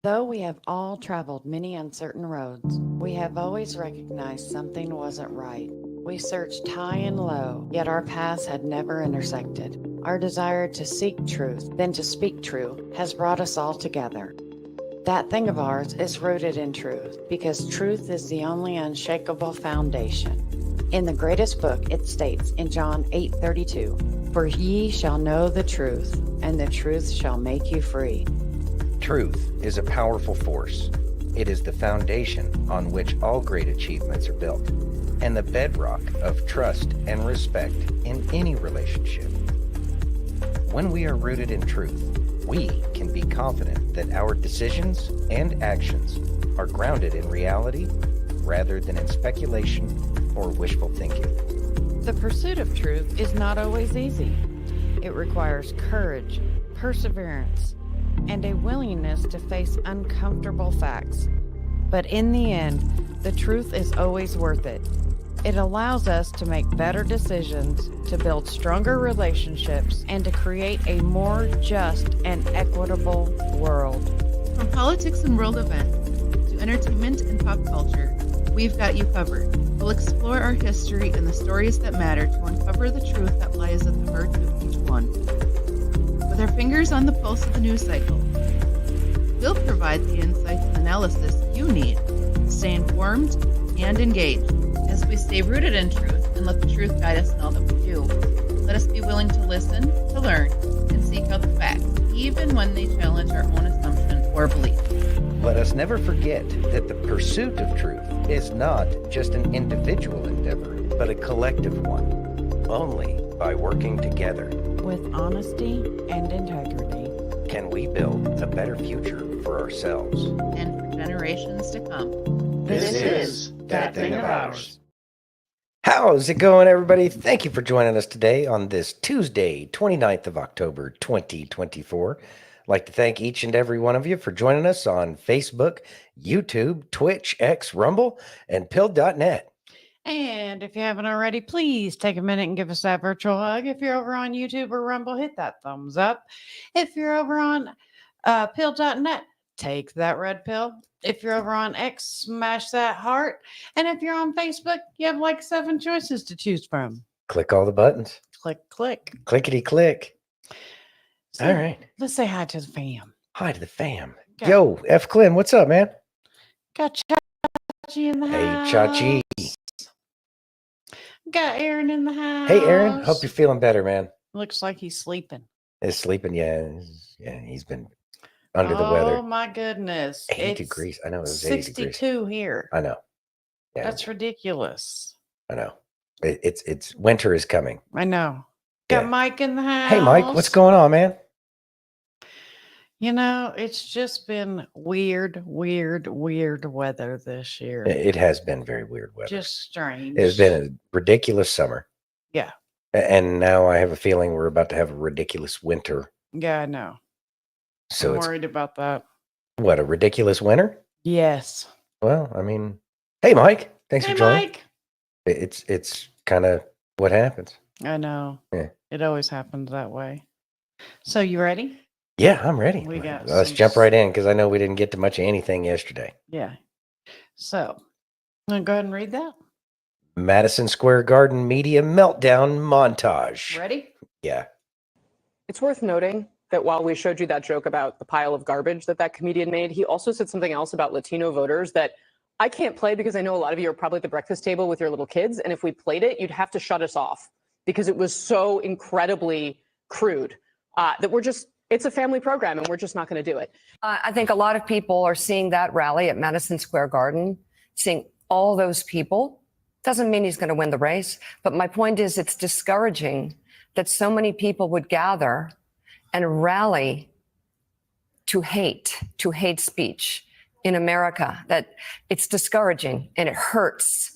Though we have all traveled many uncertain roads, we have always recognized something wasn't right. We searched high and low, yet our paths had never intersected. Our desire to seek truth, then to speak true, has brought us all together. That thing of ours is rooted in truth, because truth is the only unshakable foundation. In the greatest book, it states in John 8:32, "For ye shall know the truth, and the truth shall make you free." Truth is a powerful force. It is the foundation on which all great achievements are built, and the bedrock of trust and respect in any relationship. When we are rooted in truth, we can be confident that our decisions and actions are grounded in reality rather than in speculation or wishful thinking. The pursuit of truth is not always easy. It requires courage, perseverance, and a willingness to face uncomfortable facts. But in the end, the truth is always worth it. It allows us to make better decisions, to build stronger relationships, and to create a more just and equitable world. From politics and world events to entertainment and pop culture, we've got you covered. We'll explore our history and the stories that matter to uncover the truth that lies at the heart of each one. With our fingers on the pulse of the news cycle, we'll provide the insights and analysis you need to stay informed and engaged. As we stay rooted in truth and let the truth guide us in all that we do, let us be willing to listen, to learn, and seek out the facts, even when they challenge our own assumptions or beliefs. Let us never forget that the pursuit of truth is not just an individual endeavor, but a collective one. Only by working together With honesty and integrity, can we build a better future for ourselves And for generations to come. This is That Thing of Ours. How's it going, everybody? Thank you for joining us today on this Tuesday, 29th of October, 2024. I'd like to thank each and every one of you for joining us on Facebook, YouTube, Twitch, X, Rumble, and Pill.net. And if you haven't already, please take a minute and give us that virtual hug. If you're over on YouTube or Rumble, hit that thumbs up. If you're over on pill.net, take that red pill. If you're over on X, smash that heart. And if you're on Facebook, you have like 7 choices to choose from. Click all the buttons. Click, click. Clickety click. So All right. let's say hi to the fam. Hi to the fam. Got- Yo, F. Clint, what's up, man? Got Chachi in the Hey, house. Chachi. Got Aaron in the house. Hey, Aaron. Hope you're feeling better, man. Looks like he's sleeping. Is sleeping? Yeah, he's been under the weather. Oh my goodness. 80 It's degrees. I know it was 80 degrees. 62 here. I know. Yeah, That's ridiculous. I know. It's winter is coming. I know. Got Yeah. Mike in the house. Hey, Mike, what's going on, man? You know, it's just been weird weather this year. It has been very weird weather. Just strange. It has been a ridiculous summer. Yeah. And now I have a feeling we're about to have a ridiculous winter. Yeah, I know. So I'm it's worried about that. what, a ridiculous winter? Yes. Well, I mean, hey, Mike, thanks Hey, for joining. Mike. It's kind of what happens. I know. Yeah. It always happens that way. So you ready? Yeah, I'm ready. We got Let's some jump right in because I know we didn't get to much of anything yesterday. Yeah. So I'm going to go ahead and read that. Madison Square Garden media meltdown montage. Ready? Yeah. It's worth noting that while we showed you that joke about the pile of garbage that comedian made, he also said something else about Latino voters that I can't play because I know a lot of you are probably at the breakfast table with your little kids. And if we played it, you'd have to shut us off because it was so incredibly crude that it's a family program and we're just not going to do it. I think a lot of people are seeing that rally at Madison Square Garden, seeing all those people. Doesn't mean he's going to win the race. But my point is it's discouraging that so many people would gather and rally to hate speech in America, that it's discouraging and it hurts.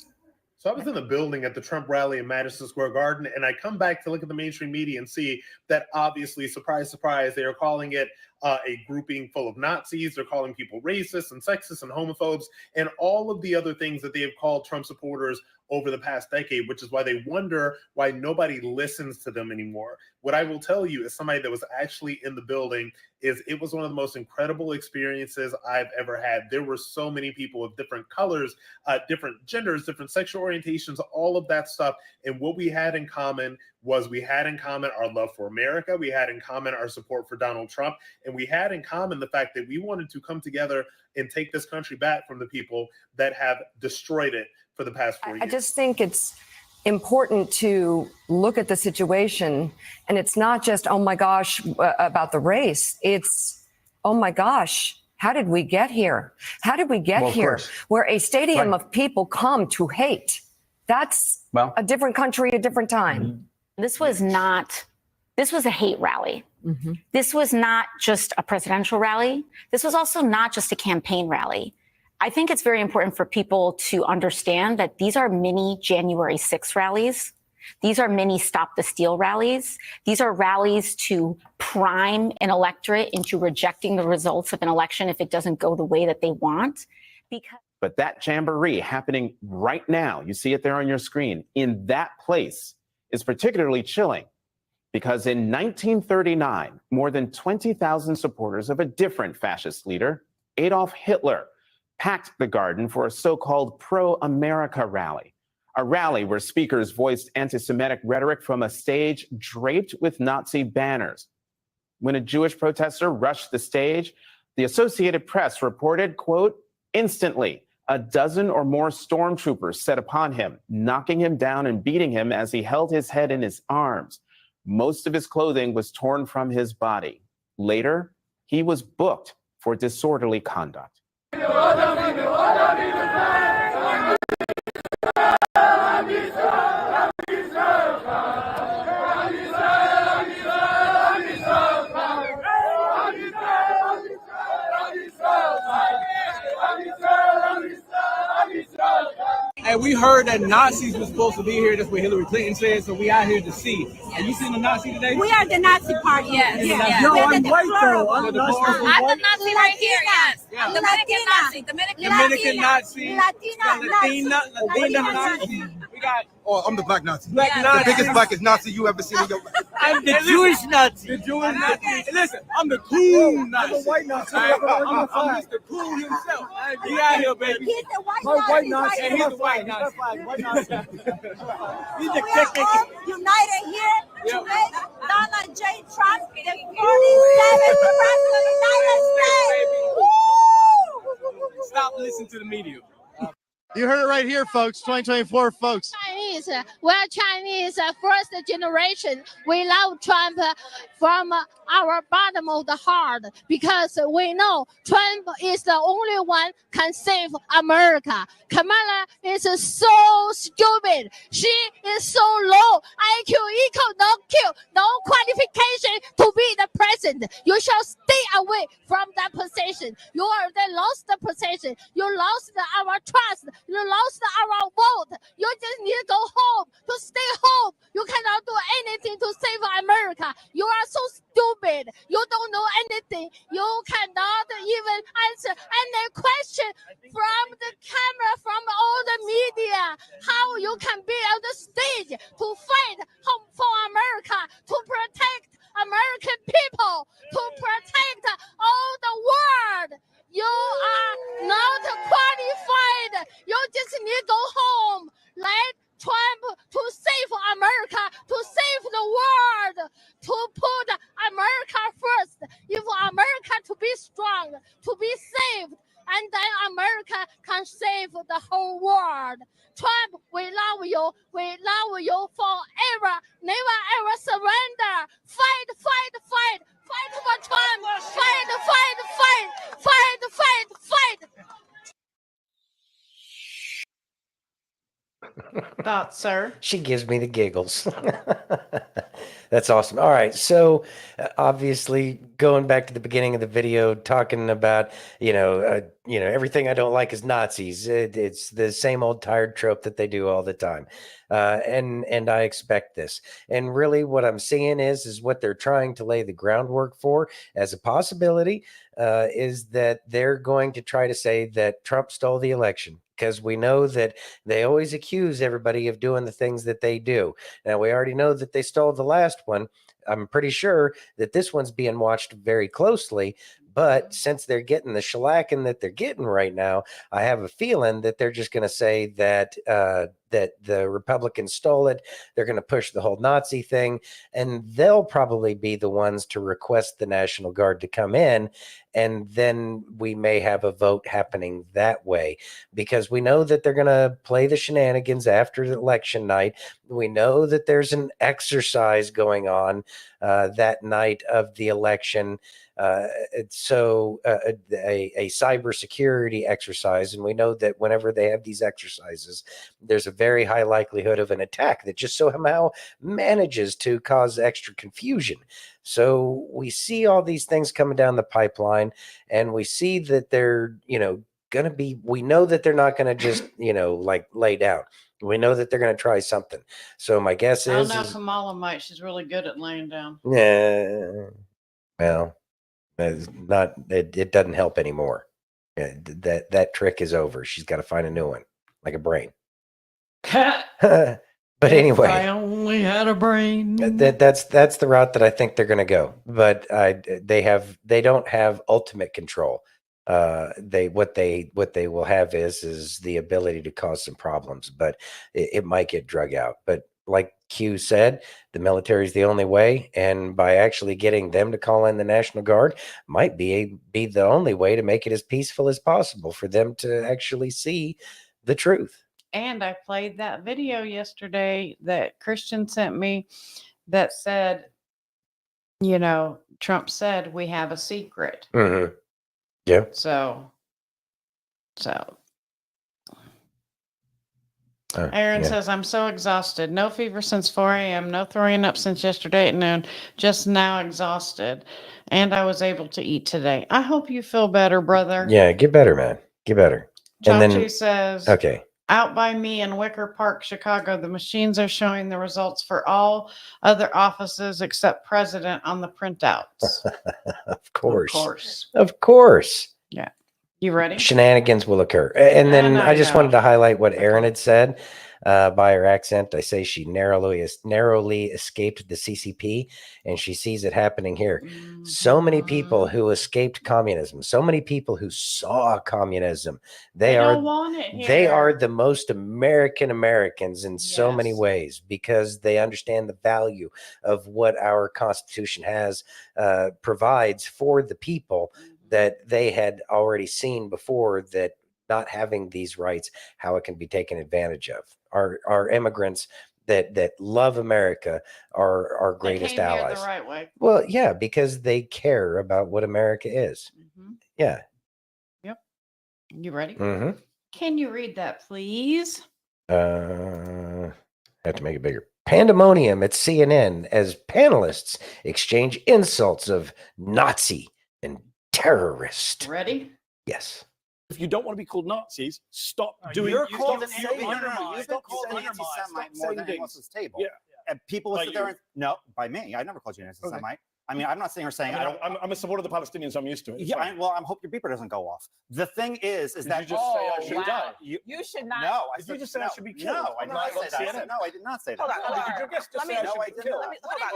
So I was in the building at the Trump rally in Madison Square Garden, and I come back to look at the mainstream media and see that obviously, surprise, surprise, they are calling it a grouping full of Nazis. They're calling people racist and sexist and homophobes and all of the other things that they have called Trump supporters over the past decade, which is why they wonder why nobody listens to them anymore. What I will tell you as somebody that was actually in the building is it was one of the most incredible experiences I've ever had. There were so many people of different colors, different genders, different sexual orientations, all of that stuff. And what we had in common was we had in common our love for America. We had in common our support for Donald Trump. And we had in common the fact that we wanted to come together and take this country back from the people that have destroyed it for the past 4 years. I just think it's important to look at the situation, and it's not just, oh my gosh, about the race. It's, oh my gosh, how did we get here? How did we get here where a stadium of people come to hate? That's a different country, a different time. This was a hate rally. This was not just a presidential rally. This was also not just a campaign rally. I think it's very important for people to understand that these are mini January 6 rallies. These are mini Stop the Steal rallies. These are rallies to prime an electorate into rejecting the results of an election if it doesn't go the way that they want. But that jamboree happening right now, you see it there on your screen, in that place is particularly chilling because in 1939, more than 20,000 supporters of a different fascist leader, Adolf Hitler, packed the garden for a so-called pro-America rally, a rally where speakers voiced anti-Semitic rhetoric from a stage draped with Nazi banners. When a Jewish protester rushed the stage, the Associated Press reported, quote, instantly, a dozen or more stormtroopers set upon him, knocking him down and beating him as he held his head in his arms. Most of his clothing was torn from his body. Later, he was booked for disorderly conduct. Hey, we heard that Nazis were supposed to be here. That's what Hillary Clinton said. So we out here to see. Have you seen a Nazi today? We are the Nazi party. Yes. Yes. No, I'm white though. I'm the Nazi right here. Yes. Yeah. Dominican Nazi. Latina Nazi. We got. Oh, I'm the black Nazi. Black Nazi. The biggest blackest Nazi you ever seen in your life. I'm the Jewish Nazi. The Jewish Nazi. Hey, listen, I'm the cool Nazi. I'm the white Nazi. I'm Mr. Cool himself. He out here, baby. He's the white Nazi. He's the white Nazi. He's the technical. United here to make Donald J. Trump the 47th president of the United States. Woo! Stop listening to the media. You heard it right here, folks. 2024, folks. Chinese, we're Chinese first generation. We love Trump from our bottom of the heart because we know Trump is the only one can save America. Kamala is so stupid. She is so low. IQ equal no Q, no qualification to be the president. You shall stay away from that position. You already lost the position. You lost our trust. You lost our vote. You just need to go home, to stay home. You cannot do anything to save America. You are so stupid. You don't know anything. You cannot even answer any question from the camera, from all the media. How you can be on the stage to fight for America, to protect American people, to protect all the world. You are not qualified. You just need to go home. Let Trump to save America, to save the world, to put America first. If America to be strong, to be saved, and then America can save the whole world. Trump, we love you. We love you forever. Never ever surrender. Fight, fight, fight. Fight for Trump. Fight, fight, fight. Fight, fight, fight. Thoughts, sir? She gives me the giggles. That's awesome. All right. So obviously going back to the beginning of the video, talking about, everything I don't like is Nazis. It's the same old tired trope that they do all the time. and I expect this. And really, what I'm seeing is what they're trying to lay the groundwork for as a possibility is that they're going to try to say that Trump stole the election. Because we know that they always accuse everybody of doing the things that they do. Now, we already know that they stole the last one. I'm pretty sure that this one's being watched very closely. But since they're getting the shellacking that they're getting right now, I have a feeling that they're just going to say that that the Republicans stole it. They're going to push the whole Nazi thing, and they'll probably be the ones to request the National Guard to come in. And then we may have a vote happening that way, because we know that they're going to play the shenanigans after the election night. We know that there's an exercise going on that night of the election. A cybersecurity exercise. And we know that whenever they have these exercises, there's a very high likelihood of an attack that just somehow manages to cause extra confusion. So we see all these things coming down the pipeline, and we see that they're, going to be, we know that they're not going to just, like lay down. We know that they're going to try something. So my guess Oh, is, no, Kamala might. She's really good at laying down. yeah, well, it's not, it doesn't help anymore. That trick is over. She's got to find a new one, like a brain. But anyway, if I only had a brain. That's the route that I think they're going to go. But they don't have ultimate control. What they will have is the ability to cause some problems, but it might get drug out. But like Q said, the military is the only way, and by actually getting them to call in the National Guard might be the only way to make it as peaceful as possible for them to actually see the truth. And I played that video yesterday that Christian sent me that said, Trump said we have a secret. Mm-hmm. Yeah. So. Aaron says, I'm so exhausted. No fever since 4 a.m. No throwing up since yesterday at noon. Just now exhausted. And I was able to eat today. I hope you feel better, brother. Yeah, get better, man. Get better. Chachi And then says, okay. Out by me in Wicker Park, Chicago, the machines are showing the results for all other offices except president on the printouts. Of course. Of course. Of course. Yeah. You ready? Shenanigans will occur. And then I just wanted to highlight what Aaron had said by her accent. I say she narrowly escaped the CCP, and she sees it happening here. Mm-hmm. So many people who escaped communism, so many people who saw communism, they don't want it here. They are the most Americans in so many ways, because they understand the value of what our Constitution has provides for the people, that they had already seen before, that not having these rights, how it can be taken advantage of. Our immigrants that love America are our greatest allies. The right way. Well, yeah, because they care about what America is. Mm-hmm. Yeah. Yep. You ready? Mm-hmm. Can you read that, please? I have to make it bigger. Pandemonium at CNN as panelists exchange insults of Nazi and terrorist. Ready? Yes. If you don't want to be called Nazis, stop doing. You're called an anti-Semite more than anyone else's table. Yeah. And people will sit there and no, by me. I never called you an anti-Semite. Okay. I mean, I'm not sitting here saying I'm a supporter of the Palestinians. I'm used to it. Yeah, I hope your beeper doesn't go off. The thing is that you just say I should die. You should not. No, did you just say I should be killed? No, I did not say that. No, I did not say that. Hold on. Did your guest just say I should be killed on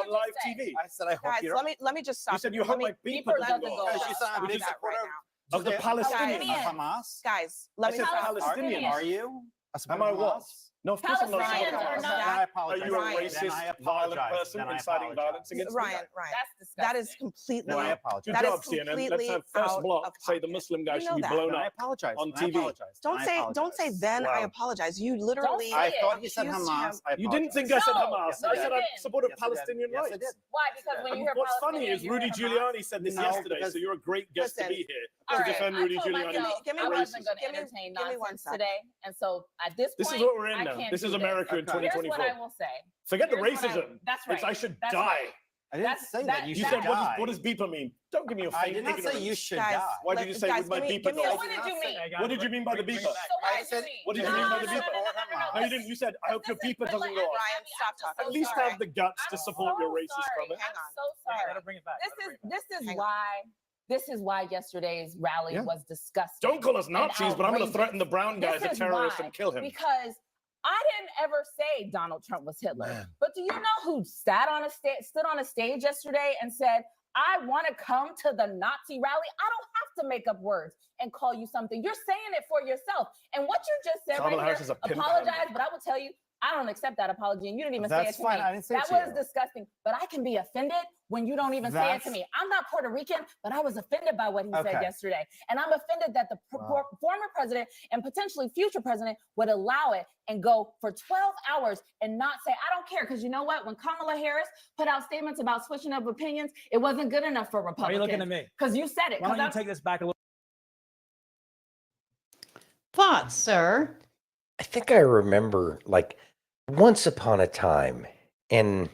live TV? I said I hope you. Let me just stop. You said you hope my beeper doesn't go off. You said I'm a supporter of the Palestinians. Hamas. Guys, let me stop. Palestinian. Are you? Am I what? No, of course I'm not. Are you a racist, violent person inciting violence against Ryan? That is completely. No, I apologize. Good job, CNN. Let's have first block say the Muslim guy should be blown up. I apologize on TV. Don't say then I apologize. You literally. I thought he said Hamas. You didn't think I said Hamas. I said I supported Palestinian rights. Why? Because when you hear what's funny is Rudy Giuliani said this yesterday, so you're a great guest to be here to defend Rudy Giuliani. I wasn't going to entertain nonsense today, and so at this point, this is what we're in now. This is America in 2024. Here's what I will say. Forget the racism. That's right. I should die. I didn't say that you should said, die. what does beeper mean? Don't give me a fake I did not say ignorance. you should Guys, die. Why did you say with my beeper? So what did you mean? What did you mean by the beeper? What did you mean by the beeper? No, you didn't. You said, I hope your beeper doesn't go off. Ryan, stop talking. At least have the guts to support your racist comment. Hang on. So sorry. bring it back. This is why yesterday's rally was disgusting. Don't call us Nazis, but I'm going to threaten the brown guy as a This is terrorist why. and kill him. Because I didn't ever say Donald Trump was Hitler. But do you know who stood on a stage yesterday and said, I want to come to the Nazi rally? I don't have to make up words and call you something. You're saying it for yourself. And what you just said Kamala right Harris is here, a pimp. apologize, but I will tell you, I don't accept that apology, and you didn't even say it That's to fine. me. I didn't say it That to was you. disgusting. But I can be offended when you don't even say it to me. I'm not Puerto Rican, but I was offended by what he said yesterday. And I'm offended that the former president and potentially future president would allow it and go for 12 hours and not say, I don't care. Because you know what? When Kamala Harris put out statements about switching up opinions, it wasn't good enough for Republicans. Why are you looking at me? Because you said it. Why don't you take this back a little? Thoughts, sir? I think I remember, like, once upon a time in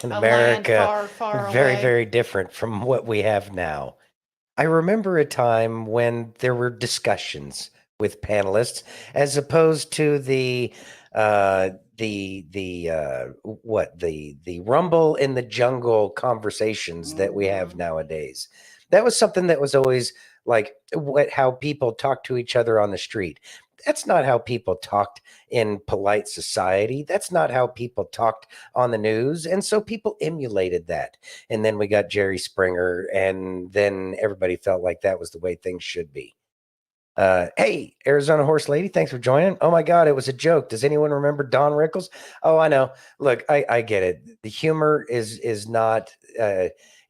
A land America, far, far very, away. very different from what we have now. I remember a time when there were discussions with panelists, as opposed to the rumble in the jungle conversations that we have nowadays. That was something that was always like how people talk to each other on the street. That's not how people talked in polite society. That's not how people talked on the news. And so people emulated that. And then we got Jerry Springer, and then everybody felt like that was the way things should be. Hey, Arizona Horse Lady, thanks for joining. Oh my God, it was a joke. Does anyone remember Don Rickles? Oh, I know. Look, I get it. The humor is not,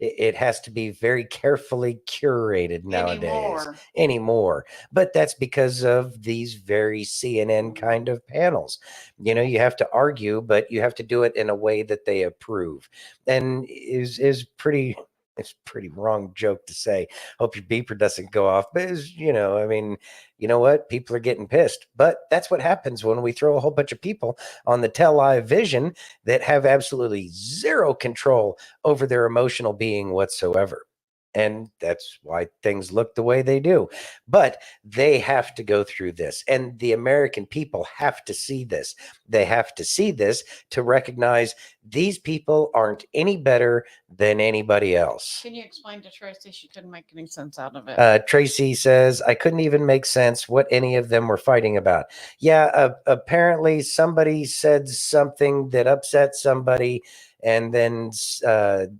it has to be very carefully curated nowadays anymore. But that's because of these very CNN kind of panels. You know, you have to argue, but you have to do it in a way that they approve. And is pretty... It's a pretty wrong joke to say. Hope your beeper doesn't go off. But, I mean, you know what? People are getting pissed. But that's what happens when we throw a whole bunch of people on the television that have absolutely zero control over their emotional being whatsoever. And that's why things look the way they do. But they have to go through this. And the American people have to see this. They have to see this to recognize these people aren't any better than anybody else. Can you explain to Tracy? She couldn't make any sense out of it. Tracy says, I couldn't even make sense what any of them were fighting about. Yeah, apparently somebody said something that upset somebody. And then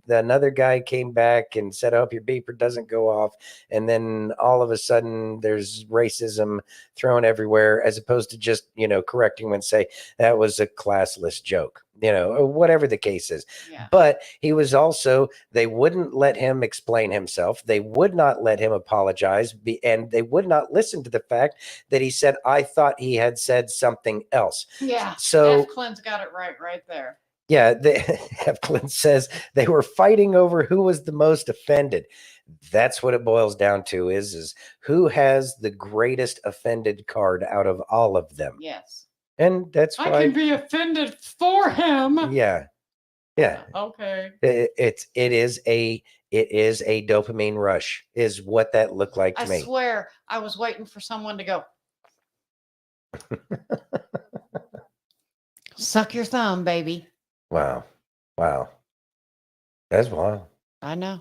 another guy came back and said, I hope your beeper doesn't go off. And then all of a sudden there's racism thrown everywhere, as opposed to just, correcting when say that was a classless joke, or whatever the case is. Yeah. But he was also, they wouldn't let him explain himself. They would not let him apologize. And they would not listen to the fact that he said, I thought he had said something else. Yeah. So Clint's got it right there. Yeah, Clint says they were fighting over who was the most offended. That's what it boils down to is who has the greatest offended card out of all of them. Yes. And that's why I can be offended for him. Yeah. Okay. It is a dopamine rush is what that looked like to me. I swear I was waiting for someone to go. Suck your thumb, baby. Wow. That's wild. I know.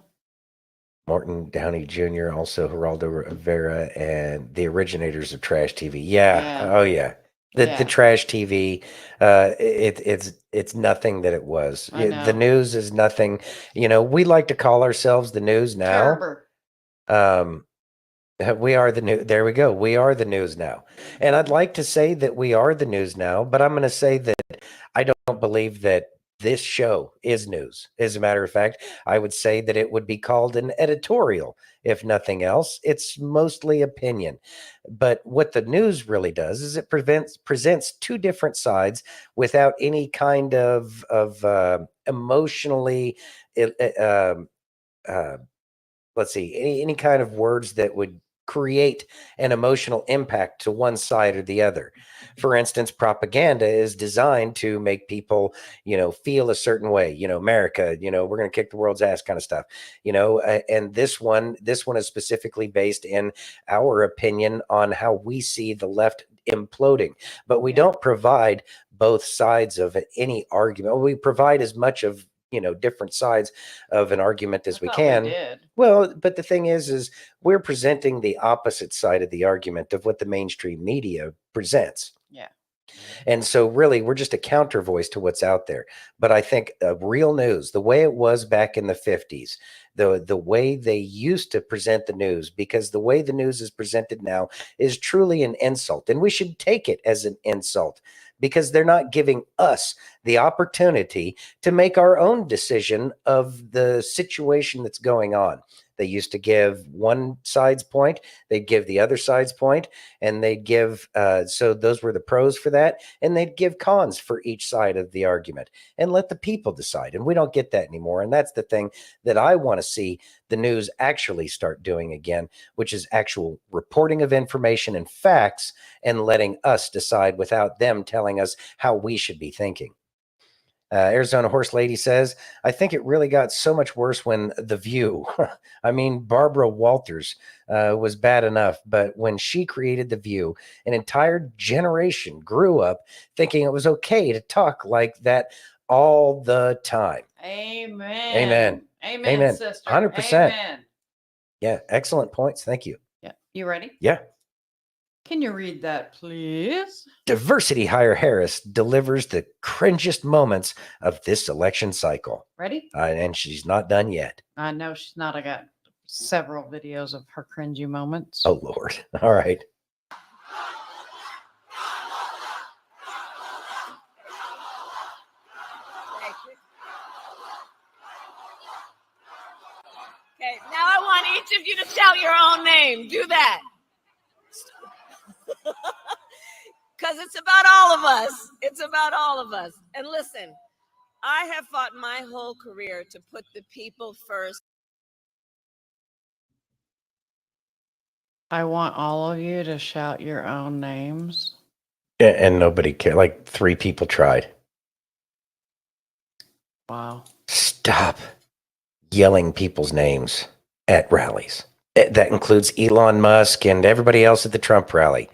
Morton Downey Jr., also Geraldo Rivera, and the originators of trash TV. Yeah. Oh yeah. The trash TV, it's nothing that it was. The news is nothing. We like to call ourselves the news now. We are the news. There we go. We are the news now. And I'd like to say that we are the news now, but I'm going to say that I don't believe that this show is news. As a matter of fact, I would say that it would be called an editorial, if nothing else. It's mostly opinion. But what the news really does is it presents two different sides without any kind of emotionally, let's see, any kind of words that would create an emotional impact to one side or the other. For instance, propaganda is designed to make people, feel a certain way, America, we're going to kick the world's ass kind of stuff, and this one is specifically based in our opinion on how we see the left imploding, but we don't provide both sides of any argument. We provide as much of different sides of an argument as we can. Well, but the thing is we're presenting the opposite side of the argument of what the mainstream media presents. Yeah. And so really we're just a counter voice to what's out there. But I think real news, the way it was back in the 50s, the way they used to present the news, because the way the news is presented now is truly an insult. And we should take it as an insult, because they're not giving us the opportunity to make our own decision of the situation that's going on. They used to give one side's point, they'd give the other side's point, and they'd give, so those were the pros for that, and they'd give cons for each side of the argument and let the people decide. And we don't get that anymore. And that's the thing that I want to see the news actually start doing again, which is actual reporting of information and facts and letting us decide without them telling us how we should be thinking. Arizona Horse Lady says, I think it really got so much worse when The View, I mean, Barbara Walters was bad enough, but when she created The View, an entire generation grew up thinking it was okay to talk like that all the time. Amen. Amen. Amen, sister. 100%. Amen. Yeah, excellent points. Thank you. Yeah. You ready? Yeah. Can you read that, please? Diversity hire Harris delivers the cringiest moments of this election cycle. Ready? And she's not done yet. I know she's not. I got several videos of her cringy moments. Oh, Lord. All right. Okay, now I want each of you to shout your own name. Do that. Because it's about all of us. It's about all of us. And listen, I have fought my whole career to put the people first. I want all of you to shout your own names. And nobody cared. Like 3 people tried. Wow. Stop yelling people's names at rallies. That includes Elon Musk and everybody else at the Trump rally.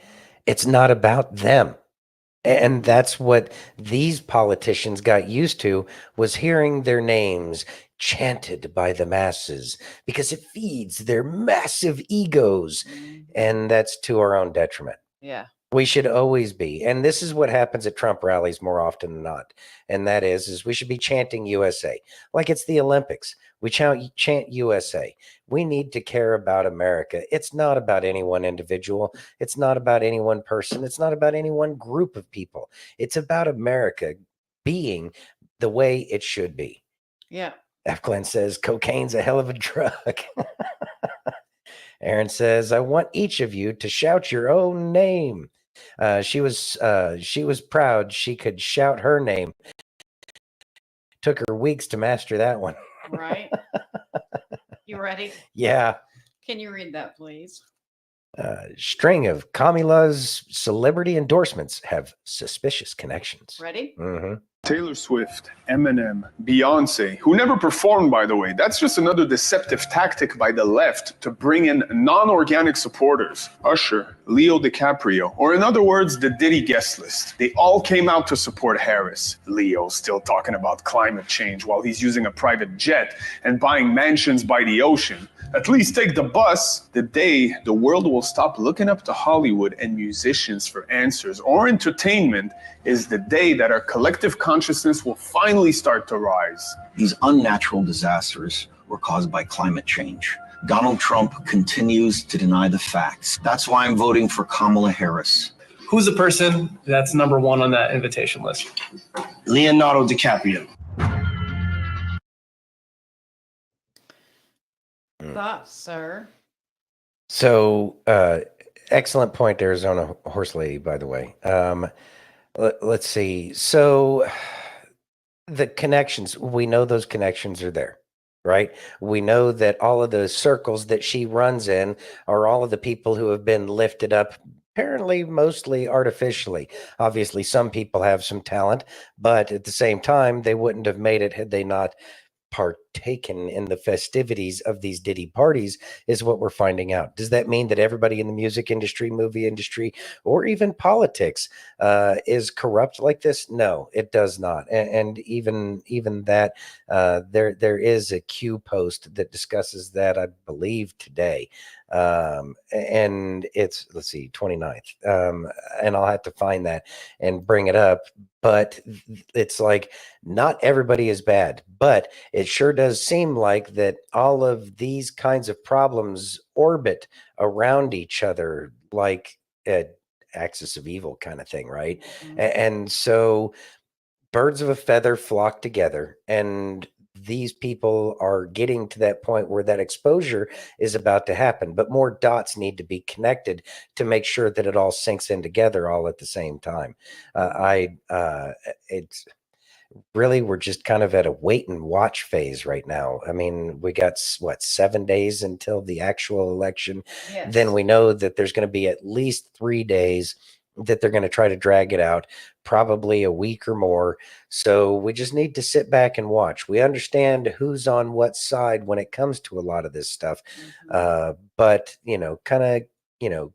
It's not about them. And that's what these politicians got used to, was hearing their names chanted by the masses, because it feeds their massive egos. And that's to our own detriment. Yeah. We should always be. And this is what happens at Trump rallies more often than not. And that is we should be chanting USA like it's the Olympics. We chant USA. We need to care about America. It's not about any one individual. It's not about any one person. It's not about any one group of people. It's about America being the way it should be. Yeah. F. Glenn says cocaine's a hell of a drug. Aaron says, I want each of you to shout your own name. She was proud she could shout her name. Took her weeks to master that one. Right. You ready? Yeah. Can you read that, please? String of Camila's celebrity endorsements have suspicious connections. Ready? Mm-hmm. Taylor Swift, Eminem, Beyonce, who never performed, by the way. That's just another deceptive tactic by the left to bring in non-organic supporters. Usher, Leo DiCaprio, or in other words, the Diddy guest list. They all came out to support Harris. Leo still talking about climate change while he's using a private jet and buying mansions by the ocean. At least take the bus. The day the world will stop looking up to Hollywood and musicians for answers or entertainment is the day that our collective consciousness will finally start to rise. These unnatural disasters were caused by climate change. Donald Trump continues to deny the facts. That's why I'm voting for Kamala Harris. Who's the person that's number 1 on that invitation list? Leonardo DiCaprio. Thoughts, sir? So, excellent point, Arizona Horse Lady, by the way. Let's see. So the connections, we know those connections are there. right? We know that all of the circles that she runs in are all of the people who have been lifted up, apparently mostly artificially. Obviously, some people have some talent, but at the same time, they wouldn't have made it had they not partaken in the festivities of these Diddy parties, is what we're finding out. Does that mean that everybody in the music industry, movie industry, or even politics is corrupt like this? No, it does not. And even that, there is a Q post that discusses that, I believe, today. And it's, let's see, 29th. And I'll have to find that and bring it up. But it's like, not everybody is bad, but it sure does seem like that all of these kinds of problems orbit around each other like an axis of evil kind of thing, right? And so birds of a feather flock together, and these people are getting to that point where that exposure is about to happen, but more dots need to be connected to make sure that it all sinks in together all at the same time. It's really, we're just kind of at a wait and watch phase right now. I mean, we got what, 7 days until the actual election. Yes. Then we know that there's going to be at least 3 days that they're going to try to drag it out, probably a week or more. So we just need to sit back and watch. We understand who's on what side when it comes to a lot of this stuff. But, kind of,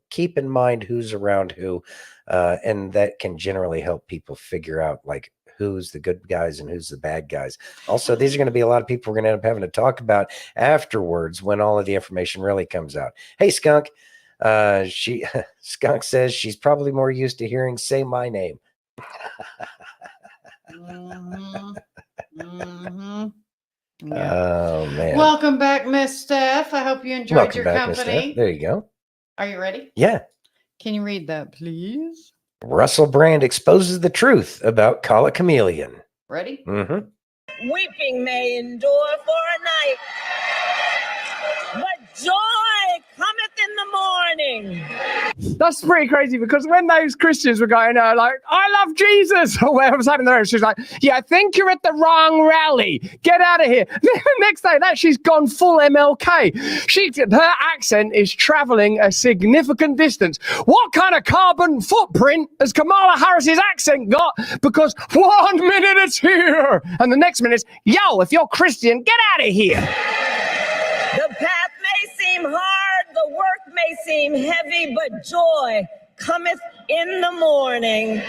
keep in mind who's around who. And that can generally help people figure out, like, who's the good guys and who's the bad guys. Also, these are going to be a lot of people we're going to end up having to talk about afterwards when all of the information really comes out. Hey, Skunk. Skunk says she's probably more used to hearing "say my name." Yeah. Oh man. Welcome back, Miss Steph. I hope you enjoyed Welcome your back, Miss company. Steph. There you go. Are you ready? Yeah. Can you read that, please? Russell Brand exposes the truth about Call a Chameleon. Ready? Mm-hmm. Weeping may endure for a night, but joy cometh in the morning. That's pretty crazy, because when those Christians were going, like, I love Jesus, or whatever was happening there, she's like, yeah, I think you're at the wrong rally. Get out of here. Next day, she's gone full MLK. Her accent is traveling a significant distance. What kind of carbon footprint has Kamala Harris's accent got? Because 1 minute it's here, and the next minute it's, yo, if you're Christian, get out of here. The path may seem hard, the work may seem heavy, but joy cometh in the morning.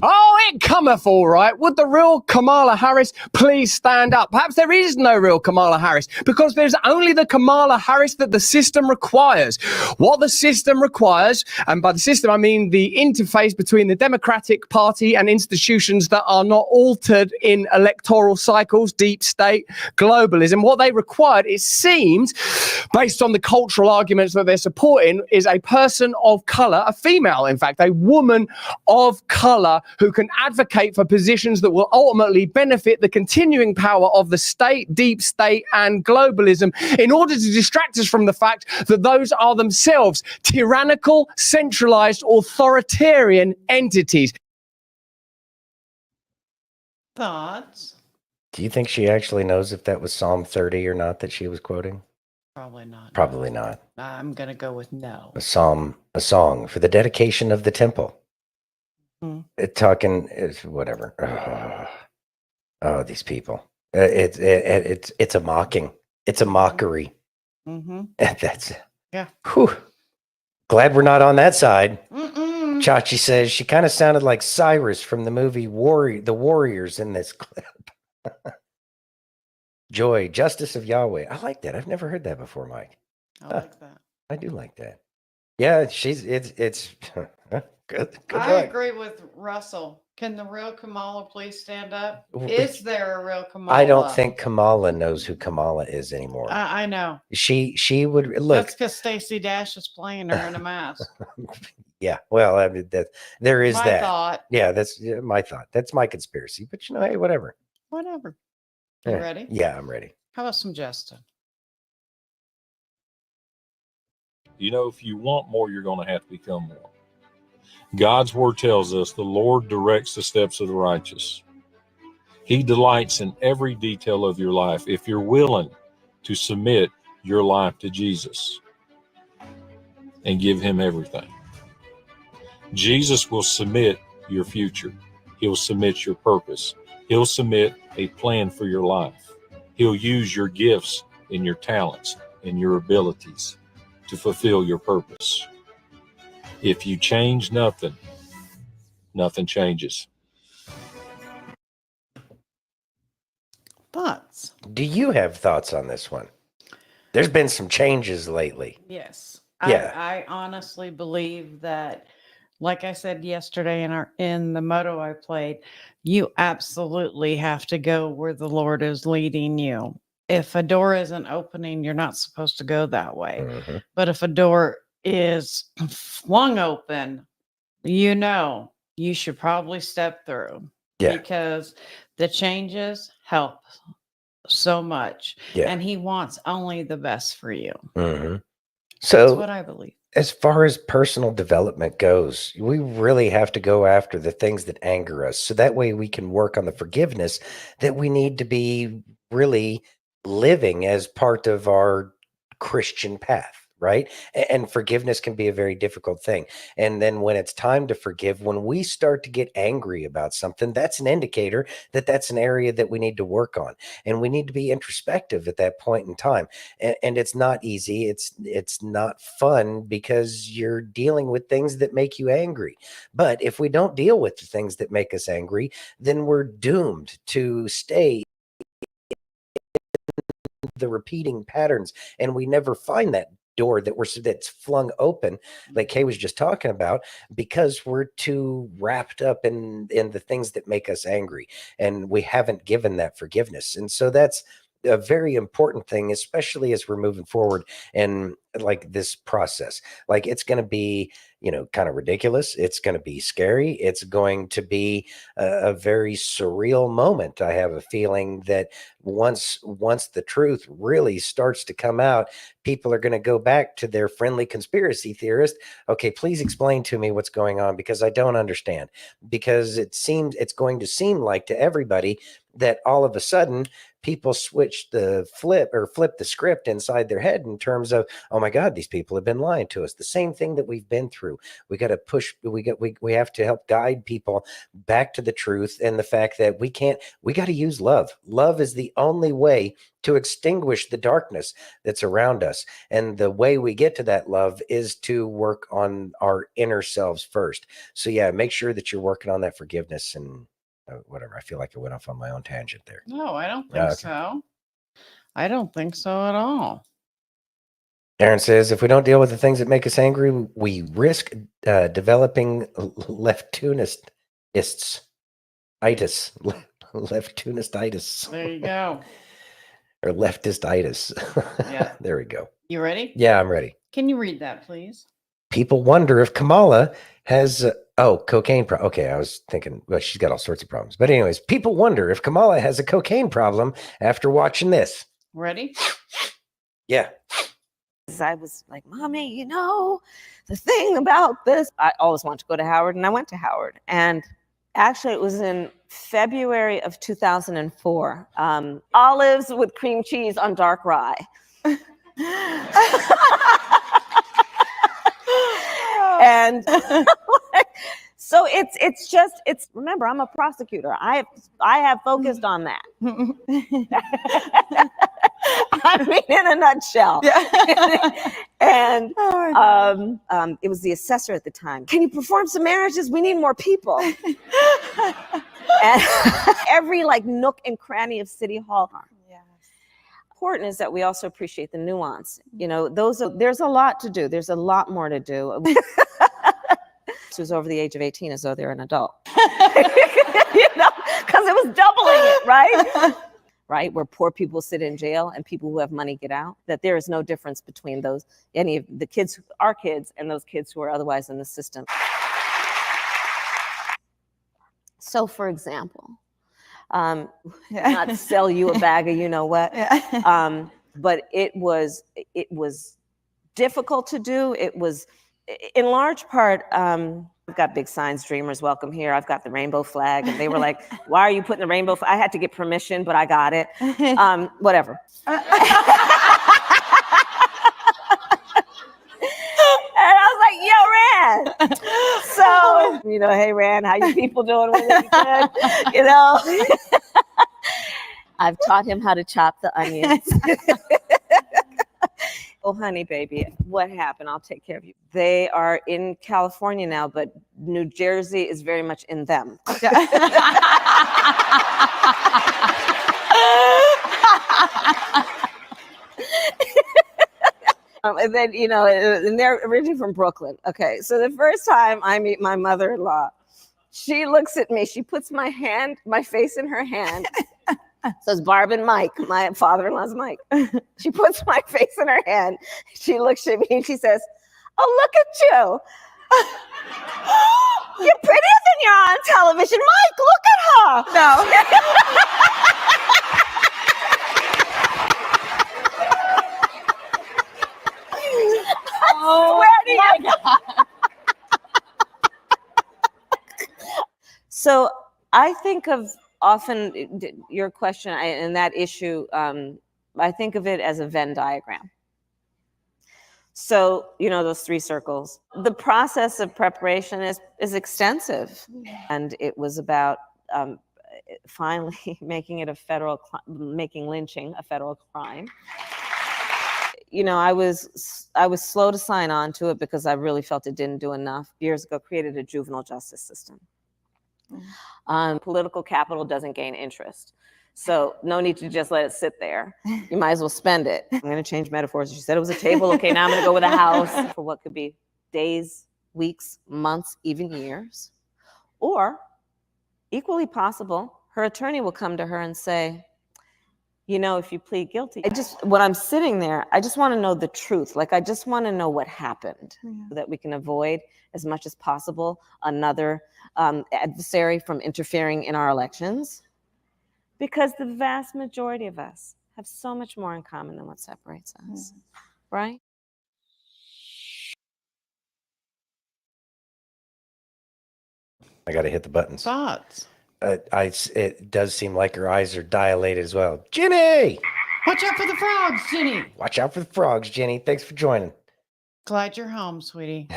Oh, it cometh all right. Would the real Kamala Harris please stand up? Perhaps there is no real Kamala Harris, because there's only the Kamala Harris that the system requires. What the system requires, and by the system I mean the interface between the Democratic Party and institutions that are not altered in electoral cycles, deep state, globalism, what they required, it seems, based on the cultural arguments that they're supporting, is a person of color, a female, in fact, a woman of color who can advocate for positions that will ultimately benefit the continuing power of the state, deep state, and globalism, in order to distract us from the fact that those are themselves tyrannical, centralized, authoritarian entities. Thoughts? Do you think she actually knows if that was Psalm 30 or not that she was quoting? Probably not. Probably not. I'm going to go with no. A song for the dedication of the temple. Whatever. Oh, these people. It's a mocking. It's a mockery. That's yeah. Whew. Glad we're not on that side. Chachi says she kind of sounded like Cyrus from the movie The Warriors in this clip. Joy, justice of Yahweh. I like that. I've never heard that before, Mike. I like that. I do like that. Yeah, it's good. I agree with Russell. Can the real Kamala please stand up? Is there a real Kamala? I don't think Kamala knows who Kamala is anymore. I know. She would look. That's because Stacey Dash is playing her in a mask. Yeah, well, I mean, there is My that. thought. Yeah, that's my thought. That's my conspiracy. But hey, whatever. Whatever. You ready? Yeah, I'm ready. How about some Justin? If you want more, you're going to have to become more. God's word tells us the Lord directs the steps of the righteous. He delights in every detail of your life. If you're willing to submit your life to Jesus and give him everything. Jesus will submit your future. He'll submit your purpose. He'll submit a plan for your life. He'll use your gifts and your talents and your abilities to fulfill your purpose. If you change nothing, nothing changes. Thoughts? Do you have thoughts on this one? There's been some changes lately. Yes. Yeah. I honestly believe that, like I said yesterday in the motto I played, you absolutely have to go where the Lord is leading you. If a door isn't opening, you're not supposed to go that way. Mhm. But if a door is flung open, you should probably step through. Yeah. Because the changes help so much. Yeah. And he wants only the best for you. Mhm. That's So what I believe. as far as personal development goes, we really have to go after the things that anger us. So that way we can work on the forgiveness that we need to be really living as part of our Christian path, right? And forgiveness can be a very difficult thing. And then when it's time to forgive, when we start to get angry about something, that's an indicator that that's an area that we need to work on. And we need to be introspective at that point in time. And it's not easy. It's not fun because you're dealing with things that make you angry. But if we don't deal with the things that make us angry, then we're doomed to stay the repeating patterns, and we never find that door that's flung open, like Kay was just talking about, because we're too wrapped up in the things that make us angry, and we haven't given that forgiveness. And so that's a very important thing, especially as we're moving forward and like this process. Like, it's going to be, kind of ridiculous. It's going to be scary. It's going to be a very surreal moment. I have a feeling that once the truth really starts to come out, people are going to go back to their friendly conspiracy theorist. Okay, please explain to me what's going on, because I don't understand. Because it's going to seem like to everybody that all of a sudden people flip the script inside their head in terms of, oh my God, these people have been lying to us. The same thing that we've been through. We got to we have to help guide people back to the truth, and the fact that we got to use love. Love is the only way to extinguish the darkness that's around us. And the way we get to that love is to work on our inner selves first. So yeah, make sure that you're working on that forgiveness and whatever. I feel like I went off on my own tangent there. No, I don't think so. I don't think so at all. Aaron says, if we don't deal with the things that make us angry, we risk developing leftunistitis. Leftunistitis. There you go. Or leftistitis. Yeah. There we go. You ready? Yeah, I'm ready. Can you read that, please? People wonder if Kamala has cocaine okay, I was thinking, well, she's got all sorts of problems. But anyways, people wonder if Kamala has a cocaine problem after watching this. Ready? Yeah. I was like, Mommy, the thing about this, I always wanted to go to Howard, and I went to Howard. And actually, it was in February of 2004. Olives with cream cheese on dark rye. And so it's remember, I'm a prosecutor. I have focused on that. I mean, in a nutshell. And it was the assessor at the time. Can you perform some marriages? We need more people. And every nook and cranny of City Hall. Important is that we also appreciate the nuance. There's a lot to do. There's a lot more to do. Who's over the age of 18 as though they're an adult. Because it was doubling it, right? Right, where poor people sit in jail and people who have money get out, that there is no difference between any of the kids, our kids, and those kids who are otherwise in the system. So, for example, not to sell you a bag of what, but it was difficult to do. It was, in large part, I've got big signs, Dreamers Welcome Here. I've got the rainbow flag. And they were like, why are you putting the rainbow flag? I had to get permission, but I got it. Whatever. You know, hey, Rand, how you people doing? Good? You know, I've taught him how to chop the onions. Oh, honey, baby, what happened? I'll take care of you. They are in California now, but New Jersey is very much in them. And then, you know, and they're originally from Brooklyn. Okay, so the first time I meet my mother-in-law, she looks at me, she puts my face in her hand. Says Barb and Mike, my father-in-law's Mike. She puts my face in her hand. She looks at me and she says, "Oh, look at you. You're prettier than you're on television. Mike, look at her." No. Oh, my God. So I think of often your question and that issue, I think of it as a Venn diagram. So, you know, those three circles. The process of preparation is extensive. And it was about finally making lynching a federal crime. You know, I was slow to sign on to it because I really felt it didn't do enough. Years ago, created a juvenile justice system. Political capital doesn't gain interest. So no need to just let it sit there. You might as well spend it. I'm going to change metaphors. She said it was a table. Okay, now I'm going to go with a house for what could be days, weeks, months, even years. Or, equally possible, her attorney will come to her and say, you know, if you plead guilty, when I'm sitting there, I just want to know the truth. Like, I just want to know what happened so that we can avoid as much as possible another adversary from interfering in our elections. Because the vast majority of us have so much more in common than what separates us, right? I got to hit the buttons. Thoughts? It does seem like her eyes are dilated as well. Jenny! Watch out for the frogs, Jenny. Watch out for the frogs, Jenny. Thanks for joining. Glad you're home, sweetie.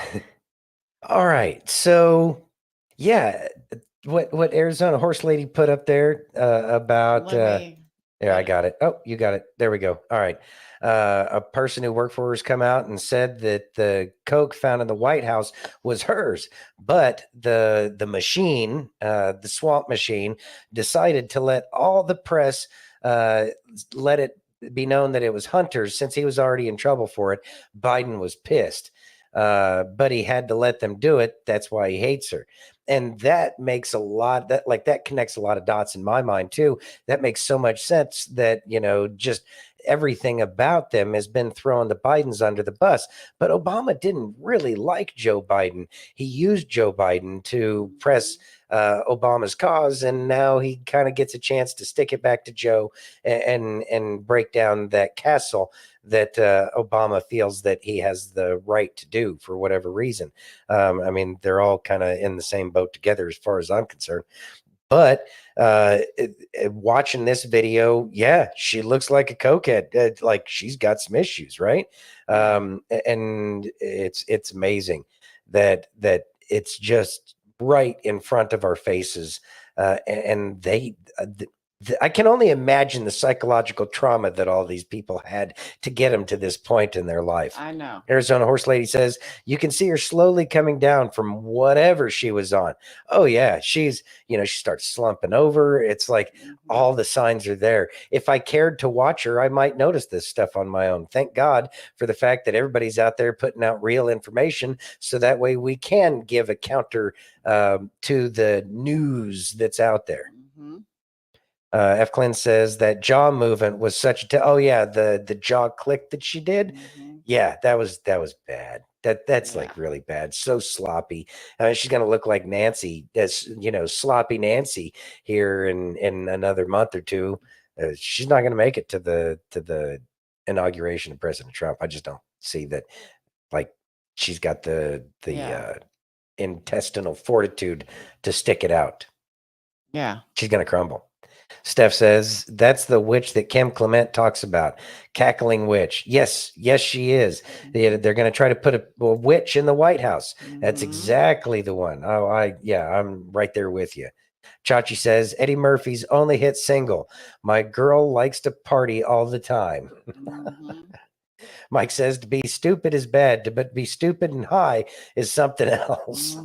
All right. So, yeah, what Arizona horse lady put up there about... yeah, I got it. Oh, you got it. There we go. All right. A person who worked for her has come out and said that the Coke found in the White House was hers, but the machine, the swamp machine, decided to let all the press let it be known that it was Hunter's since he was already in trouble for it. Biden was pissed, but he had to let them do it. That's why he hates her. And that makes that connects a lot of dots in my mind too. That makes so much sense that, you know, just everything about them has been thrown the Bidens under the bus. But Obama didn't really like Joe Biden. He used Joe Biden to press Obama's cause, and now he kind of gets a chance to stick it back to Joe and break down that castle that Obama feels that he has the right to do for whatever reason. I mean, they're all kind of in the same boat together as far as I'm concerned. But watching this video, yeah, she looks like a cokehead. Like she's got some issues, right? And it's amazing that it's just right in front of our faces, and I can only imagine the psychological trauma that all these people had to get them to this point in their life. I know. Arizona horse lady says, you can see her slowly coming down from whatever she was on. Oh yeah. She starts slumping over. It's like all the signs are there. If I cared to watch her, I might notice this stuff on my own. Thank God for the fact that everybody's out there putting out real information. So that way we can give a counter to the news that's out there. F. Clint says that jaw movement was such the jaw click that she did. Yeah, that was bad. That's like really bad. So sloppy. She's gonna look like Nancy, sloppy Nancy here in another month or two. She's not gonna make it to the inauguration of President Trump. I just don't see that. Like she's got the intestinal fortitude to stick it out. Yeah, she's gonna crumble. Steph says, that's the witch that Kim Clement talks about. Cackling witch. Yes, she is. They're going to try to put a witch in the White House. That's exactly the one. I'm right there with you. Chachi says, Eddie Murphy's only hit single. My girl likes to party all the time. Mike says, to be stupid is bad, but to be stupid and high is something else.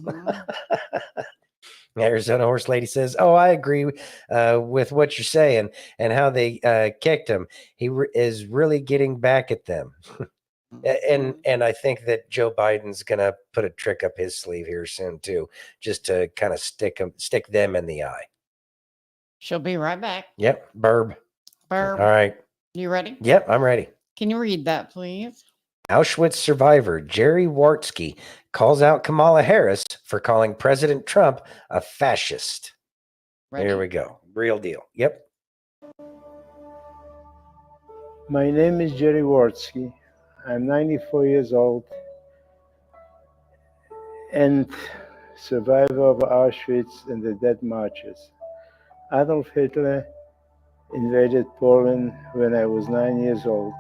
Arizona Horse Lady says, oh, I agree with what you're saying and how they kicked him. He is really getting back at them. And I think that Joe Biden's going to put a trick up his sleeve here soon, too, just to kind of stick them in the eye. She'll be right back. Yep. Burb. Burb. All right. You ready? Yep, I'm ready. Can you read that, please? Auschwitz survivor Jerry Wartsky calls out Kamala Harris for calling President Trump a fascist. Ready? Here we go. Real deal. Yep. My name is Jerry Wartsky. I'm 94 years old and survivor of Auschwitz and the death marches. Adolf Hitler invaded Poland when I was 9 years old.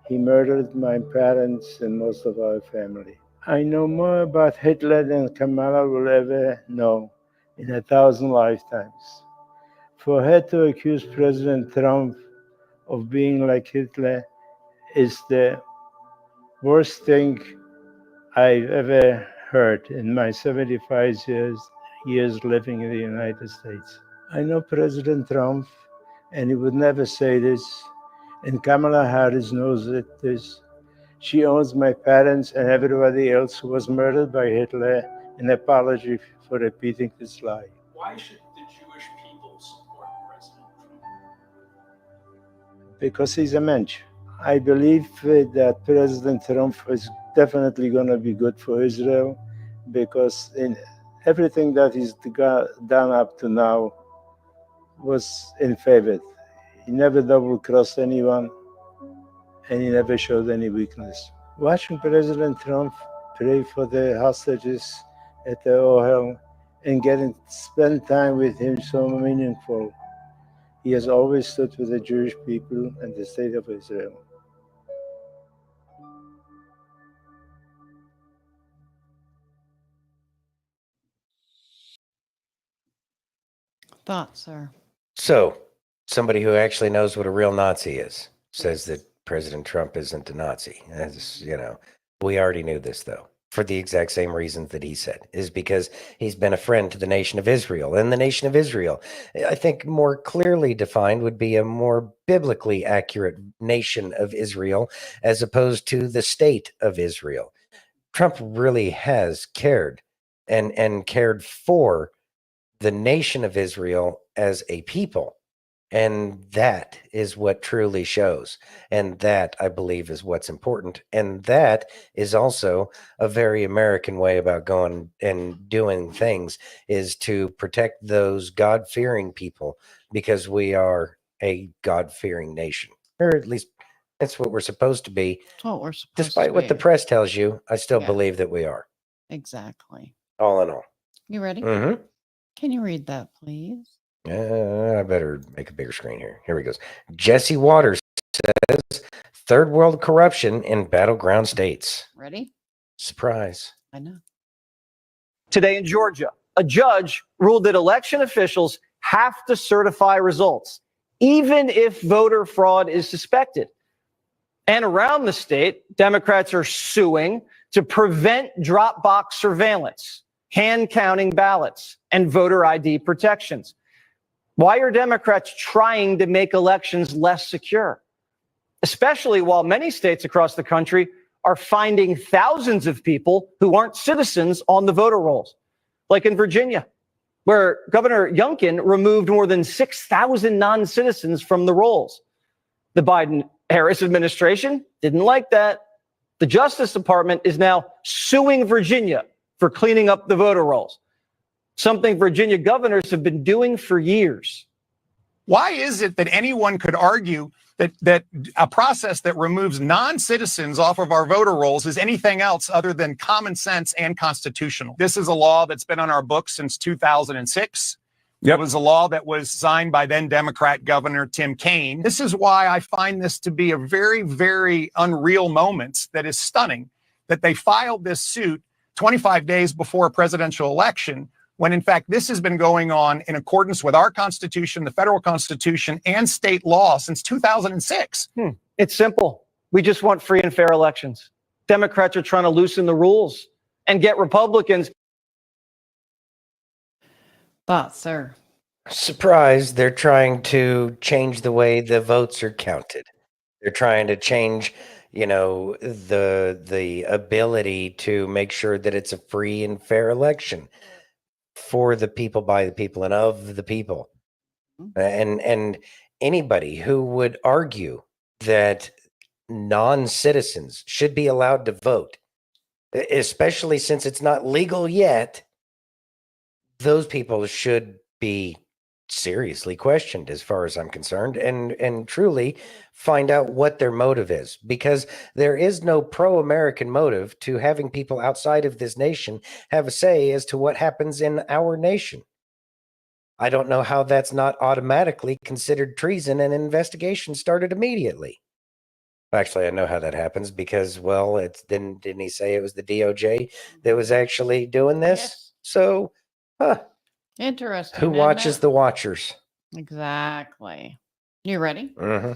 He murdered my parents and most of our family. I know more about Hitler than Kamala will ever know in 1,000 lifetimes. For her to accuse President Trump of being like Hitler is the worst thing I've ever heard in my 75 years living in the United States. I know President Trump, and he would never say this, and Kamala Harris knows this. She owes my parents and everybody else who was murdered by Hitler an apology for repeating this lie. Why should the Jewish people support President Trump? Because he's a mensch. I believe that President Trump is definitely going to be good for Israel, because in everything that he's done up to now was in favor. He never double-crossed anyone, and he never showed any weakness. Watching President Trump pray for the hostages at the Ohel and spend time with him so meaningful. He has always stood with the Jewish people and the state of Israel. Thoughts, sir? So, somebody who actually knows what a real Nazi is says that President Trump isn't a Nazi. As we already knew this, though, for the exact same reasons that he said, is because he's been a friend to the nation of Israel. And the nation of Israel, I think more clearly defined, would be a more biblically accurate nation of Israel as opposed to the state of Israel. Trump really has cared and cared for the nation of Israel as a people. And that is what truly shows. And that, I believe, is what's important. And that is also a very American way about going and doing things, is to protect those God-fearing people, because we are a God-fearing nation. Or at least that's what we're supposed to be. That's what we're supposed Despite to what be. the press tells you, I still Yeah. believe that we are. Exactly. All in all. You ready? Mm-hmm. Can you read that, please? I better make a bigger screen here. Here we go. Jesse Waters says, third world corruption in battleground states. Ready? Surprise. I know. Today in Georgia, a judge ruled that election officials have to certify results, even if voter fraud is suspected. And around the state, Democrats are suing to prevent drop box surveillance, hand counting ballots, and voter ID protections. Why are Democrats trying to make elections less secure? Especially while many states across the country are finding thousands of people who aren't citizens on the voter rolls, like in Virginia, where Governor Youngkin removed more than 6,000 non-citizens from the rolls. The Biden-Harris administration didn't like that. The Justice Department is now suing Virginia for cleaning up the voter rolls, something Virginia governors have been doing for years. Why is it that anyone could argue that a process that removes non-citizens off of our voter rolls is anything else other than common sense and constitutional? This is a law that's been on our books since 2006. It was a law that was signed by then Democrat Governor Tim Kaine. This is why I find this to be a very, very unreal moment that is stunning, that they filed this suit 25 days before a presidential election, when in fact this has been going on in accordance with our Constitution, the federal Constitution, and state law since 2006. It's simple. We just want free and fair elections. Democrats are trying to loosen the rules and get Republicans. Thoughts, sir? Surprise, they're trying to change the way the votes are counted. They're trying to change, the ability to make sure that it's a free and fair election for the people, by the people, and of the people. And anybody who would argue that non-citizens should be allowed to vote, especially since it's not legal yet, those people should be seriously questioned as far as I'm concerned, and truly find out what their motive is, because there is no pro-American motive to having people outside of this nation have a say as to what happens in our nation. I don't know how that's not automatically considered treason and an investigation started immediately. Actually, I know how that happens because, well, didn't he say it was the DOJ that was actually doing this? Yes. So, Interesting. who isn't watches it? the watchers? Exactly. You ready? Mm-hmm.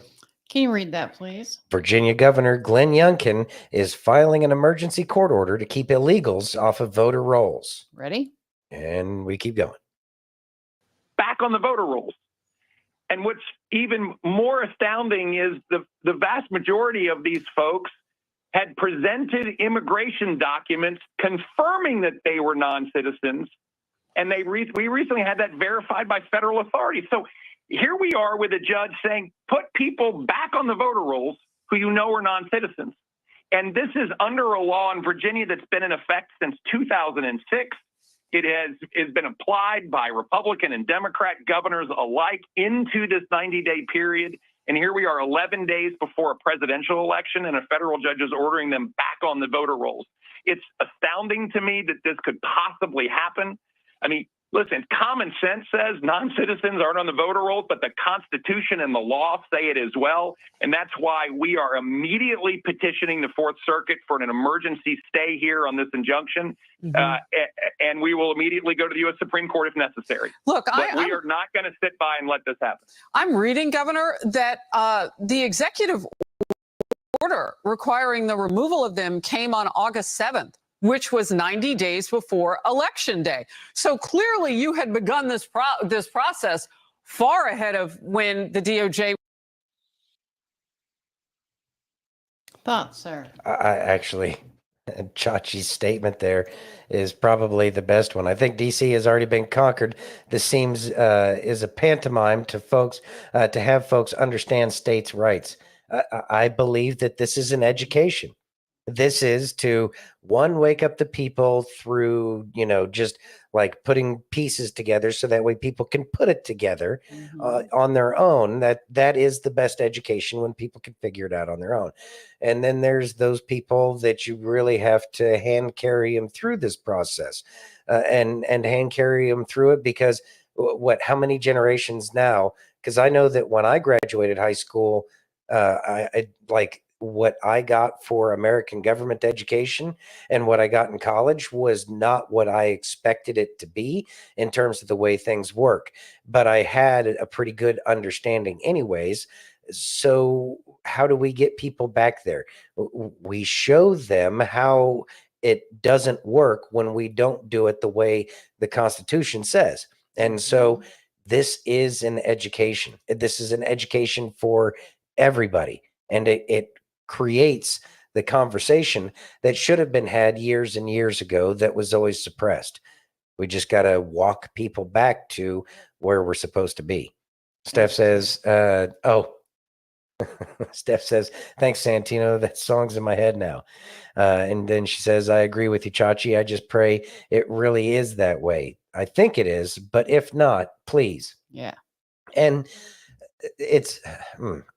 Can you read that, please? Virginia Governor Glenn Youngkin is filing an emergency court order to keep illegals off of voter rolls. Ready? And we keep going. Back on the voter rolls. And what's even more astounding is the vast majority of these folks had presented immigration documents confirming that they were non-citizens, and we recently had that verified by federal authorities. So here we are with a judge saying, put people back on the voter rolls who you know are non-citizens. And this is under a law in Virginia that's been in effect since 2006. It has been applied by Republican and Democrat governors alike into this 90-day period. And here we are 11 days before a presidential election, and a federal judge is ordering them back on the voter rolls. It's astounding to me that this could possibly happen. I mean, listen, common sense says non-citizens aren't on the voter rolls, but the Constitution and the law say it as well. And that's why we are immediately petitioning the Fourth Circuit for an emergency stay here on this injunction. And we will immediately go to the U.S. Supreme Court if necessary. Look, we are not going to sit by and let this happen. I'm reading, Governor, that the executive order requiring the removal of them came on August 7th. Which was 90 days before Election Day. So clearly you had begun this process far ahead of when the DOJ. Thoughts, sir? Actually, Chachi's statement there is probably the best one. I think DC has already been conquered. This seems is a pantomime to folks, to have folks understand states' rights. I believe that this is an education. This is to, one, wake up the people through, just like putting pieces together so that way people can put it together on their own. That is the best education, when people can figure it out on their own. And then there's those people that you really have to hand carry them through this process, and hand carry them through it, because how many generations now? Because I know that when I graduated high school, I what I got for American government education and what I got in college was not what I expected it to be in terms of the way things work. But I had a pretty good understanding anyways. So how do we get people back there? We show them how it doesn't work when we don't do it the way the Constitution says. And so this is an education. This is an education for everybody. And it creates the conversation that should have been had years and years ago that was always suppressed. We just got to walk people back to where we're supposed to be. Steph says, Steph says, thanks, Santino. That song's in my head now. And then she says, I agree with you, Chachi. I just pray it really is that way. I think it is, but if not, please. Yeah. And it's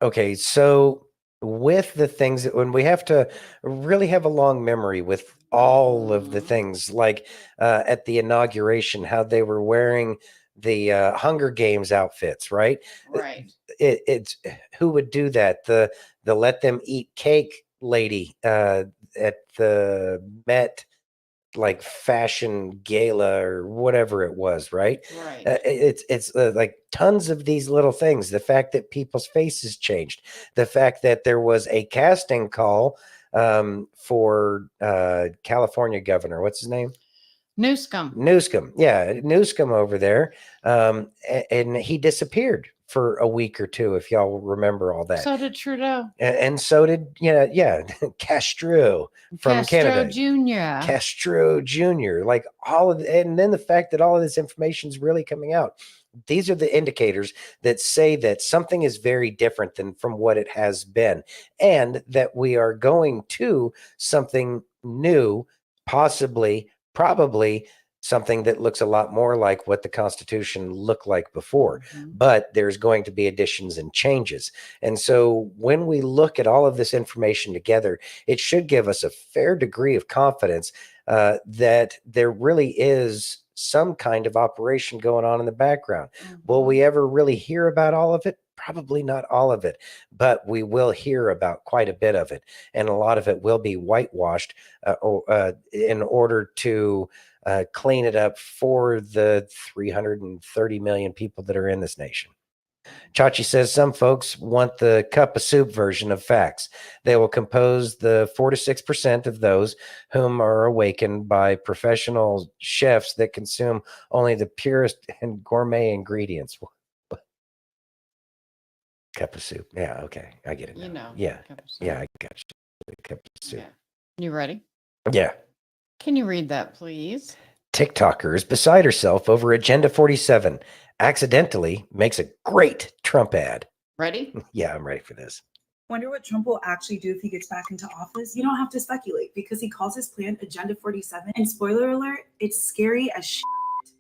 okay. So with the things that, when we have to really have a long memory with all of the things, like at the inauguration, how they were wearing Hunger Games outfits, right? Right. It's who would do that? The let them eat cake lady at the Met like fashion gala or whatever it was, right? Right. It's like tons of these little things. The fact that people's faces changed, the fact that there was a casting call for California governor. What's his name? Newscomb. Yeah, Newscomb over there, and he disappeared for a week or two, if y'all remember all that. So did Trudeau. And so did Castro from Canada. Castro Jr. Like all of and then the fact that all of this information is really coming out. These are the indicators that say that something is very different than from what it has been, and that we are going to something new, possibly, probably something that looks a lot more like what the Constitution looked like before. But there's going to be additions and changes. And so when we look at all of this information together, it should give us a fair degree of confidence that there really is some kind of operation going on in the background. Will we ever really hear about all of it? Probably not all of it, but we will hear about quite a bit of it. And a lot of it will be whitewashed in order to clean it up for the 330 million people that are in this nation. Chachi says some folks want the cup of soup version of facts. They will compose the 4 to 6% of those whom are awakened by professional chefs that consume only the purest and gourmet ingredients. Cup of soup. Yeah, okay. I get it now. You know. Yeah. Yeah, I got you. Cup of soup. Yeah. You ready? Yeah. Can you read that, please? TikToker is beside herself over Agenda 47. Accidentally makes a great Trump ad. Ready? Yeah, I'm ready for this. Wonder what Trump will actually do if he gets back into office? You don't have to speculate because he calls his plan Agenda 47. And spoiler alert, it's scary as shit.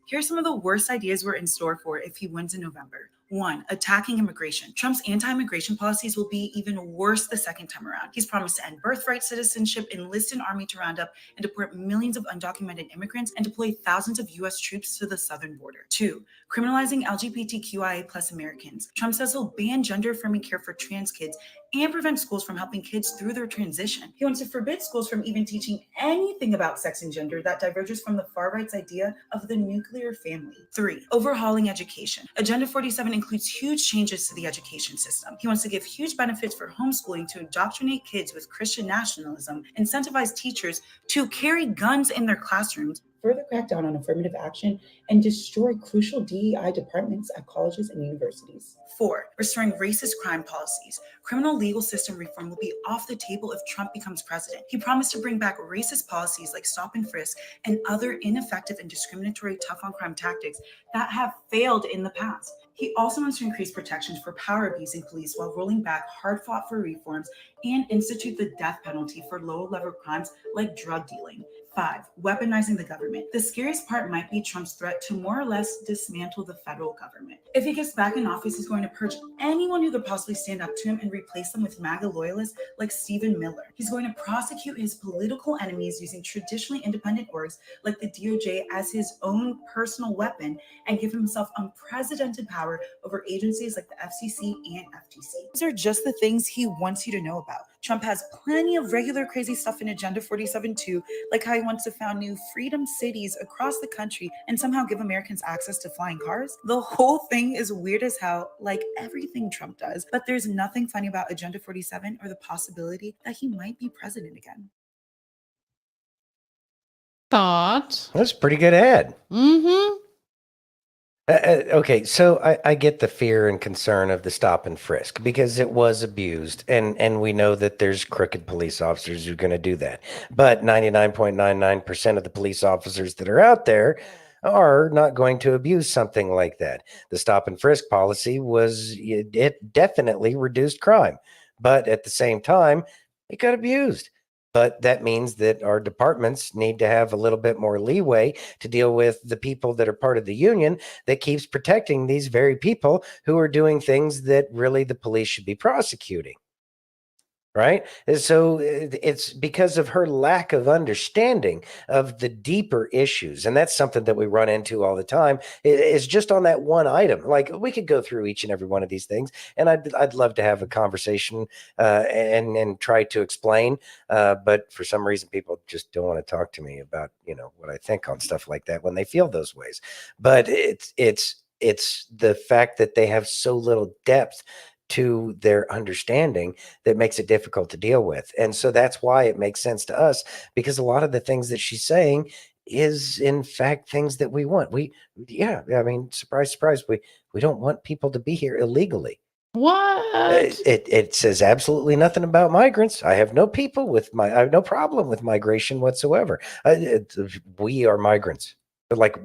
Here's some of the worst ideas we're in store for if he wins in November. 1. Attacking immigration. Trump's anti-immigration policies will be even worse the second time around. He's promised to end birthright citizenship, enlist an army to round up and deport millions of undocumented immigrants, and deploy thousands of U.S. troops to the southern border. 2. Criminalizing LGBTQIA plus Americans. Trump says he'll ban gender-affirming care for trans kids and prevent schools from helping kids through their transition. He wants to forbid schools from even teaching anything about sex and gender that diverges from the far-right's idea of the nuclear family. 3. Overhauling education. Agenda 47 includes huge changes to the education system. He wants to give huge benefits for homeschooling to indoctrinate kids with Christian nationalism, incentivize teachers to carry guns in their classrooms, further crack down on affirmative action, and destroy crucial DEI departments at colleges and universities. 4. Restoring racist crime policies. Criminal legal system reform will be off the table if Trump becomes president. He promised to bring back racist policies like stop and frisk and other ineffective and discriminatory tough-on-crime tactics that have failed in the past. He also wants to increase protections for power-abusing police while rolling back hard-fought-for reforms and institute the death penalty for low-level crimes like drug dealing. 5. Weaponizing the government. The scariest part might be Trump's threat to more or less dismantle the federal government. If he gets back in office, he's going to purge anyone who could possibly stand up to him and replace them with MAGA loyalists like Stephen Miller. He's going to prosecute his political enemies using traditionally independent orgs like the DOJ as his own personal weapon and give himself unprecedented power over agencies like the FCC and FTC. These are just the things he wants you to know about. Trump has plenty of regular crazy stuff in Agenda 47 too, like how he wants to found new freedom cities across the country and somehow give Americans access to flying cars. The whole thing is weird as hell, like everything Trump does, but there's nothing funny about Agenda 47 or the possibility that he might be president again. Thought. That's a pretty good ad. Mm-hmm. Okay, so I get the fear and concern of the stop and frisk because it was abused, and we know that there's crooked police officers who are going to do that. But 99.99% of the police officers that are out there are not going to abuse something like that. The stop and frisk policy it definitely reduced crime, but at the same time, it got abused. But that means that our departments need to have a little bit more leeway to deal with the people that are part of the union that keeps protecting these very people who are doing things that really the police should be prosecuting. right? And so it's because of her lack of understanding of the deeper issues. And that's something that we run into all the time. It's just on that one item. Like, we could go through each and every one of these things, and I'd love to have a conversation and try to explain. But for some reason, people just don't want to talk to me about, what I think on stuff like that when they feel those ways. But it's the fact that they have so little depth to their understanding that makes it difficult to deal with. And so that's why it makes sense to us, because a lot of the things that she's saying is in fact things that we want. Surprise, surprise. We don't want people to be here illegally. What? It says absolutely nothing about migrants. I have no problem with migration whatsoever. We are migrants. Like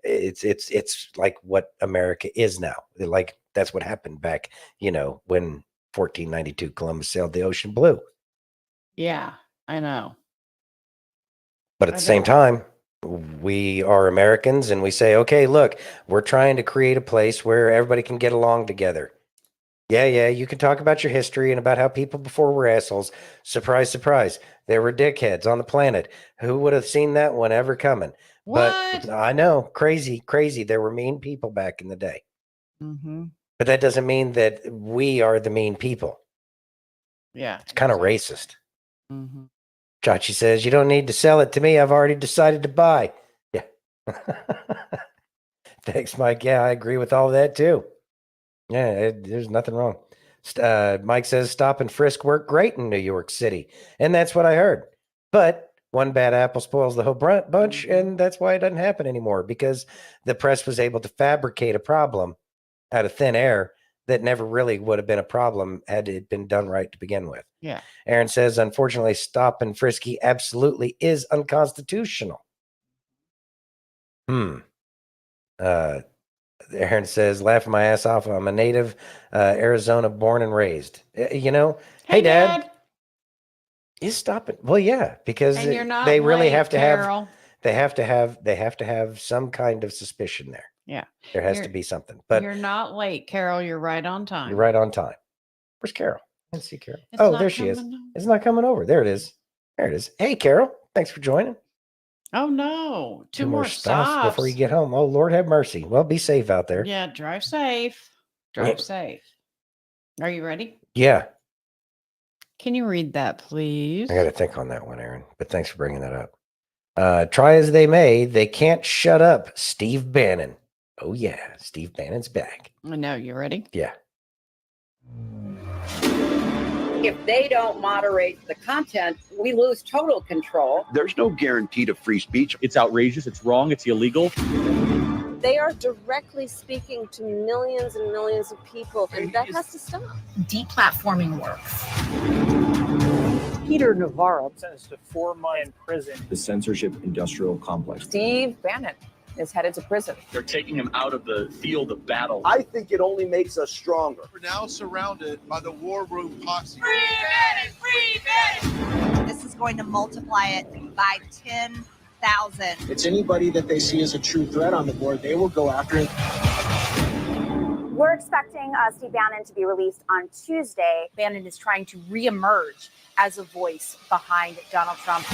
it's like what America is now. Like, that's what happened back, when 1492 Columbus sailed the ocean blue. Yeah, I know. But at the same time, we are Americans, and we say, okay, look, we're trying to create a place where everybody can get along together. Yeah, you can talk about your history and about how people before were assholes. Surprise, surprise. There were dickheads on the planet. Who would have seen that one ever coming? What? But I know, crazy. There were mean people back in the day. Mm-hmm. But that doesn't mean that we are the mean people. Yeah. It's kind of racist. Mm-hmm. Chachi says, you don't need to sell it to me. I've already decided to buy. Yeah. Thanks, Mike. Yeah, I agree with all that too. Yeah, there's nothing wrong. Mike says, stop and frisk work great in New York City. And that's what I heard. But one bad apple spoils the whole bunch. And that's why it doesn't happen anymore, because the press was able to fabricate a problem out of thin air that never really would have been a problem had it been done right to begin with. Yeah. Aaron says, unfortunately, stop and frisky absolutely is unconstitutional. Aaron says, laughing my ass off. I'm a native Arizona born and raised. Hey, Dad. Is stopping. Well, yeah, because And you're not they really late, have to Carol. they have to have some kind of suspicion there. Yeah. There has to be something. But you're not late, Carol. You're right on time. You're right on time. Where's Carol? I didn't see Carol. It's Oh, not there she is. coming over. It's not coming over. There it is. There it is. Hey, Carol. Thanks for joining. Oh no. Two more more stops before you get home. Oh, Lord have mercy. Well, be safe out there. Yeah, drive safe. Drive safe. Are you ready? Yeah. Can you read that, please? I got to think on that one, Aaron, but thanks for bringing that up. Try as they may, they can't shut up Steve Bannon. Oh, yeah. Steve Bannon's back. I know. You ready? Yeah. If they don't moderate the content, we lose total control. There's no guarantee to free speech. It's outrageous. It's wrong. It's illegal. They are directly speaking to millions and millions of people, and that has to stop. Deplatforming works. Peter Navarro sentenced to 4 months in prison. The censorship industrial complex. Steve Bannon is headed to prison. They're taking him out of the field of battle. I think it only makes us stronger. We're now surrounded by the war room posse. Free Bannon! Free Bannon! This is going to multiply it by 10,000. It's anybody that they see as a true threat on the board, they will go after it. We're expecting Steve Bannon to be released on Tuesday. Bannon is trying to reemerge as a voice behind Donald Trump.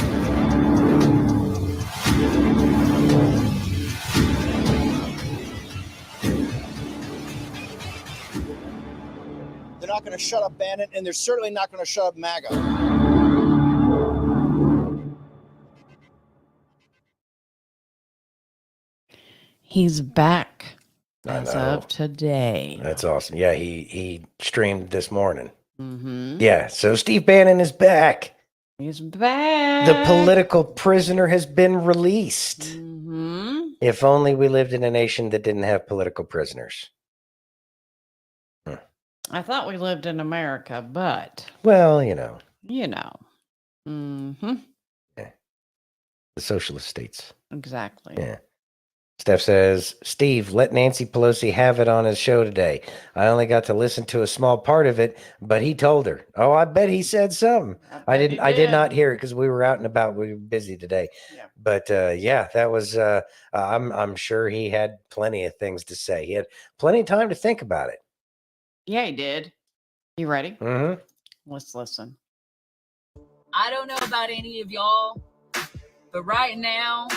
They're not going to shut up Bannon, and they're certainly not going to shut up MAGA. He's back as of today. That's awesome. Yeah, he streamed this morning. Mm-hmm. Yeah, so Steve Bannon is back. He's back. The political prisoner has been released. Mm-hmm. If only we lived in a nation that didn't have political prisoners. I thought we lived in America, but Well, you know. Mm-hmm. Yeah. The socialist states. Exactly. Yeah. Steph says, Steve, let Nancy Pelosi have it on his show today. I only got to listen to a small part of it, but he told her. Oh, I bet he said something. I did not hear it because we were out and about. We were busy today. Yeah. But yeah, that was I'm sure he had plenty of things to say. He had plenty of time to think about it. Yeah, he did. You ready? Mm-hmm. Let's listen. I don't know about any of y'all, but right now,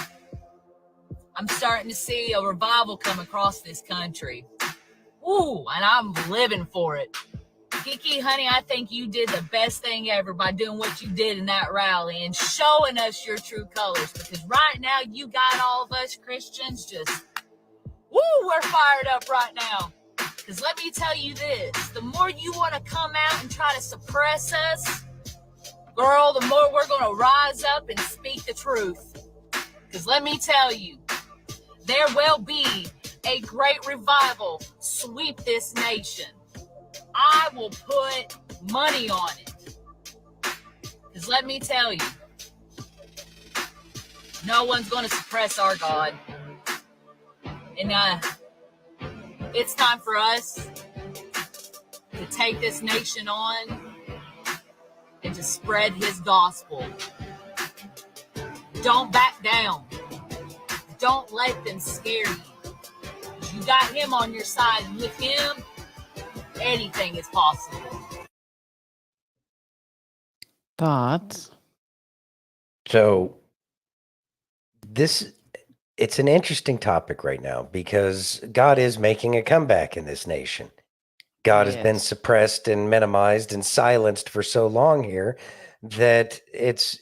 I'm starting to see a revival come across this country. Ooh, and I'm living for it. Kiki, honey, I think you did the best thing ever by doing what you did in that rally and showing us your true colors. Because right now, you got all of us Christians just, woo, we're fired up right now. Because let me tell you this, the more you want to come out and try to suppress us, girl, the more we're going to rise up and speak the truth. Because let me tell you, there will be a great revival sweep this nation. I will put money on it. Because let me tell you, no one's going to suppress our God. And it's time for us to take this nation on and to spread his gospel. Don't back down. Don't let them scare you. You got him on your side, and with him, anything is possible. Thoughts? So it's an interesting topic right now because God is making a comeback in this nation. God has been suppressed and minimized and silenced for so long here that it's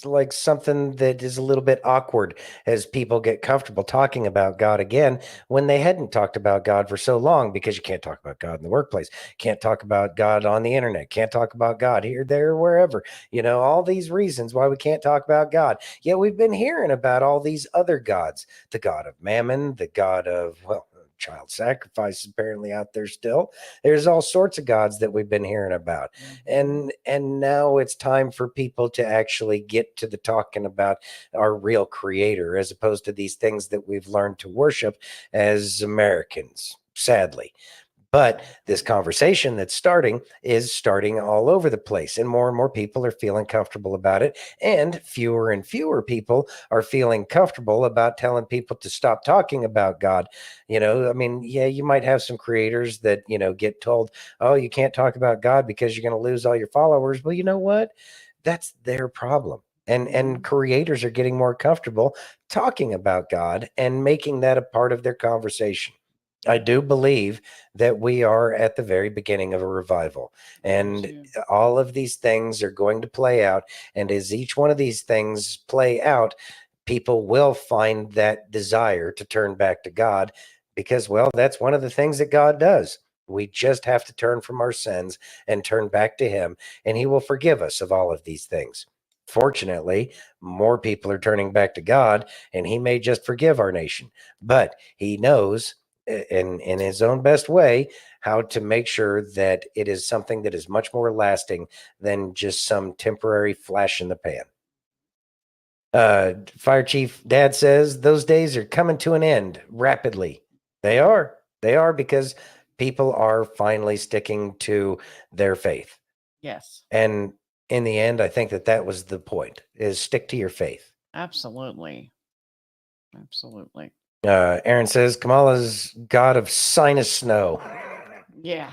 like something that is a little bit awkward as people get comfortable talking about God again when they hadn't talked about God for so long, because you can't talk about God in the workplace, can't talk about God on the internet, can't talk about God here, there, wherever, all these reasons why we can't talk about God. Yet we've been hearing about all these other gods, the God of Mammon, the God of, child sacrifice is apparently out there still. There's all sorts of gods that we've been hearing about. And now it's time for people to actually get to the talking about our real creator, as opposed to these things that we've learned to worship as Americans, sadly. But this conversation that's starting is starting all over the place, and more people are feeling comfortable about it, and fewer people are feeling comfortable about telling people to stop talking about God. You might have some creators that, get told, oh, you can't talk about God because you're going to lose all your followers. Well, you know what? That's their problem. And creators are getting more comfortable talking about God and making that a part of their conversation. I do believe that we are at the very beginning of a revival, and all of these things are going to play out. And as each one of these things play out, people will find that desire to turn back to God because, that's one of the things that God does. We just have to turn from our sins and turn back to him, and he will forgive us of all of these things. Fortunately, more people are turning back to God, and he may just forgive our nation, but he knows in his own best way how to make sure that it is something that is much more lasting than just some temporary flash in the pan. Fire Chief Dad says those days are coming to an end rapidly. They are because people are finally sticking to their faith. Yes. And in the end, I think that was the point, is stick to your faith. Absolutely. Aaron says Kamala's god of sinus snow. Yeah.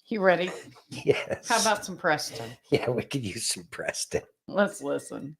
You ready? Yes. How about some Preston? Yeah, we could use some Preston. Let's listen.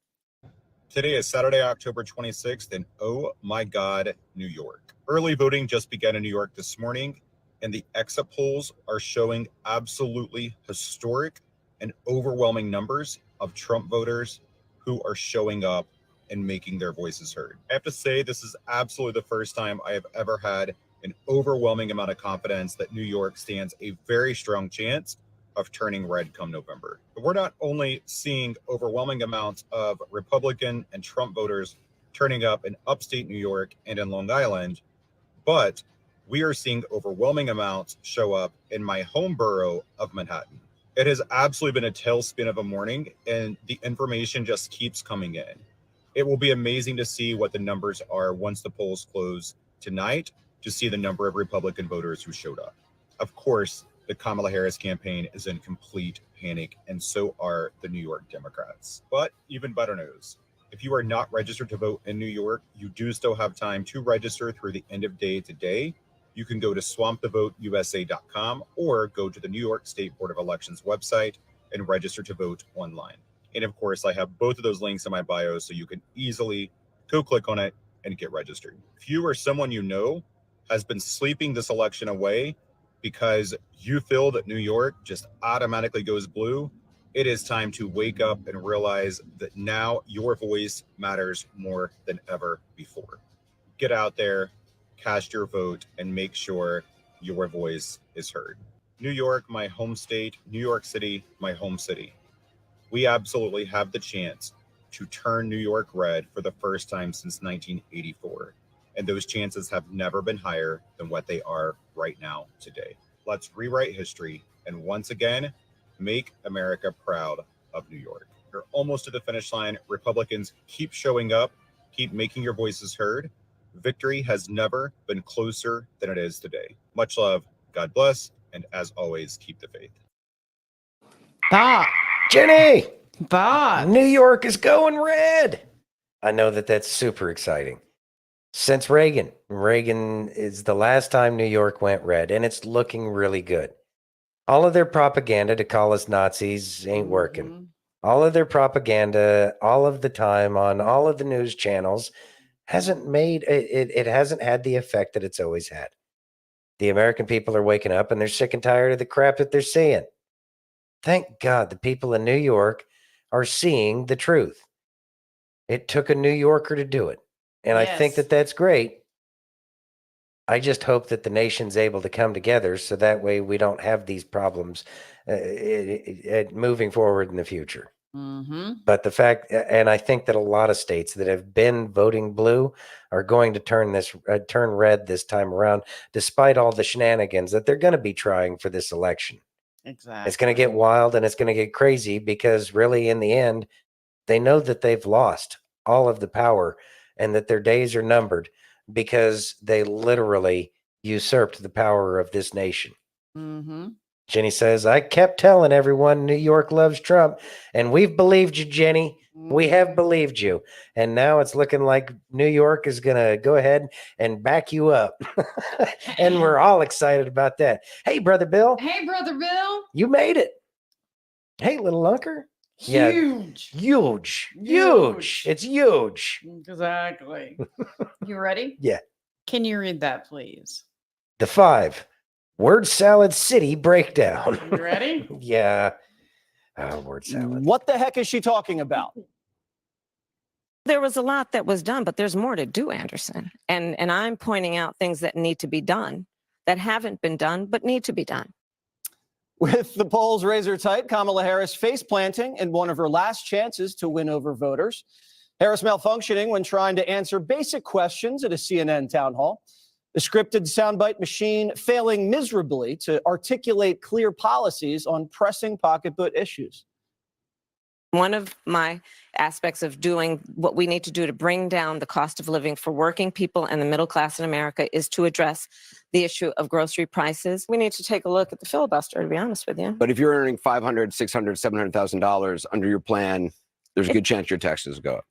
Today is Saturday, October 26th, and oh my God, New York. Early voting just began in New York this morning, and the exit polls are showing absolutely historic and overwhelming numbers of Trump voters who are showing up and making their voices heard. I have to say, this is absolutely the first time I have ever had an overwhelming amount of confidence that New York stands a very strong chance of turning red come November. But we're not only seeing overwhelming amounts of Republican and Trump voters turning up in upstate New York and in Long Island, but we are seeing overwhelming amounts show up in my home borough of Manhattan. It has absolutely been a tailspin of a morning, and the information just keeps coming in. It will be amazing to see what the numbers are once the polls close tonight, to see the number of Republican voters who showed up. Of course, the Kamala Harris campaign is in complete panic, and so are the New York Democrats. But even better news, if you are not registered to vote in New York, you do still have time to register through the end of day today You can go to swampthevoteusa.com or go to the New York State Board of Elections website and register to vote online. And of course, I have both of those links in my bio so you can easily go click on it and get registered. If you or someone you know has been sleeping this election away because you feel that New York just automatically goes blue, it is time to wake up and realize that now your voice matters more than ever before. Get out there, cast your vote, and make sure your voice is heard. New York, my home state. New York City, my home city. We absolutely have the chance to turn New York red for the first time since 1984. And those chances have never been higher than what they are right now today. Let's rewrite history and once again, make America proud of New York. You're almost to the finish line. Republicans, keep showing up, keep making your voices heard. Victory has never been closer than it is today. Much love, God bless, and as always, keep the faith. Jenny! Thoughts? New York is going red. I know that that's super exciting. Since Reagan is the last time New York went red, and it's looking really good. All of their propaganda to call us Nazis ain't working. All of their propaganda, all of the time on all of the news channels hasn't made it hasn't had the effect that it's always had. The American people are waking up and they're sick and tired of the crap that they're seeing. Thank God the people in New York are seeing the truth. It took a New Yorker to do it. And I think that that's great. I just hope that the nation's able to come together so that way we don't have these problems moving forward in the future. But the fact, and I think that a lot of states that have been voting blue are going to turn red this time around, despite all the shenanigans that they're going to be trying for this election. Exactly. It's going to get wild and it's going to get crazy because really in the end, they know that they've lost all of the power and that their days are numbered because they literally usurped the power of this nation. Jenny says, I kept telling everyone New York loves Trump, and we've believed you, Jenny. We have believed you. And now it's looking like New York is going to go ahead and back you up. And we're all excited about that. Hey, Brother Bill. Hey, Brother Bill. You made it. Hey, little Unker. Huge. Huge. It's huge. Exactly. You ready? Yeah. Can you read that, please? The 5 word salad city breakdown. You ready? Yeah. Word salad. What the heck is she talking about? There was a lot that was done, but there's more to do, Anderson. And I'm pointing out things that need to be done, that haven't been done, but need to be done. With the polls razor tight, Kamala Harris face planting in one of her last chances to win over voters. Harris malfunctioning when trying to answer basic questions at a CNN town hall. The scripted soundbite machine failing miserably to articulate clear policies on pressing pocketbook issues. One of my aspects of doing what we need to do to bring down the cost of living for working people and the middle class in America is to address the issue of grocery prices. We need to take a look at the filibuster, to be honest with you. But if you're earning $500,000, $600,000, $700,000 under your plan, there's a good chance your taxes go up.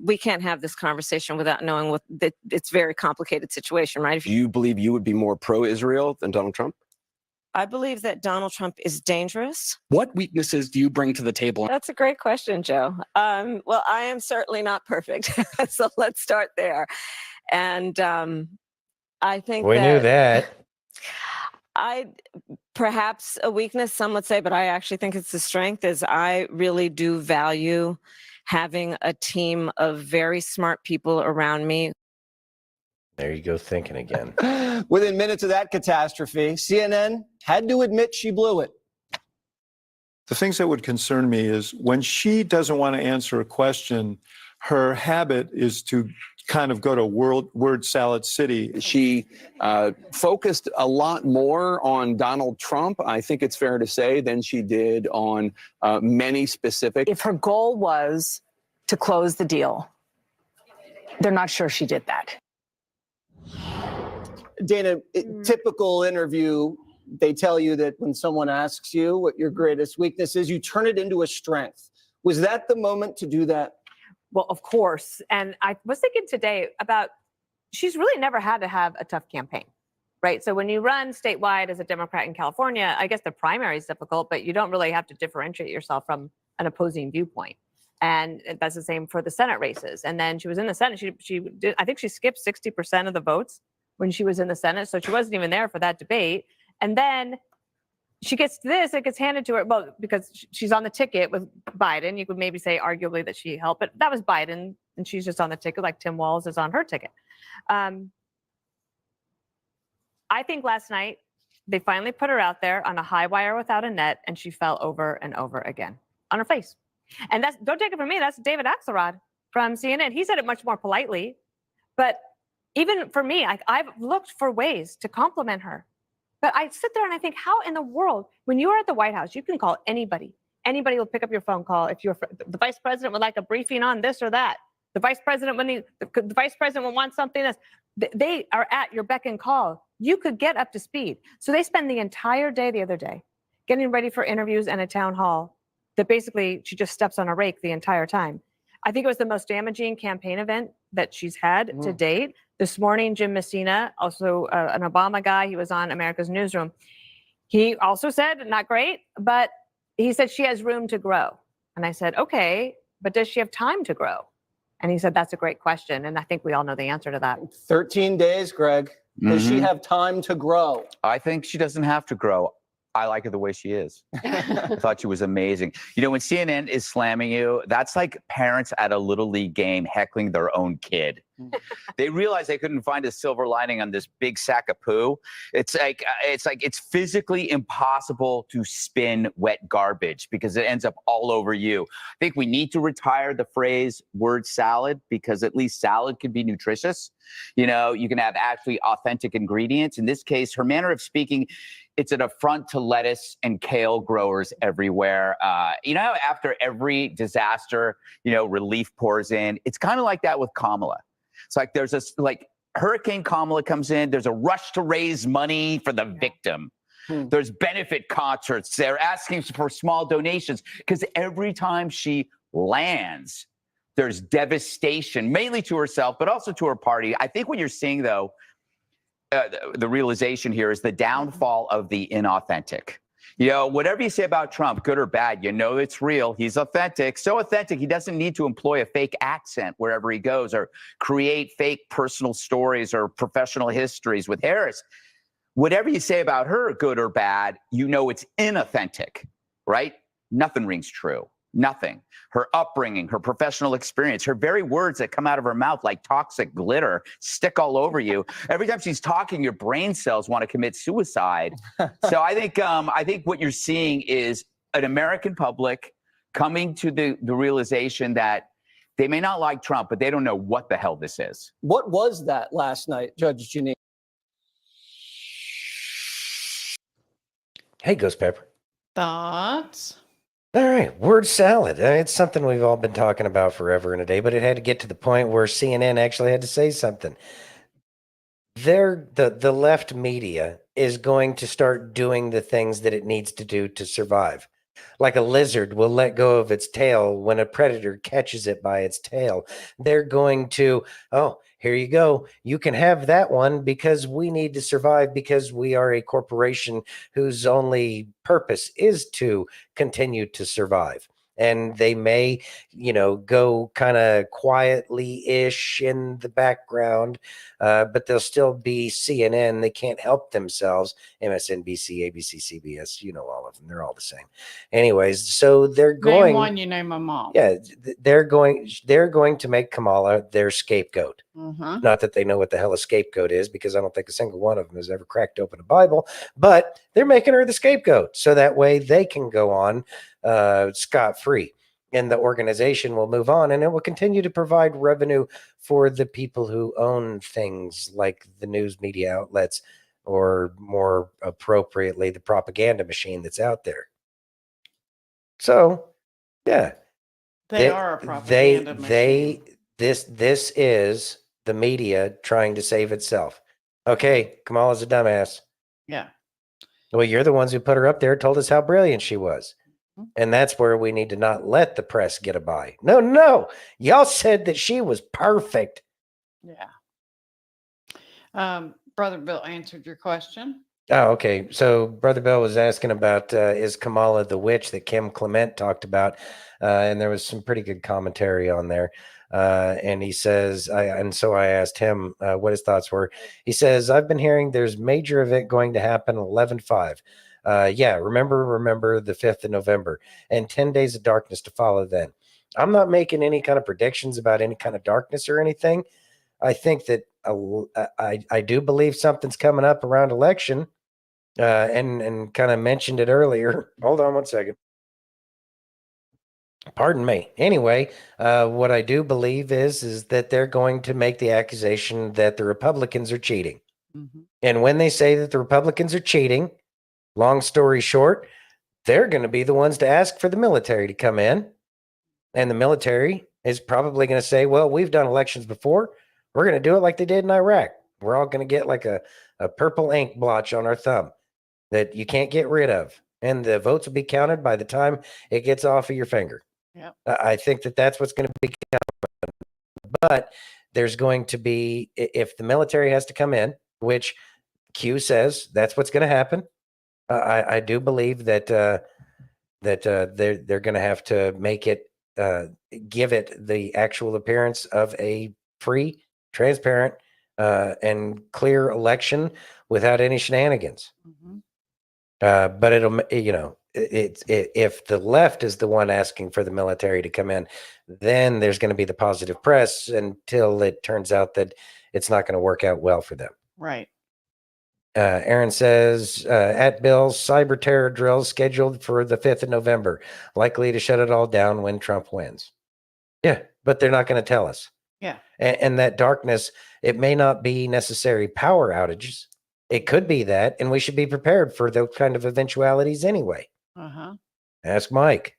We can't have this conversation without knowing what it's a very complicated situation, right? Do you believe you would be more pro-Israel than Donald Trump? I believe that Donald Trump is dangerous. What weaknesses do you bring to the table? That's a great question, Joe. Well, I am certainly not perfect. So let's start there. And I think we knew that. Perhaps a weakness, some would say, but I actually think it's a strength, is I really do value having a team of very smart people around me. There you go, thinking again. Within minutes of that catastrophe, CNN had to admit she blew it. The things that would concern me is when she doesn't want to answer a question, her habit is to kind of go to word salad city. She focused a lot more on Donald Trump, I think it's fair to say, than she did on many specific. If her goal was to close the deal, they're not sure she did that. Dana, typical interview, they tell you that when someone asks you what your greatest weakness is, you turn it into a strength. Was that the moment to do that? Well, of course. And I was thinking today about, she's really never had to have a tough campaign. right? So when you run statewide as a Democrat in California, I guess the primary is difficult, but you don't really have to differentiate yourself from an opposing viewpoint. And that's the same for the Senate races. And then she was in the Senate. She did, I think she skipped 60% of the votes when she was in the Senate. So she wasn't even there for that debate. And then she gets this, it gets handed to her, well, because she's on the ticket with Biden. You could maybe say arguably that she helped, but that was Biden, and she's just on the ticket like Tim Walz is on her ticket. I think last night they finally put her out there on a high wire without a net, and she fell over and over again on her face. And that's, don't take it from me, that's David Axelrod from CNN. He said it much more politely, but even for me, I've looked for ways to compliment her. But I sit there and I think, how in the world, when you are at the White House, you can call anybody. Anybody will pick up your phone call. If you're the vice president would like a briefing on this or that, the vice president the vice president will want something else. They are at your beck and call. You could get up to speed. So they spend the entire day the other day getting ready for interviews and a town hall that basically she just steps on a rake the entire time. I think it was the most damaging campaign event that she's had to date. This morning, Jim Messina, also an Obama guy, he was on America's Newsroom. He also said, not great, but he said she has room to grow. And I said, okay, but does she have time to grow? And he said, that's a great question. And I think we all know the answer to that. 13 days, Greg. Does she have time to grow? I think she doesn't have to grow. I like her the way she is. I thought she was amazing. You know, when CNN is slamming you, that's like parents at a little league game heckling their own kid. They realized they couldn't find a silver lining on this big sack of poo. It's physically impossible to spin wet garbage because it ends up all over you. I think we need to retire the phrase word salad because at least salad can be nutritious. You know, you can have actually authentic ingredients. In this case, her manner of speaking, it's an affront to lettuce and kale growers everywhere. You know, after every disaster, you know, relief pours in. It's kind of like that with Kamala. It's like there's this, like Hurricane Kamala comes in, there's a rush to raise money for the victim. There's benefit concerts. They're asking for small donations because every time she lands, there's devastation, mainly to herself, but also to her party. I think what you're seeing, though, the realization here is the downfall of the inauthentic. You know, whatever you say about Trump, good or bad, you know it's real. He's authentic, so authentic he doesn't need to employ a fake accent wherever he goes or create fake personal stories or professional histories with Harris. Whatever you say about her, good or bad, you know it's inauthentic, right? Nothing rings true. Nothing. Her upbringing, her professional experience, her very words that come out of her mouth like toxic glitter stick all over you. Every time she's talking, your brain cells want to commit suicide. So I think what you're seeing is an American public coming to the realization that they may not like Trump, but they don't know what the hell this is. What was that last night, Judge Janine? Hey, Ghost Pepper. Thoughts? All right, word salad. It's something we've all been talking about forever and a day, but it had to get to the point where CNN actually had to say something. The left media is going to start doing the things that it needs to do to survive. Like a lizard will let go of its tail when a predator catches it by its tail. They're going to, oh, here you go. You can have that one because we need to survive because we are a corporation whose only purpose is to continue to survive. And they may, you know, go kind of quietly-ish in the background, but they'll still be CNN. They can't help themselves. MSNBC, ABC, CBS, you know all of them. They're all the same. Anyways, so they're going. Name one, you name them all. Yeah, they're going to make Kamala their scapegoat. Not that they know what the hell a scapegoat is, because I don't think a single one of them has ever cracked open a Bible, but they're making her the scapegoat. So that way they can go on scot-free and the organization will move on and it will continue to provide revenue for the people who own things like the news media outlets, or more appropriately, the propaganda machine that's out there. So, yeah. They are a propaganda machine. This is the media trying to save itself. Okay, Kamala's a dumbass. Yeah. Well, you're the ones who put her up there, told us how brilliant she was. And that's where we need to not let the press get a by. No. Y'all said that she was perfect. Yeah. Brother Bill answered your question. Oh, okay. So Brother Bill was asking about is Kamala the witch that Kim Clement talked about, and there was some pretty good commentary on there. And he says, so I asked him what his thoughts were. He says, I've been hearing there's major event going to happen 11/5. Yeah, remember the 5th of November and 10 days of darkness to follow then. I'm not making any kind of predictions about any kind of darkness or anything. I think that I do believe something's coming up around election, and kind of mentioned it earlier. Hold on one second. Pardon me. Anyway, what I do believe is that they're going to make the accusation that the Republicans are cheating. And when they say that the Republicans are cheating, long story short, they're going to be the ones to ask for the military to come in. And the military is probably going to say, well, we've done elections before. We're going to do it like they did in Iraq. We're all going to get like a purple ink blotch on our thumb that you can't get rid of. And the votes will be counted by the time it gets off of your finger. Yep. I think that that's what's going to be coming. But there's going to be, if the military has to come in, which Q says that's what's going to happen. I do believe that they're going to have to make it, give it the actual appearance of a free, transparent, and clear election without any shenanigans. But it'll, if the left is the one asking for the military to come in, then there's going to be the positive press until it turns out that it's not going to work out well for them. Right. Aaron says, at Bill's cyber terror drills scheduled for the 5th of November, likely to shut it all down when Trump wins. Yeah, but they're not going to tell us. Yeah. And that darkness, it may not be necessary power outages. It could be that, and we should be prepared for those kind of eventualities anyway. Ask Mike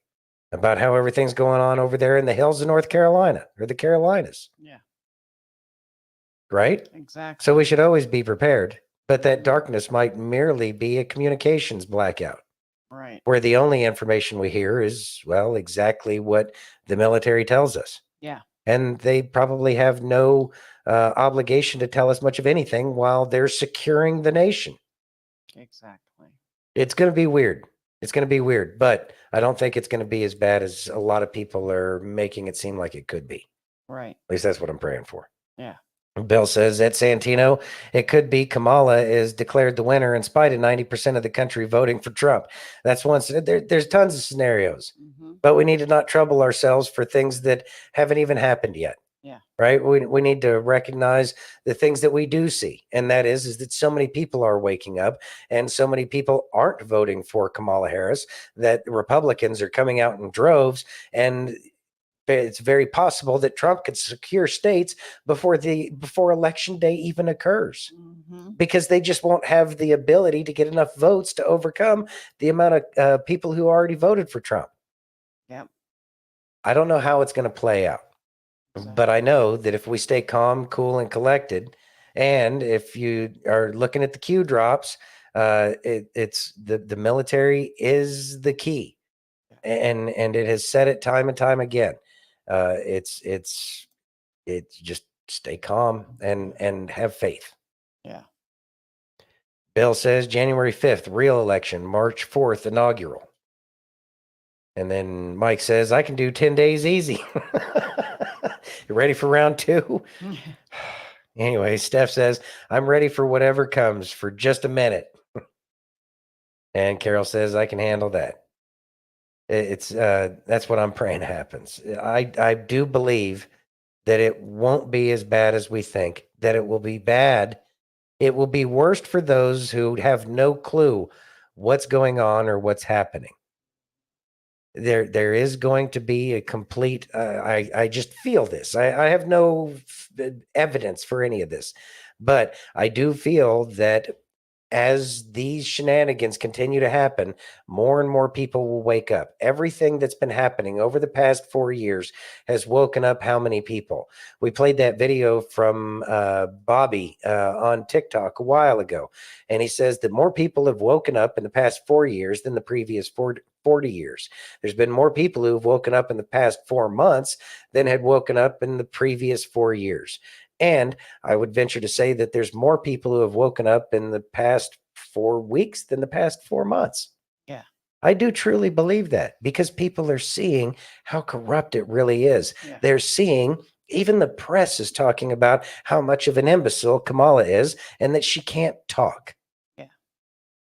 about how everything's going on over there in the hills of North Carolina or the Carolinas. Yeah. Right? Exactly. So we should always be prepared. But that darkness might merely be a communications blackout. Right. Where the only information we hear is, well, exactly what the military tells us. Yeah. And they probably have no obligation to tell us much of anything while they're securing the nation. Exactly. It's going to be weird. It's going to be weird, but I don't think it's going to be as bad as a lot of people are making it seem like it could be. Right. At least that's what I'm praying for. Yeah. Bill says at Santino, it could be Kamala is declared the winner in spite of 90% of the country voting for Trump. That's one. There's tons of scenarios, but we need to not trouble ourselves for things that haven't even happened yet. Yeah. Right. We need to recognize the things that we do see. And that is that so many people are waking up and so many people aren't voting for Kamala Harris, that Republicans are coming out in droves, and it's very possible that Trump could secure states before election day even occurs, because they just won't have the ability to get enough votes to overcome the amount of people who already voted for Trump. Yep. I don't know how it's going to play out, but I know that if we stay calm, cool, and collected, and if you are looking at the Q drops, it's the military is the key, and it has said it time and time again. It's just stay calm and have faith. Yeah. Bill says January 5th, real election, March 4th, inaugural. And then Mike says, I can do 10 days easy. You ready for round 2? Anyway, Steph says, I'm ready for whatever comes for just a minute. And Carol says, I can handle that. It's that's what I'm praying happens. I do believe that it won't be as bad as we think, that it will be bad. It will be worst for those who have no clue what's going on or what's happening. There is going to be a complete, I just feel this. I have no evidence for any of this, but I do feel that as these shenanigans continue to happen, more and more people will wake up. Everything that's been happening over the past 4 years has woken up how many people? We played that video from Bobby on TikTok a while ago, and he says that more people have woken up in the past 4 years than the previous 40 years. There's been more people who have woken up in the past 4 months than had woken up in the previous 4 years. And I would venture to say that there's more people who have woken up in the past 4 weeks than the past 4 months. Yeah. I do truly believe that because people are seeing how corrupt it really is. Yeah. They're seeing, even the press is talking about how much of an imbecile Kamala is and that she can't talk. Yeah.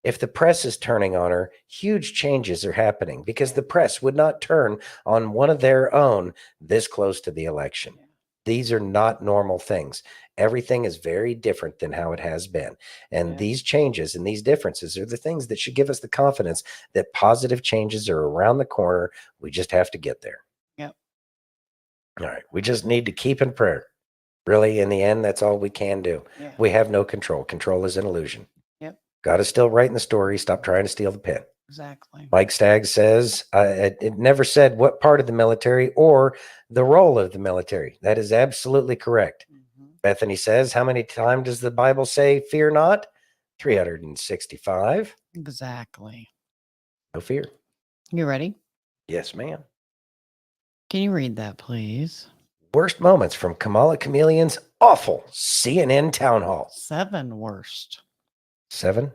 If the press is turning on her, huge changes are happening because the press would not turn on one of their own this close to the election. Yeah. These are not normal things. Everything is very different than how it has been. And these changes and these differences are the things that should give us the confidence that positive changes are around the corner. We just have to get there. Yep. All right. We just need to keep in prayer. Really, in the end, that's all we can do. Yeah. We have no control. Control is an illusion. Yep. God is still writing the story. Stop trying to steal the pen. Exactly. Mike Staggs says it never said what part of the military or the role of the military. That is absolutely correct. Mm-hmm. Bethany says, how many times does the Bible say fear not? 365. Exactly. No fear. You ready? Yes, ma'am. Can you read that, please? Worst moments from Kamala Chameleon's awful CNN town hall. 7 worst. 7?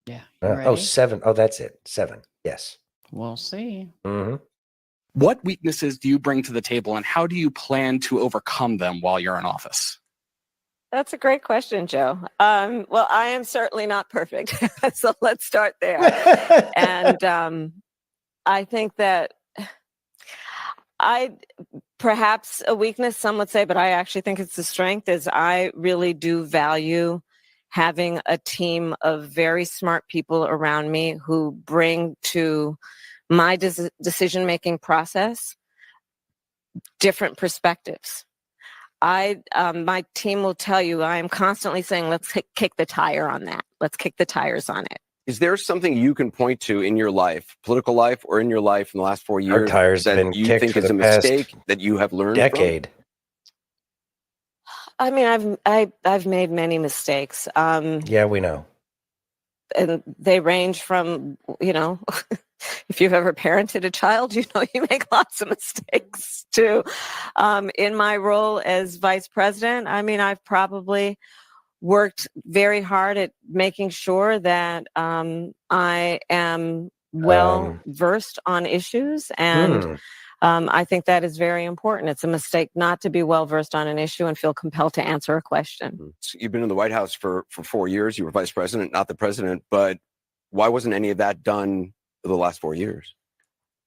Yeah. Oh, 7. Oh, that's it. 7. Yes. We'll see. Mm-hmm. What weaknesses do you bring to the table and how do you plan to overcome them while you're in office? That's a great question, Joe. Well, I am certainly not perfect. So let's start there. And I think that perhaps a weakness, some would say, but I actually think it's a strength, is I really do value having a team of very smart people around me who bring to my decision-making process different perspectives. My team will tell you, I am constantly saying, let's kick the tire on that. Let's kick the tires on it. Is there something you can point to in your life, political life or in your life in the last 4 years, tires have that been you kicked think for is a the past mistake that you have learned decade? I mean, I've made many mistakes. Yeah, we know. And they range from, if you've ever parented a child, you make lots of mistakes too. In my role as vice president, I mean, I've probably worked very hard at making sure that I am well versed on issues, and I think that is very important. It's a mistake not to be well versed on an issue and feel compelled to answer a question. So you've been in the White House for 4 years. You were vice president, not the president. But why wasn't any of that done for the last 4 years?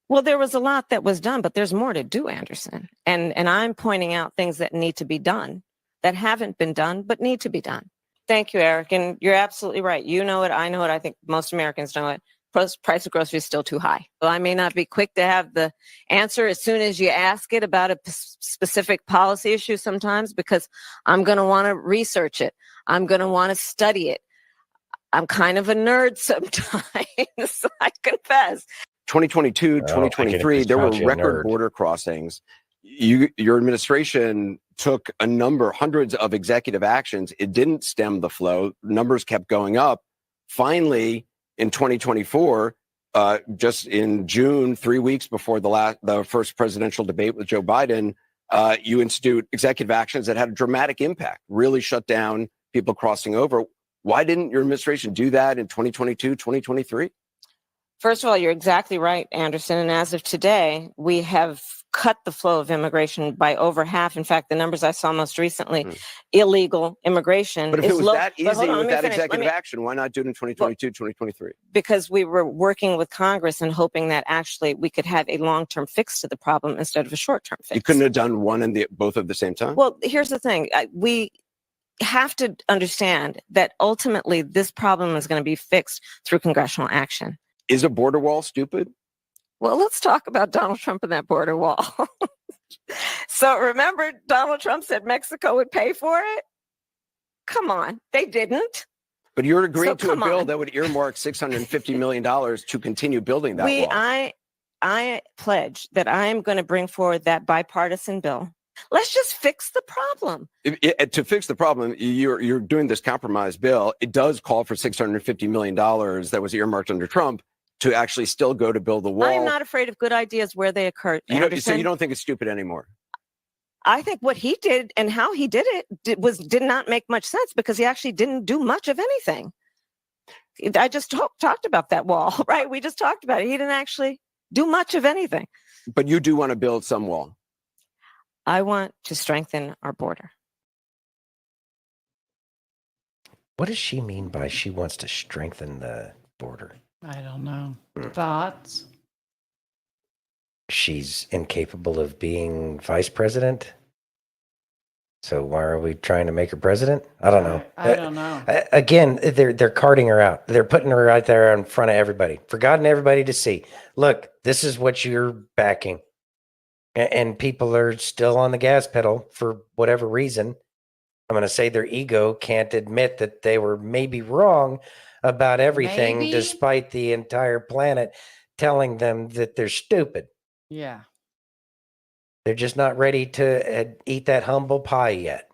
Well, there was a lot that was done, but there's more to do, Anderson. And I'm pointing out things that need to be done, that haven't been done, but need to be done. Thank you, Eric. And you're absolutely right. You know it. I know it. I think most Americans know it. Price of groceries is still too high. Well, I may not be quick to have the answer as soon as you ask it about a specific policy issue sometimes, because I'm going to want to research it. I'm going to want to study it. I'm kind of a nerd sometimes, I confess. 2022, 2023, there were record border crossings. Your administration took hundreds of executive actions. It didn't stem the flow. Numbers kept going up. Finally, in 2024, just in June, 3 weeks before the first presidential debate with Joe Biden, you institute executive actions that had a dramatic impact, really shut down people crossing over. Why didn't your administration do that in 2022, 2023? First of all, you're exactly right, Anderson. And as of today, we have cut the flow of immigration by over half. In fact, the numbers I saw most recently, illegal immigration But if is it was low. that easy with that executive action, why not do it in 2022, 2023? Because we were working with Congress and hoping that actually we could have a long-term fix to the problem instead of a short-term fix. You couldn't have done one and both at the same time? Well, here's the thing. We have to understand that ultimately this problem is going to be fixed through congressional action. Is a border wall stupid? Well, let's talk about Donald Trump and that border wall. So remember, Donald Trump said Mexico would pay for it? Come on, they didn't. But you're agreeing to a bill that would earmark $650 million to continue building that wall. I pledge that I am going to bring forward that bipartisan bill. Let's just fix the problem. To fix the problem, you're doing this compromise bill. It does call for $650 million that was earmarked under Trump to actually still go to build the wall. I am not afraid of good ideas where they occur. So you don't think it's stupid anymore? I think what he did and how he did it did not make much sense because he actually didn't do much of anything. I just talked about that wall, right? We just talked about it. He didn't actually do much of anything. But you do want to build some wall. I want to strengthen our border. What does she mean by she wants to strengthen the border? I don't know. Thoughts? She's incapable of being vice president. So why are we trying to make her president? I don't know. I don't know. Again, they're carting her out. They're putting her right there in front of everybody, for God and everybody to see. Look, this is what you're backing. And people are still on the gas pedal for whatever reason. I'm going to say their ego can't admit that they were maybe wrong about everything, Maybe? despite the entire planet telling them that they're stupid. Yeah. They're just not ready to eat that humble pie yet.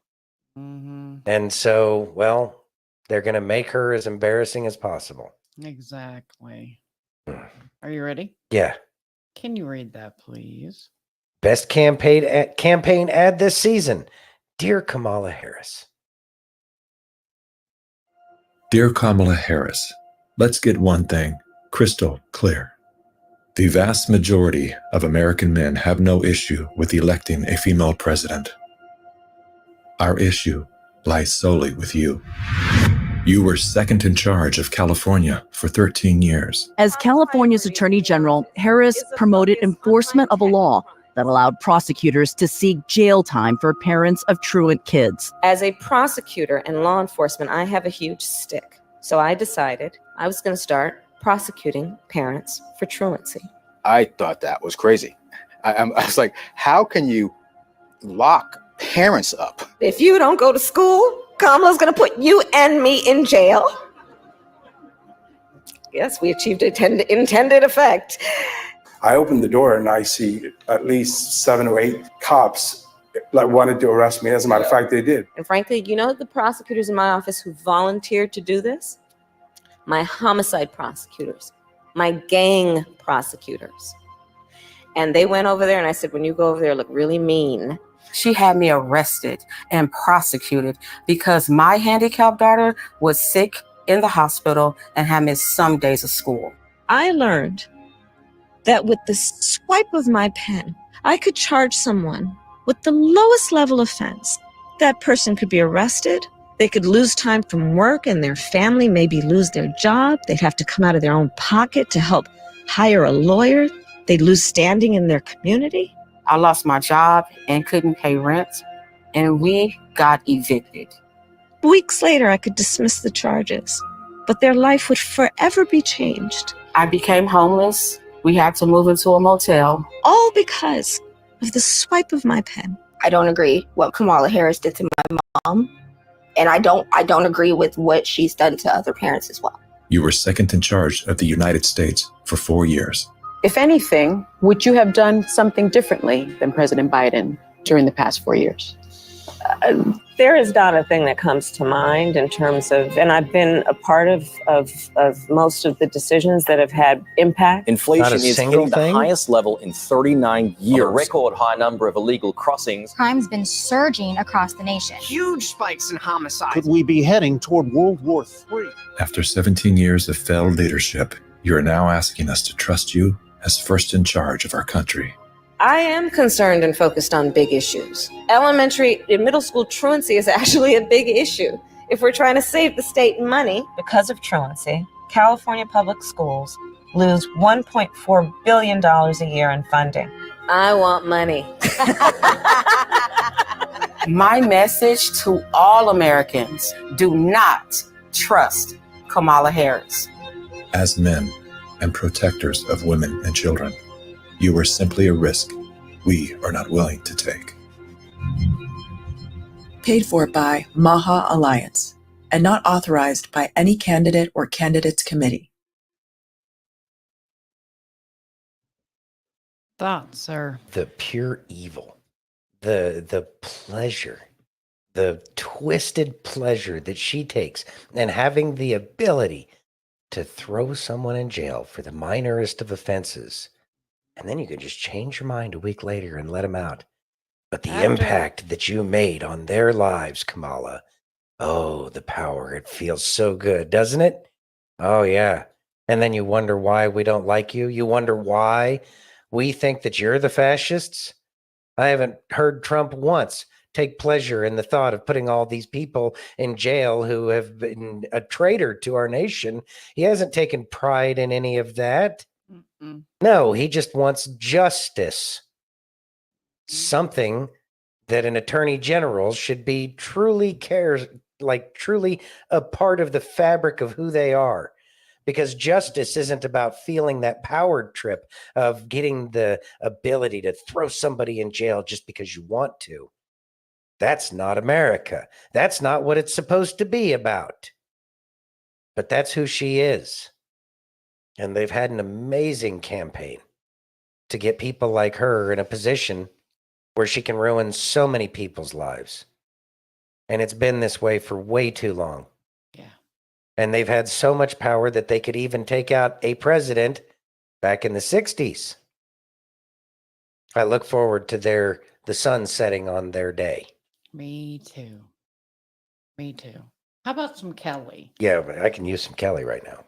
Mm-hmm. And so, well, they're going to make her as embarrassing as possible. Exactly. Are you ready? Yeah. Can you read that, please? Best campaign ad this season. Dear Kamala Harris. Dear Kamala Harris, let's get one thing crystal clear. The vast majority of American men have no issue with electing a female president. Our issue lies solely with you. You were second in charge of California for 13 years. As California's Attorney General, Harris promoted enforcement of a law that allowed prosecutors to seek jail time for parents of truant kids. As a prosecutor and law enforcement, I have a huge stick. So I decided I was going to start prosecuting parents for truancy. I thought that was crazy. I was like, how can you lock parents up? If you don't go to school, Kamala's going to put you and me in jail. Yes, we achieved intended effect. I opened the door and I see at least 7 or 8 cops like wanted to arrest me. As a matter of fact, they did. And frankly, you know the prosecutors in my office who volunteered to do this? My homicide prosecutors, my gang prosecutors. And they went over there and I said, when you go over there, look really mean. She had me arrested and prosecuted because my handicapped daughter was sick in the hospital and had missed some days of school. I learned that with the swipe of my pen, I could charge someone with the lowest level offense. That person could be arrested. They could lose time from work and their family maybe lose their job. They'd have to come out of their own pocket to help hire a lawyer. They'd lose standing in their community. I lost my job and couldn't pay rent, and we got evicted. Weeks later, I could dismiss the charges, but their life would forever be changed. I became homeless. We had to move into a motel. All because of the swipe of my pen. I don't agree what Kamala Harris did to my mom, and I don't agree with what she's done to other parents as well. You were second in charge of the United States for 4 years. If anything, would you have done something differently than President Biden during the past 4 years? There is not a thing that comes to mind in terms of, and I've been a part of most of the decisions that have had impact. Inflation is hitting the highest level in 39 years. A record high number of illegal crossings. Crime's been surging across the nation. Huge spikes in homicides. Could we be heading toward World War III? After 17 years of failed leadership, you are now asking us to trust you as first in charge of our country. I am concerned and focused on big issues. Elementary and middle school truancy is actually a big issue. If we're trying to save the state money, because of truancy, California public schools lose $1.4 billion a year in funding. I want money. My message to all Americans, do not trust Kamala Harris. As men and protectors of women and children, you are simply a risk we are not willing to take. Paid for by Maha Alliance and not authorized by any candidate or candidates committee. Thoughts, sir? The pure evil, the pleasure, the twisted pleasure that she takes, and having the ability to throw someone in jail for the minorest of offenses, and then you can just change your mind a week later and let them out. But the impact that you made on their lives, Kamala, oh, the power, it feels so good, doesn't it? Oh, yeah. And then you wonder why we don't like you. You wonder why we think that you're the fascists. I haven't heard Trump once take pleasure in the thought of putting all these people in jail who have been a traitor to our nation. He hasn't taken pride in any of that. No, he just wants justice. Something that an attorney general should be truly truly a part of the fabric of who they are. Because justice isn't about feeling that power trip of getting the ability to throw somebody in jail just because you want to. That's not America. That's not what it's supposed to be about. But that's who she is. And they've had an amazing campaign to get people like her in a position where she can ruin so many people's lives. And it's been this way for way too long. Yeah. And they've had so much power that they could even take out a president back in the 60s. I look forward to the sun setting on their day. Me too. Me too. How about some Kelly? Yeah, but I can use some Kelly right now.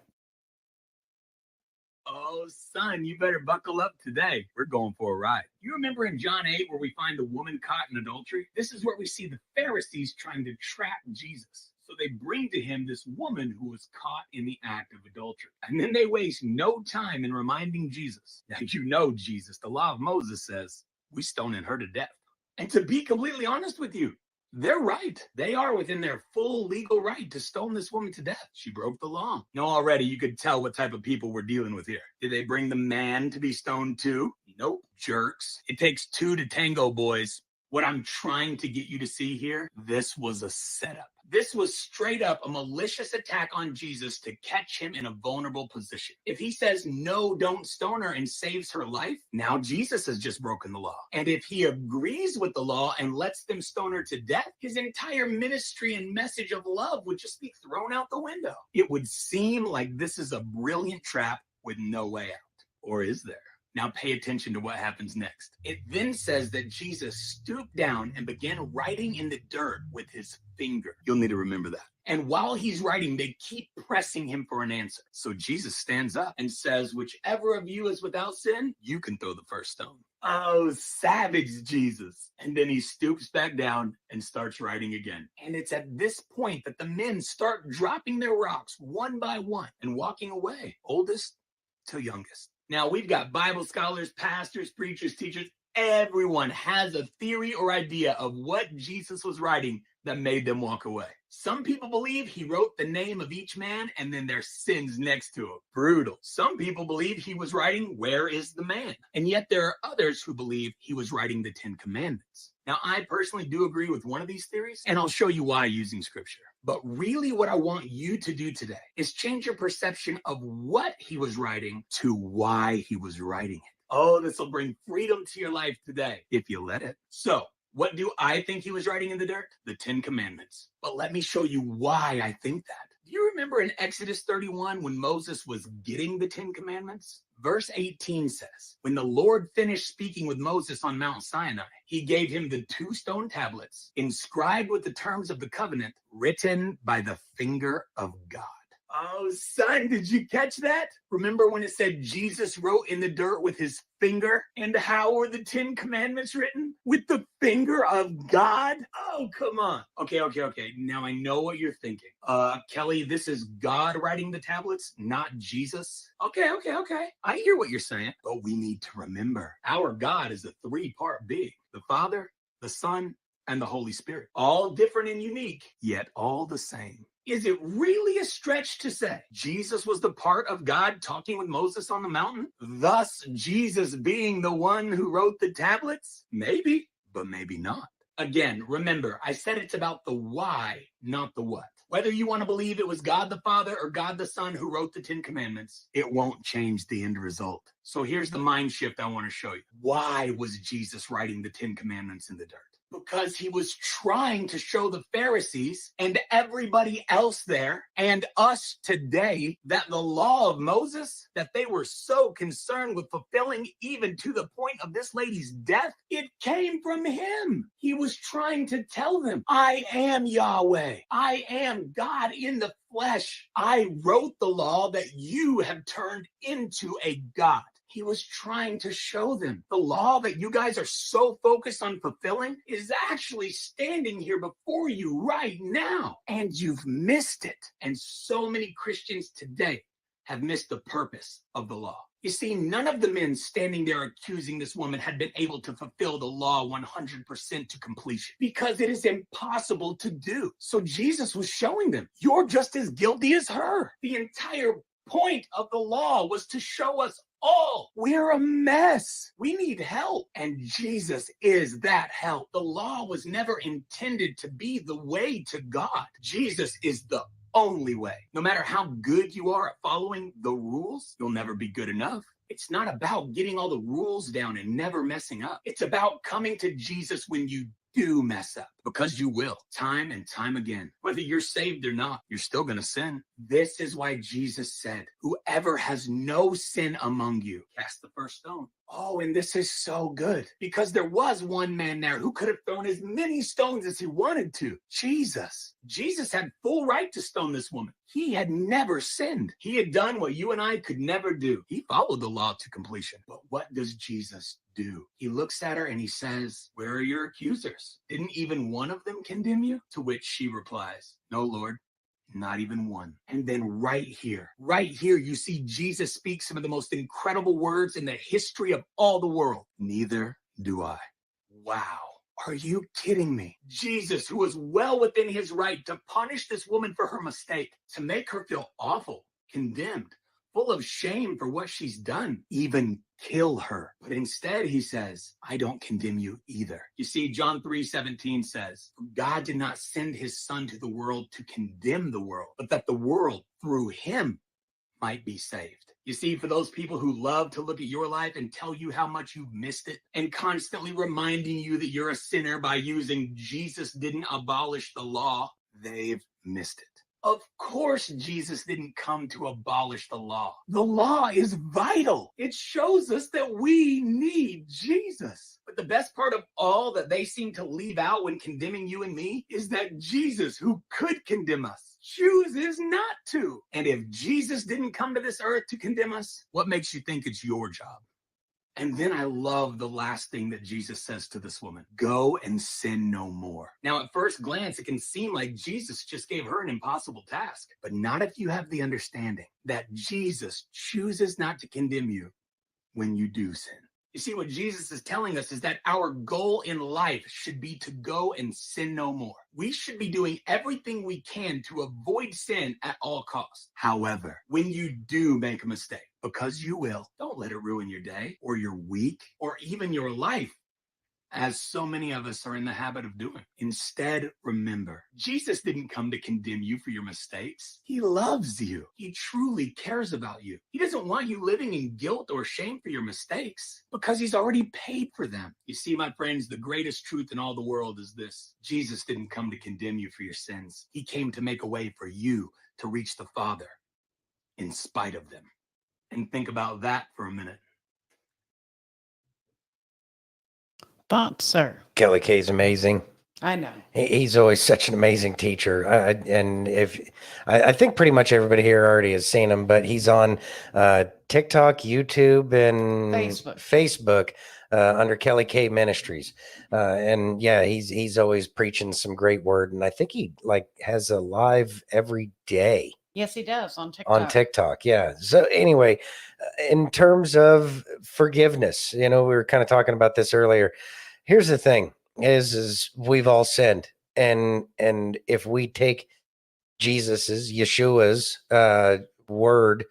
Oh, son, you better buckle up today. We're going for a ride. You remember in John 8 where we find the woman caught in adultery? This is where we see the Pharisees trying to trap Jesus. So they bring to him this woman who was caught in the act of adultery. And then they waste no time in reminding Jesus. Now, you know, Jesus, the law of Moses says, we stoning her to death. And to be completely honest with you, they're right. They are within their full legal right to stone this woman to death. She broke the law. Now, already you could tell what type of people we're dealing with here. Did they bring the man to be stoned too? Nope, jerks. It takes two to tango, boys. What I'm trying to get you to see here, this was a setup. This was straight up a malicious attack on Jesus to catch him in a vulnerable position. If he says, no, don't stone her and saves her life, now Jesus has just broken the law. And if he agrees with the law and lets them stone her to death, his entire ministry and message of love would just be thrown out the window. It would seem like this is a brilliant trap with no way out. Or is there? Now pay attention to what happens next. It then says that Jesus stooped down and began writing in the dirt with his finger. You'll need to remember that. And while he's writing, they keep pressing him for an answer. So Jesus stands up and says, whichever of you is without sin, you can throw the first stone. Oh, savage Jesus. And then he stoops back down and starts writing again. And it's at this point that the men start dropping their rocks one by one and walking away, oldest to youngest. Now, we've got Bible scholars, pastors, preachers, teachers. Everyone has a theory or idea of what Jesus was writing that made them walk away. Some people believe he wrote the name of each man and then their sins next to it. Brutal. Some people believe he was writing, where is the man? And yet there are others who believe he was writing the 10 Commandments. Now, I personally do agree with one of these theories, and I'll show you why using scripture. But really what I want you to do today is change your perception of what he was writing to why he was writing it. Oh, this will bring freedom to your life today if you let it. So, what do I think he was writing in the dirt? The 10 Commandments. But let me show you why I think that. Do you remember in Exodus 31 when Moses was getting the 10 Commandments? Verse 18 says, when the Lord finished speaking with Moses on Mount Sinai, he gave him the 2 stone tablets inscribed with the terms of the covenant written by the finger of God. Oh, son, did you catch that? Remember when it said Jesus wrote in the dirt with his finger? And how were the 10 Commandments written? With the finger of God? Oh, come on. Okay. Now I know what you're thinking. Kelly, this is God writing the tablets, not Jesus. Okay. I hear what you're saying, but we need to remember our God is a 3-part being. The Father, the Son, and the Holy Spirit. All different and unique, yet all the same. Is it really a stretch to say Jesus was the part of God talking with Moses on the mountain? Thus, Jesus being the one who wrote the tablets? Maybe, but maybe not. Again, remember, I said it's about the why, not the what. Whether you want to believe it was God the Father or God the Son who wrote the 10 Commandments, it won't change the end result. So here's the mind shift I want to show you. Why was Jesus writing the 10 Commandments in the dirt? Because he was trying to show the Pharisees and everybody else there and us today that the law of Moses, that they were so concerned with fulfilling even to the point of this lady's death, it came from him. He was trying to tell them, I am Yahweh. I am God in the flesh. I wrote the law that you have turned into a God. He was trying to show them the law that you guys are so focused on fulfilling is actually standing here before you right now. And you've missed it. And so many Christians today have missed the purpose of the law. You see, none of the men standing there accusing this woman had been able to fulfill the law 100% to completion because it is impossible to do. So Jesus was showing them, you're just as guilty as her. The entire point of the law was to show us all we're a mess. We need help. And Jesus is that help. The law was never intended to be the way to God. Jesus is the only way. No matter how good you are at following the rules, you'll never be good enough. It's not about getting all the rules down and never messing up. It's about coming to Jesus when you do mess up, because you will, time and time again. Whether you're saved or not, you're still going to sin. This is why Jesus said, whoever has no sin among you, cast the first stone. Oh, and this is so good, because there was one man there who could have thrown as many stones as he wanted to. Jesus. Jesus had full right to stone this woman. He had never sinned. He had done what you and I could never do. He followed the law to completion. But what does Jesus do? He looks at her and he says, where are your accusers? Didn't even one of them condemn you? To which she replies, no, Lord, not even one. And then right here, you see Jesus speak some of the most incredible words in the history of all the world. Neither do I. Wow. Are you kidding me? Jesus, who was well within his right to punish this woman for her mistake, to make her feel awful, condemned, full of shame for what she's done, even kill her. But instead, he says, I don't condemn you either. You see, John 3:17 says, God did not send his son to the world to condemn the world, but that the world through him might be saved. You see, for those people who love to look at your life and tell you how much you've missed it and constantly reminding you that you're a sinner by using Jesus didn't abolish the law, they've missed it. Of course, Jesus didn't come to abolish the law. The law is vital. It shows us that we need Jesus. But the best part of all that they seem to leave out when condemning you and me is that Jesus, who could condemn us, chooses not to. And if Jesus didn't come to this earth to condemn us, what makes you think it's your job? And then I love the last thing that Jesus says to this woman, go and sin no more. Now, at first glance, it can seem like Jesus just gave her an impossible task, but not if you have the understanding that Jesus chooses not to condemn you when you do sin. You see, what Jesus is telling us is that our goal in life should be to go and sin no more. We should be doing everything we can to avoid sin at all costs. However, when you do make a mistake, because you will, don't let it ruin your day or your week or even your life, as so many of us are in the habit of doing. Instead, remember, Jesus didn't come to condemn you for your mistakes. He loves you. He truly cares about you. He doesn't want you living in guilt or shame for your mistakes because he's already paid for them. You see, my friends, the greatest truth in all the world is this. Jesus didn't come to condemn you for your sins. He came to make a way for you to reach the Father in spite of them. And think about that for a minute. Thoughts, sir? Kelly K's amazing. I know. He's always such an amazing teacher. And I think pretty much everybody here already has seen him, but he's on TikTok, YouTube, and Facebook under Kelly K Ministries. And yeah, he's always preaching some great word. And I think he has a live every day. Yes, he does on TikTok. On TikTok, yeah. So anyway, in terms of forgiveness, we were kind of talking about this earlier. Here's the thing: is we've all sinned, and if we take Yeshua's word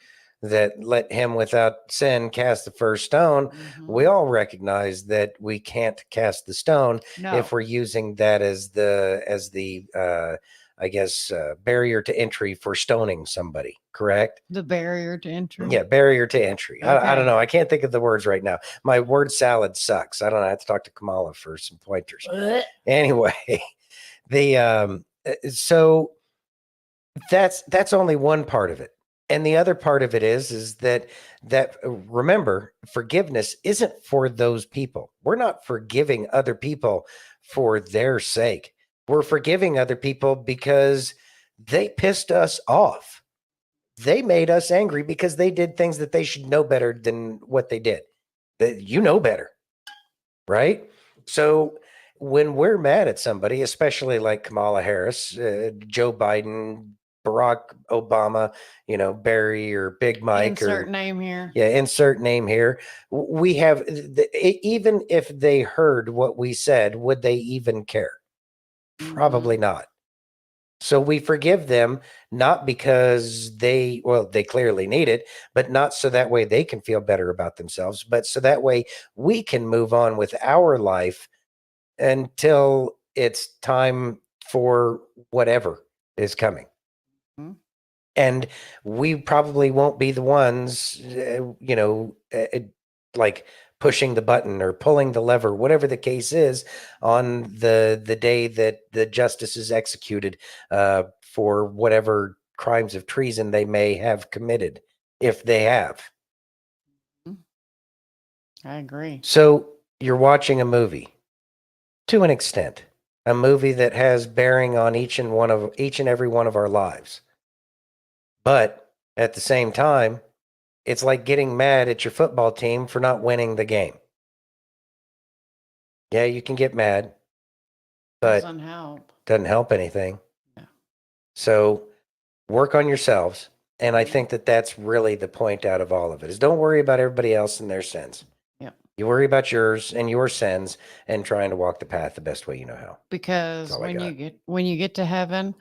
that let him without sin cast the first stone, we all recognize that we can't cast the stone if we're using that as the I guess, barrier to entry for stoning somebody, correct? The barrier to entry. Yeah, barrier to entry. I Okay. don't know. I can't think of the words right now. My word salad sucks. I don't know. I have to talk to Kamala for some pointers. Anyway, so that's only one part of it. And the other part of it is that remember, forgiveness isn't for those people. We're not forgiving other people for their sake. We're forgiving other people because they pissed us off. They made us angry because they did things that they should know better than what they did. That you know better, right? So when we're mad at somebody, especially like Kamala Harris, Joe Biden, Barack Obama, Barry or Big Mike, Insert name here. Yeah, insert name here. We have, even if they heard what we said, would they even care? Probably not. So we forgive them, not because they clearly need it, but not so that way they can feel better about themselves, but so that way we can move on with our life until it's time for whatever is coming. And we probably won't be the ones, like pushing the button or pulling the lever, whatever the case is, on the day that the justice is executed for whatever crimes of treason they may have committed, if they have. I agree. So you're watching a movie, to an extent, a movie that has bearing on each and every one of our lives. But at the same time, it's like getting mad at your football team for not winning the game. Yeah, you can get mad, but doesn't help anything. Yeah. So work on yourselves. And I think that that's really the point out of all of it, is don't worry about everybody else and their sins. Yep. You worry about yours and your sins and trying to walk the path the best way you know how. Because when you get to heaven,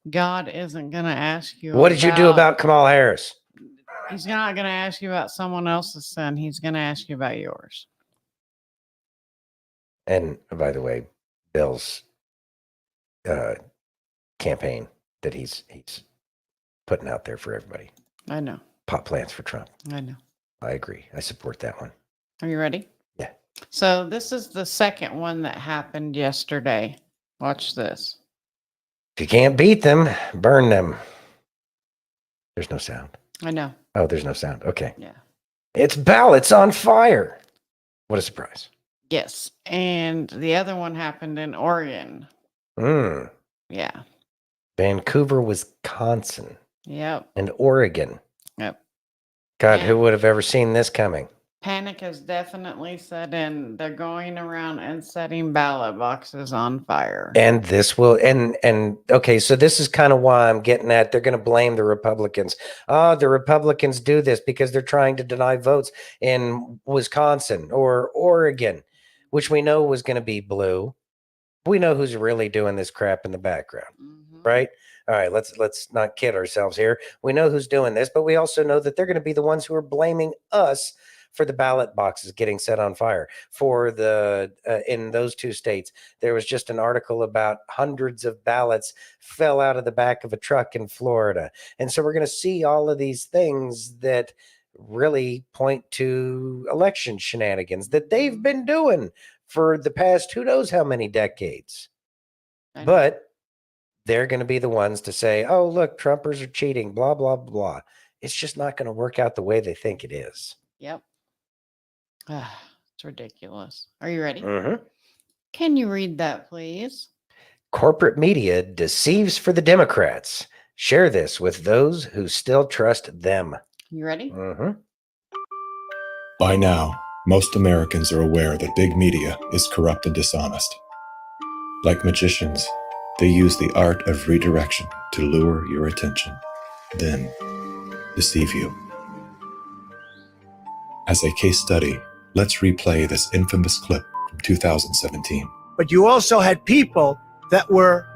God isn't going to ask you. What did you do about Kamala Harris? He's not going to ask you about someone else's sin. He's going to ask you about yours. And by the way, Bill's campaign that he's putting out there for everybody. I know. Pot plants for Trump. I know. I agree. I support that one. Are you ready? Yeah. So this is the second one that happened yesterday. Watch this. If you can't beat them, burn them. There's no sound. I know. Oh, there's no sound. Okay. Yeah. It's ballots on fire. What a surprise. Yes. And the other one happened in Oregon. Yeah. Vancouver, Wisconsin. Yep. And Oregon. Yep. God, who would have ever seen this coming? Panic has definitely set in. They're going around and setting ballot boxes on fire. And this will, and okay, so this is kind of why I'm getting at, they're going to blame the Republicans. The Republicans do this because they're trying to deny votes in Wisconsin or Oregon, which we know was going to be blue. We know who's really doing this crap in the background, right? All right, let's not kid ourselves here. We know who's doing this, but we also know that they're going to be the ones who are blaming us for the ballot boxes getting set on fire. For the in those two states, there was just an article about hundreds of ballots fell out of the back of a truck in Florida. And so we're going to see all of these things that really point to election shenanigans that they've been doing for the past who knows how many decades. But they're going to be the ones to say, oh, look, Trumpers are cheating, blah, blah, blah. It's just not going to work out the way they think it is. Yep. It's ridiculous. Are you ready? Mm-hmm. Can you read that, please? Corporate media deceives for the Democrats. Share this with those who still trust them. You ready? Mm-hmm. By now, most Americans are aware that big media is corrupt and dishonest. Like magicians, they use the art of redirection to lure your attention, then deceive you. As a case study, let's replay this infamous clip from 2017. But you also had people that were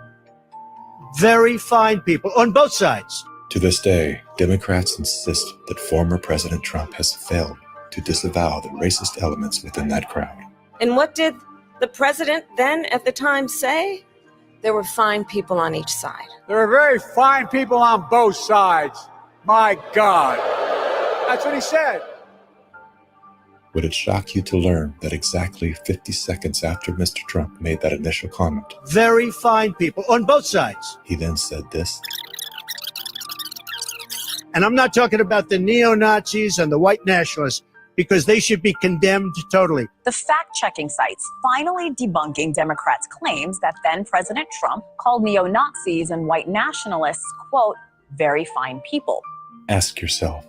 very fine people on both sides. To this day, Democrats insist that former President Trump has failed to disavow the racist elements within that crowd. And what did the president then at the time say? There were fine people on each side. There are very fine people on both sides. My God. That's what he said. Would it shock you to learn that exactly 50 seconds after Mr. Trump made that initial comment, Very fine people on both sides. he then said this? And I'm not talking about the neo-Nazis and the white nationalists, because they should be condemned totally. The fact-checking sites finally debunking Democrats' claims that then-President Trump called neo-Nazis and white nationalists, quote, very fine people. Ask yourself,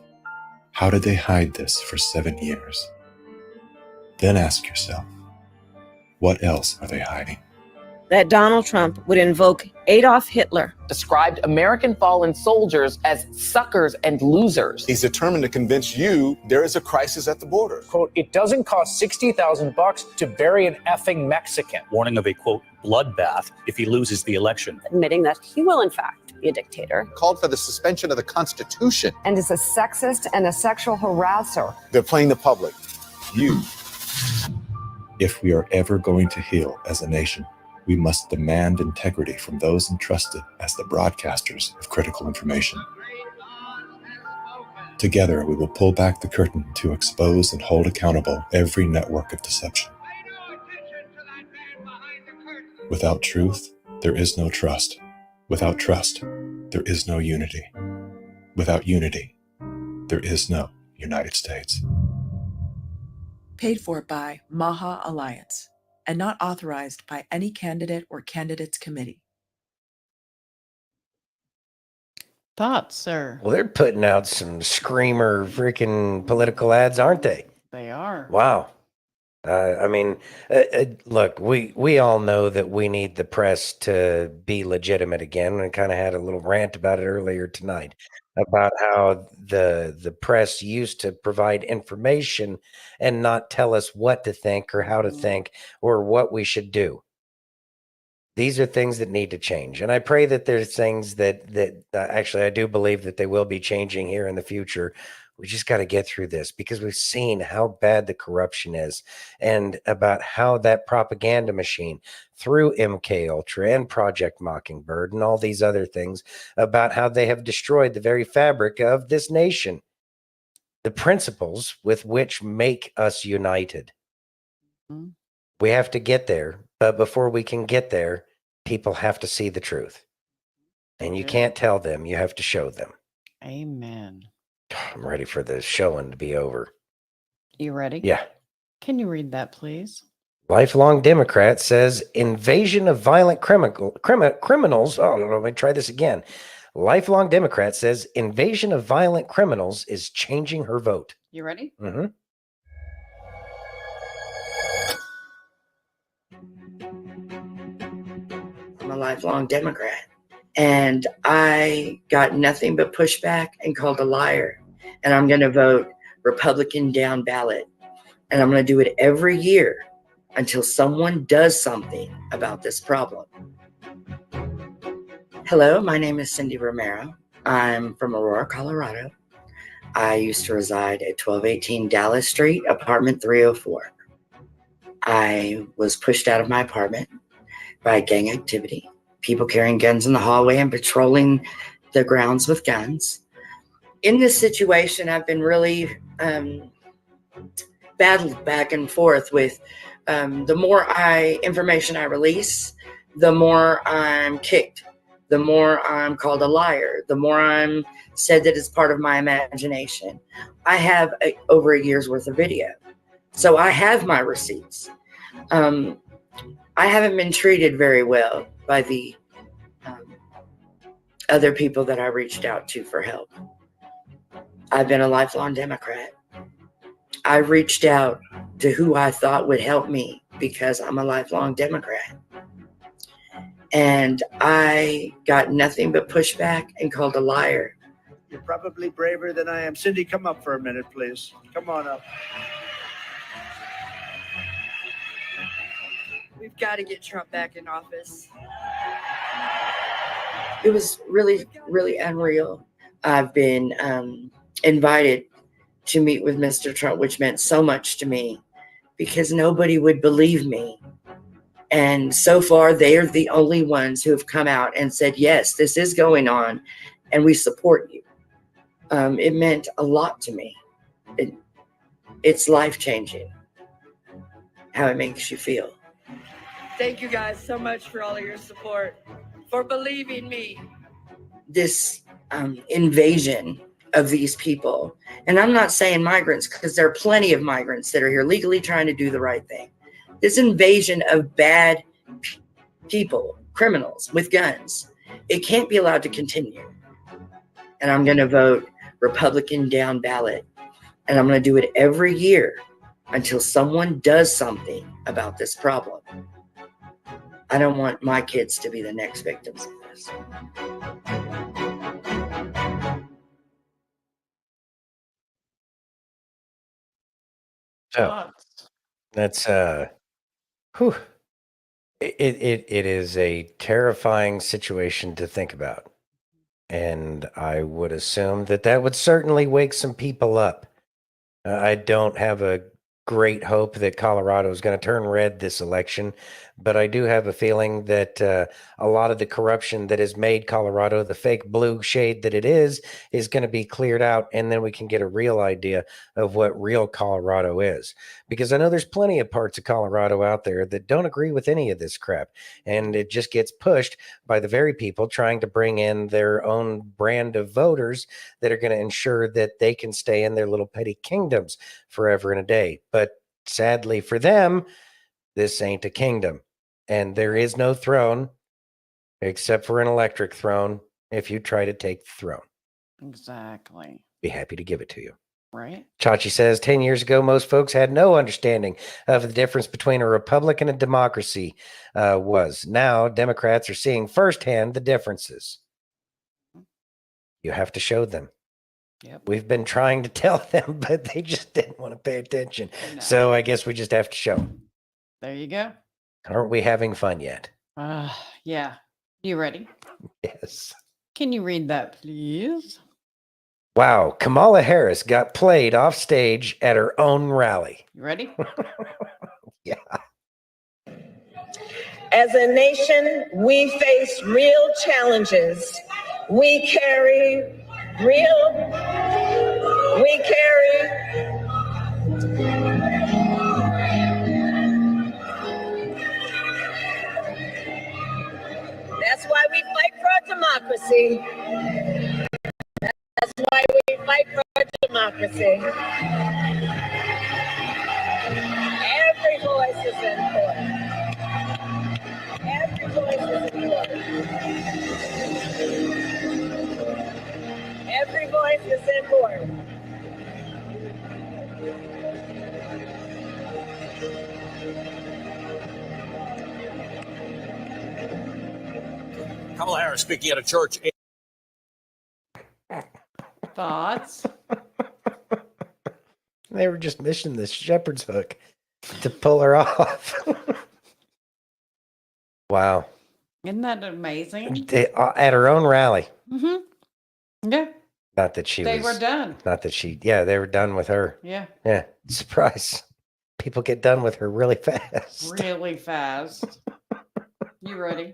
how did they hide this for 7 years? Then ask yourself, what else are they hiding? That Donald Trump would invoke Adolf Hitler. Described American fallen soldiers as suckers and losers. He's determined to convince you there is a crisis at the border. Quote, it doesn't cost $60,000 to bury an effing Mexican. Warning of a, quote, bloodbath if he loses the election. Admitting that he will, in fact, be a dictator. Called for the suspension of the Constitution. And is a sexist and a sexual harasser. They're playing the public. You. If we are ever going to heal as a nation, we must demand integrity from those entrusted as the broadcasters of critical information. Together, we will pull back the curtain to expose and hold accountable every network of deception. Without truth, there is no trust. Without trust, there is no unity. Without unity, there is no United States. Paid for by Maha Alliance and not authorized by any candidate or candidates committee. Thoughts, sir? Well, they're putting out some screamer freaking political ads, aren't they? They are. Wow. Look, we all know that we need the press to be legitimate again. I kind of had a little rant about it earlier tonight about how the press used to provide information and not tell us what to think or how to think or what we should do. These are things that need to change. And I pray that there's things that actually I do believe that they will be changing here in the future. We just got to get through this because we've seen how bad the corruption is and about how that propaganda machine through MK Ultra and Project Mockingbird and all these other things about how they have destroyed the very fabric of this nation, the principles with which make us united. Mm-hmm. We have to get there, but before we can get there, people have to see the truth. And you can't tell them, you have to show them. Amen. I'm ready for the showing to be over. You ready? Yeah. Can you read that, please? Lifelong Democrat says invasion of violent criminals. Oh, no, let me try this again. Lifelong Democrat says invasion of violent criminals is changing her vote. You ready? Mm-hmm. I'm a lifelong Democrat. And I got nothing but pushback and called a liar. And I'm going to vote Republican down ballot. And I'm going to do it every year until someone does something about this problem. Hello, my name is Cindy Romero. I'm from Aurora, Colorado. I used to reside at 1218 Dallas Street, apartment 304. I was pushed out of my apartment by gang activity. People carrying guns in the hallway and patrolling the grounds with guns. In this situation, I've been really battled back and forth with the more information I release, the more I'm kicked, the more I'm called a liar, the more I'm said that it's part of my imagination. I have over a year's worth of video. So I have my receipts. I haven't been treated very well by the other people that I reached out to for help. I've been a lifelong Democrat. I reached out to who I thought would help me because I'm a lifelong Democrat. And I got nothing but pushback and called a liar. You're probably braver than I am. Cindy, come up for a minute, please. Come on up. We've got to get Trump back in office. It was really, really unreal. I've been invited to meet with Mr. Trump, which meant so much to me because nobody would believe me. And so far, they are the only ones who have come out and said, yes, this is going on, and we support you. It meant a lot to me. It's life-changing, how it makes you feel. Thank you guys so much for all of your support, for believing me. This invasion of these people, and I'm not saying migrants, because there are plenty of migrants that are here legally trying to do the right thing. This invasion of bad people, criminals with guns, it can't be allowed to continue. And I'm going to vote Republican down ballot. And I'm going to do it every year until someone does something about this problem. I don't want my kids to be the next victims of this. So that's whew. It is a terrifying situation to think about. And I would assume that would certainly wake some people up. I don't have a great hope that Colorado is going to turn red this election, but I do have a feeling that a lot of the corruption that has made Colorado the fake blue shade that it is going to be cleared out, and then we can get a real idea of what real Colorado is. Because I know there's plenty of parts of Colorado out there that don't agree with any of this crap, and it just gets pushed by the very people trying to bring in their own brand of voters that are going to ensure that they can stay in their little petty kingdoms forever and a day. But sadly for them, this ain't a kingdom, and there is no throne except for an electric throne if you try to take the throne. Exactly. Be happy to give it to you. Right. Chachi says 10 years ago, most folks had no understanding of the difference between a republic and a democracy was. Now, Democrats are seeing firsthand the differences. You have to show them. Yep. We've been trying to tell them, but they just didn't want to pay attention. No. So I guess we just have to show them. There you go. Aren't we having fun yet? Yeah. You ready? Yes. Can you read that, please? Wow. Kamala Harris got played off stage at her own rally. You ready? Yeah. As a nation, we face real challenges. We carry That's why we fight for our democracy. That's why we fight for our democracy. Every voice is important. Every voice is important. Every voice is important. Kamala Harris speaking at a church. Thoughts? They were just missing the shepherd's hook to pull her off. Wow. Isn't that amazing? At her own rally. Mm-hmm. Yeah. Not that They were done. Not that they were done with her. Yeah. Yeah. Surprise. People get done with her really fast. Really fast. You ready?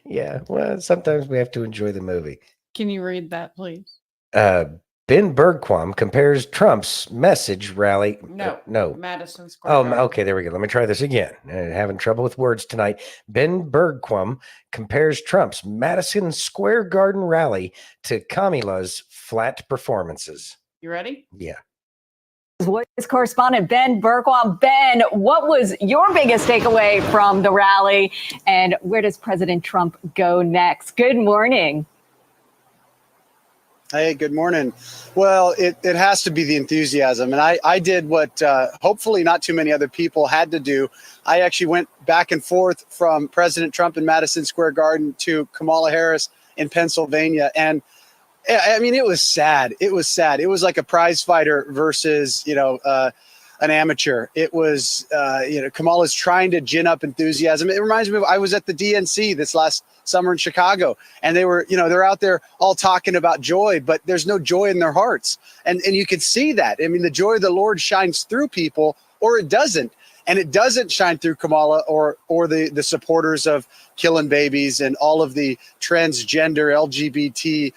Yeah. Well, sometimes we have to enjoy the movie. Can you read that, please? Ben Bergquam compares Trump's message rally. No. Madison Square Garden. Okay. There we go. Let me try this again. Having trouble with words tonight. Ben Bergquam compares Trump's Madison Square Garden rally to Kamila's flat performances. You ready? Yeah. Voice correspondent Ben Bergquam. Ben, what was your biggest takeaway from the rally, and where does President Trump go next? Good morning. Hey, good morning. Well, it has to be the enthusiasm. And I did what hopefully not too many other people had to do. I actually went back and forth from President Trump in Madison Square Garden to Kamala Harris in Pennsylvania. And I mean, it was sad. It was sad. It was like a prize fighter versus, an amateur. It was, Kamala's trying to gin up enthusiasm. It reminds me of, I was at the DNC this last summer in Chicago, and they were, they're out there all talking about joy, but there's no joy in their hearts. And you can see that. I mean, the joy of the Lord shines through people, or it doesn't. And it doesn't shine through Kamala or the supporters of killing babies and all of the transgender LGBT,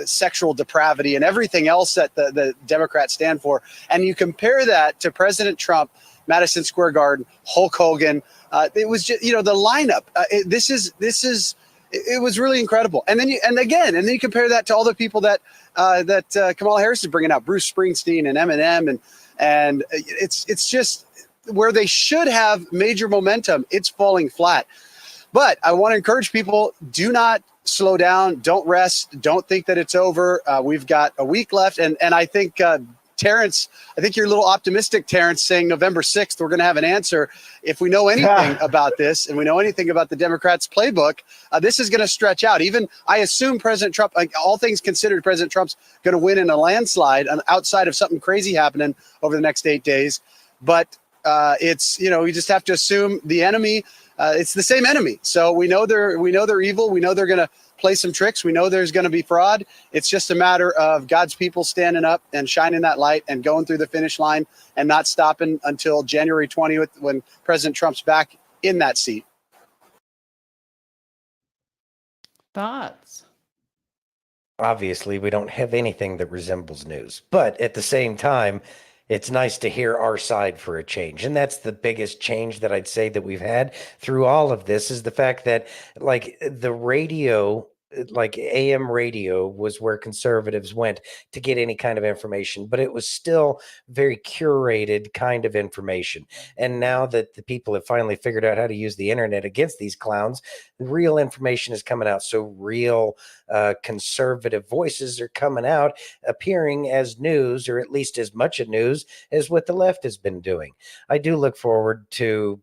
sexual depravity and everything else that the Democrats stand for. And you compare that to President Trump, Madison Square Garden, Hulk Hogan. It was just, the lineup. It was really incredible. And then you compare that to all the people that Kamala Harris is bringing out, Bruce Springsteen and Eminem, and it's just where they should have major momentum. It's falling flat. But I want to encourage people: do not slow down, don't rest, don't think that it's over. We've got a week left, and I think. Terrence, I think you're a little optimistic, Terrence, saying November 6th, we're going to have an answer. If we know anything about this and we know anything about the Democrats' playbook, this is going to stretch out. Even I assume President Trump, all things considered, President Trump's going to win in a landslide outside of something crazy happening over the next 8 days. But it's, you just have to assume the enemy, it's the same enemy. So we know they're evil. We know they're going to play some tricks. We know there's going to be fraud. It's just a matter of God's people standing up and shining that light and going through the finish line and not stopping until January 20th when President Trump's back in that seat. Thoughts? Obviously, we don't have anything that resembles news, but at the same time, it's nice to hear our side for a change. And that's the biggest change that I'd say that we've had through all of this is the fact that the radio, AM radio was where conservatives went to get any kind of information, but it was still very curated kind of information. And now that the people have finally figured out how to use the internet against these clowns, real information is coming out. So real conservative voices are coming out, appearing as news, or at least as much of news as what the left has been doing. I do look forward to,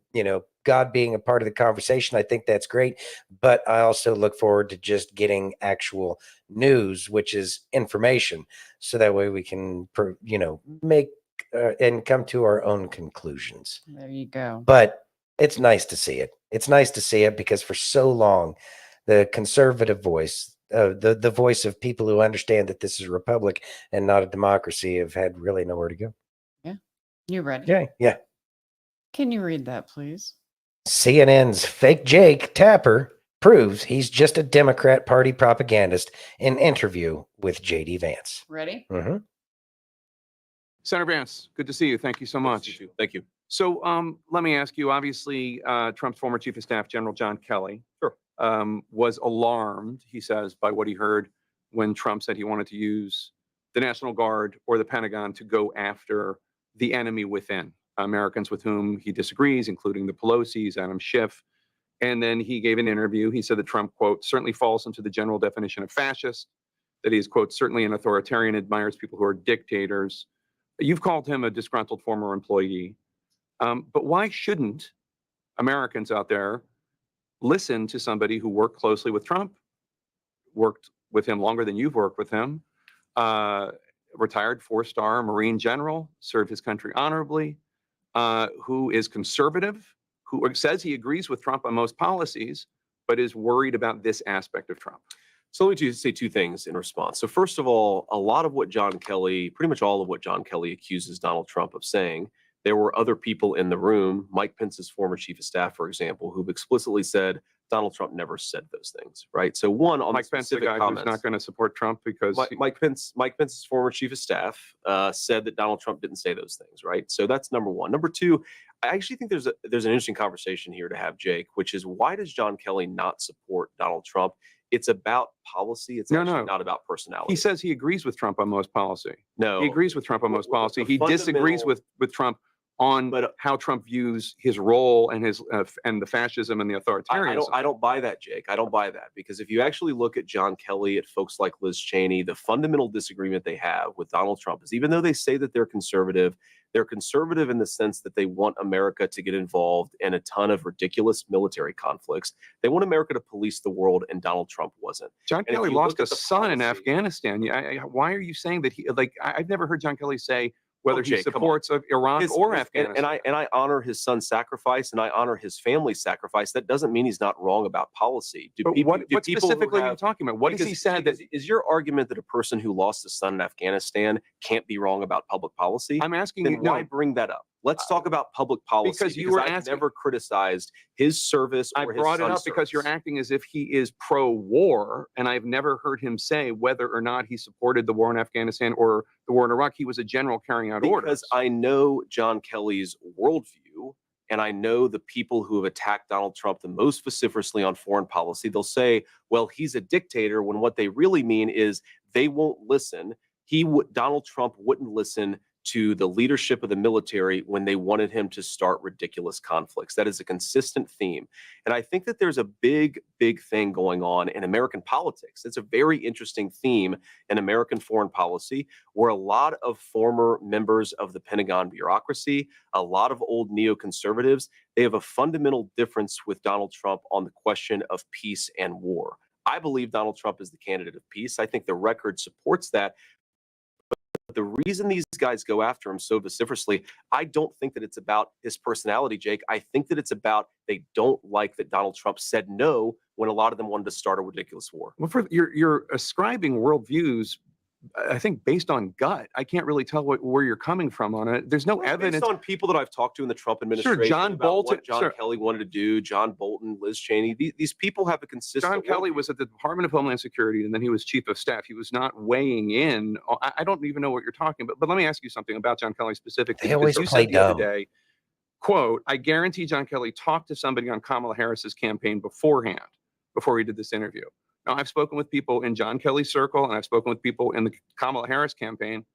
God being a part of the conversation. I think that's great. But I also look forward to just getting actual news, which is information. So that way we can, make and come to our own conclusions. There you go. But it's nice to see it. It's nice to see it because for so long, the conservative voice, the voice of people who understand that this is a republic and not a democracy, have had really nowhere to go. Yeah. You ready? Okay. Yeah. Can you read that, please? CNN's fake Jake Tapper proves he's just a Democrat Party propagandist in interview with J.D. Vance. Ready? Mm-hmm. Senator Vance, good to see you. Thank you so much. Thank you. So let me ask you, obviously, Trump's former chief of staff, General John Kelly, was alarmed, he says, by what he heard when Trump said he wanted to use the National Guard or the Pentagon to go after the enemy within. Americans with whom he disagrees, including the Pelosi's, Adam Schiff. And then he gave an interview. He said that Trump, quote, certainly falls into the general definition of fascist, that he is, quote, certainly an authoritarian, admires people who are dictators. You've called him a disgruntled former employee. But why shouldn't Americans out there listen to somebody who worked closely with Trump, worked with him longer than you've worked with him, retired 4-star Marine general, served his country honorably, who is conservative, who says he agrees with Trump on most policies, but is worried about this aspect of Trump? So let me say two things in response. So first of all, a lot of what John Kelly, pretty much all of what John Kelly accuses Donald Trump of saying, there were other people in the room, Mike Pence's former chief of staff, for example, who've explicitly said Donald Trump never said those things, right? So one, on Mike Pence, the guy who's not going to support Trump because Mike Pence's former chief of staff said that Donald Trump didn't say those things, right? So that's number one. Number two, I actually think there's an interesting conversation here to have, Jake, which is why does John Kelly not support Donald Trump? It's about policy. It's not about personality. He says he agrees with Trump on most policy. No, he agrees with Trump on most policy. He disagrees with Trump on how Trump views his role and his and the fascism and the authoritarianism. I don't buy that, Jake. I don't buy that, because if you actually look at John Kelly, at folks like Liz Cheney, the fundamental disagreement they have with Donald Trump is, even though they say that they're conservative in the sense that they want America to get involved in a ton of ridiculous military conflicts. They want America to police the world, and Donald Trump wasn't. John Kelly lost a son in Afghanistan. Why are you saying that he, I've never heard John Kelly say whether he supports of Iran or Afghanistan. And I honor his son's sacrifice, and I honor his family's sacrifice. That doesn't mean he's not wrong about policy. What specifically are you talking about? What has he said? Is your argument that a person who lost a son in Afghanistan can't be wrong about public policy? I'm asking then you. Why bring that up? Let's talk about public policy. Because you were I've asking, never criticized his service or I his brought it son's up because you're service. acting as if he is pro-war, and I've never heard him say whether or not he supported the war in Afghanistan or the war in Iraq. He was a general carrying out orders. Because I know John Kelly's worldview, and I know the people who have attacked Donald Trump the most vociferously on foreign policy. They'll say, well, he's a dictator, when what they really mean is they won't listen. Donald Trump wouldn't listen to the leadership of the military when they wanted him to start ridiculous conflicts. That is a consistent theme. And I think that there's a big, big thing going on in American politics. It's a very interesting theme in American foreign policy, where a lot of former members of the Pentagon bureaucracy, a lot of old neoconservatives, they have a fundamental difference with Donald Trump on the question of peace and war. I believe Donald Trump is the candidate of peace. I think the record supports that. The reason these guys go after him so vociferously, I don't think that it's about his personality, Jake. I think that it's about they don't like that Donald Trump said no when a lot of them wanted to start a ridiculous war. Well, you're ascribing worldviews, I think, based on gut. I can't really tell where you're coming from on it. There's no evidence. Based on people that I've talked to in the Trump administration, Sure, John about Bolton, what John Kelly wanted to do, John Bolton, Liz Cheney, these people have a consistent. John Kelly was at the Department of Homeland Security, and then he was chief of staff. He was not weighing in. I don't even know what you're talking about. But let me ask you something about John Kelly specifically. They always you play said the other dumb. day, quote, I guarantee John Kelly talked to somebody on Kamala Harris's campaign beforehand, before he did this interview. Now, I've spoken with people in John Kelly's circle, and I've spoken with people in the Kamala Harris campaign.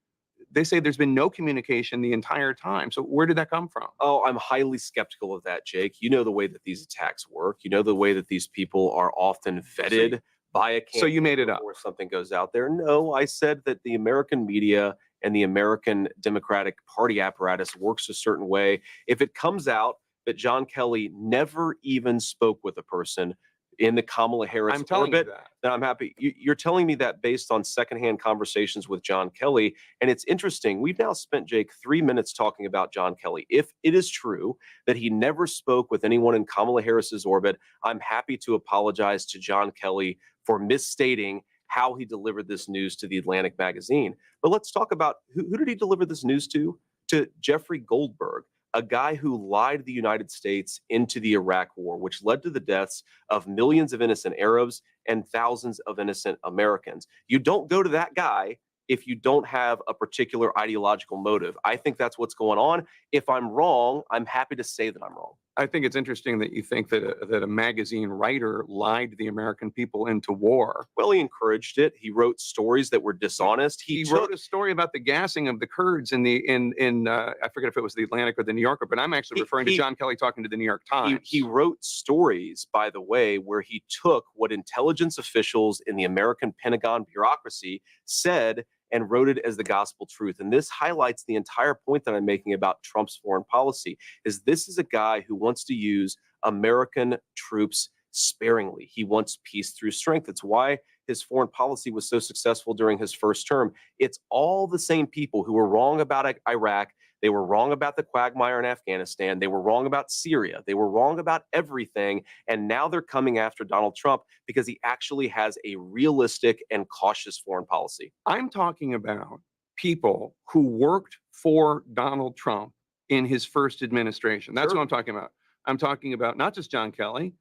They say there's been no communication the entire time. So where did that come from? Oh, I'm highly skeptical of that, Jake. You know the way that these attacks work. You know the way that these people are often vetted by a campaign. So you made it up. Before something goes out there. No, I said that the American media and the American Democratic Party apparatus works a certain way. If it comes out that John Kelly never even spoke with a person in the Kamala Harris orbit, then I'm happy. You're telling me that based on secondhand conversations with John Kelly. And it's interesting. We've now spent, Jake, 3 minutes talking about John Kelly. If it is true that he never spoke with anyone in Kamala Harris's orbit, I'm happy to apologize to John Kelly for misstating how he delivered this news to the Atlantic magazine. But let's talk about who did he deliver this news to? To Jeffrey Goldberg, a guy who lied the United States into the Iraq war, which led to the deaths of millions of innocent Arabs and thousands of innocent Americans. You don't go to that guy if you don't have a particular ideological motive. I think that's what's going on. If I'm wrong, I'm happy to say that I'm wrong. I think it's interesting that you think that a magazine writer lied the American people into war. Well, he encouraged it. He wrote stories that were dishonest. He wrote a story about the gassing of the Kurds in I forget if it was the Atlantic or the New Yorker, but I'm actually referring to John Kelly talking to the New York Times. He wrote stories, by the way, where he took what intelligence officials in the American Pentagon bureaucracy said and wrote it as the gospel truth. And this highlights the entire point that I'm making about Trump's foreign policy, is this is a guy who wants to use American troops sparingly. He wants peace through strength. It's why his foreign policy was so successful during his first term. It's all the same people who were wrong about Iraq. They were wrong about the quagmire in Afghanistan. They were wrong about Syria. They were wrong about everything. And now they're coming after Donald Trump because he actually has a realistic and cautious foreign policy. I'm talking about people who worked for Donald Trump in his first administration. That's what I'm talking about. I'm talking about not just John Kelly,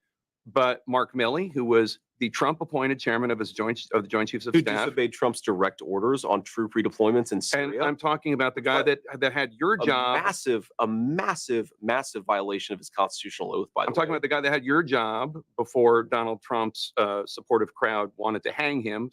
but Mark Milley, who was the Trump-appointed chairman of the Joint Chiefs of Who Staff. disobeyed Trump's direct orders on troop redeployments in Syria. And I'm talking about the guy that had your job. A massive violation of his constitutional oath, by the way. I'm talking about the guy that had your job before Donald Trump's supportive crowd wanted to hang him,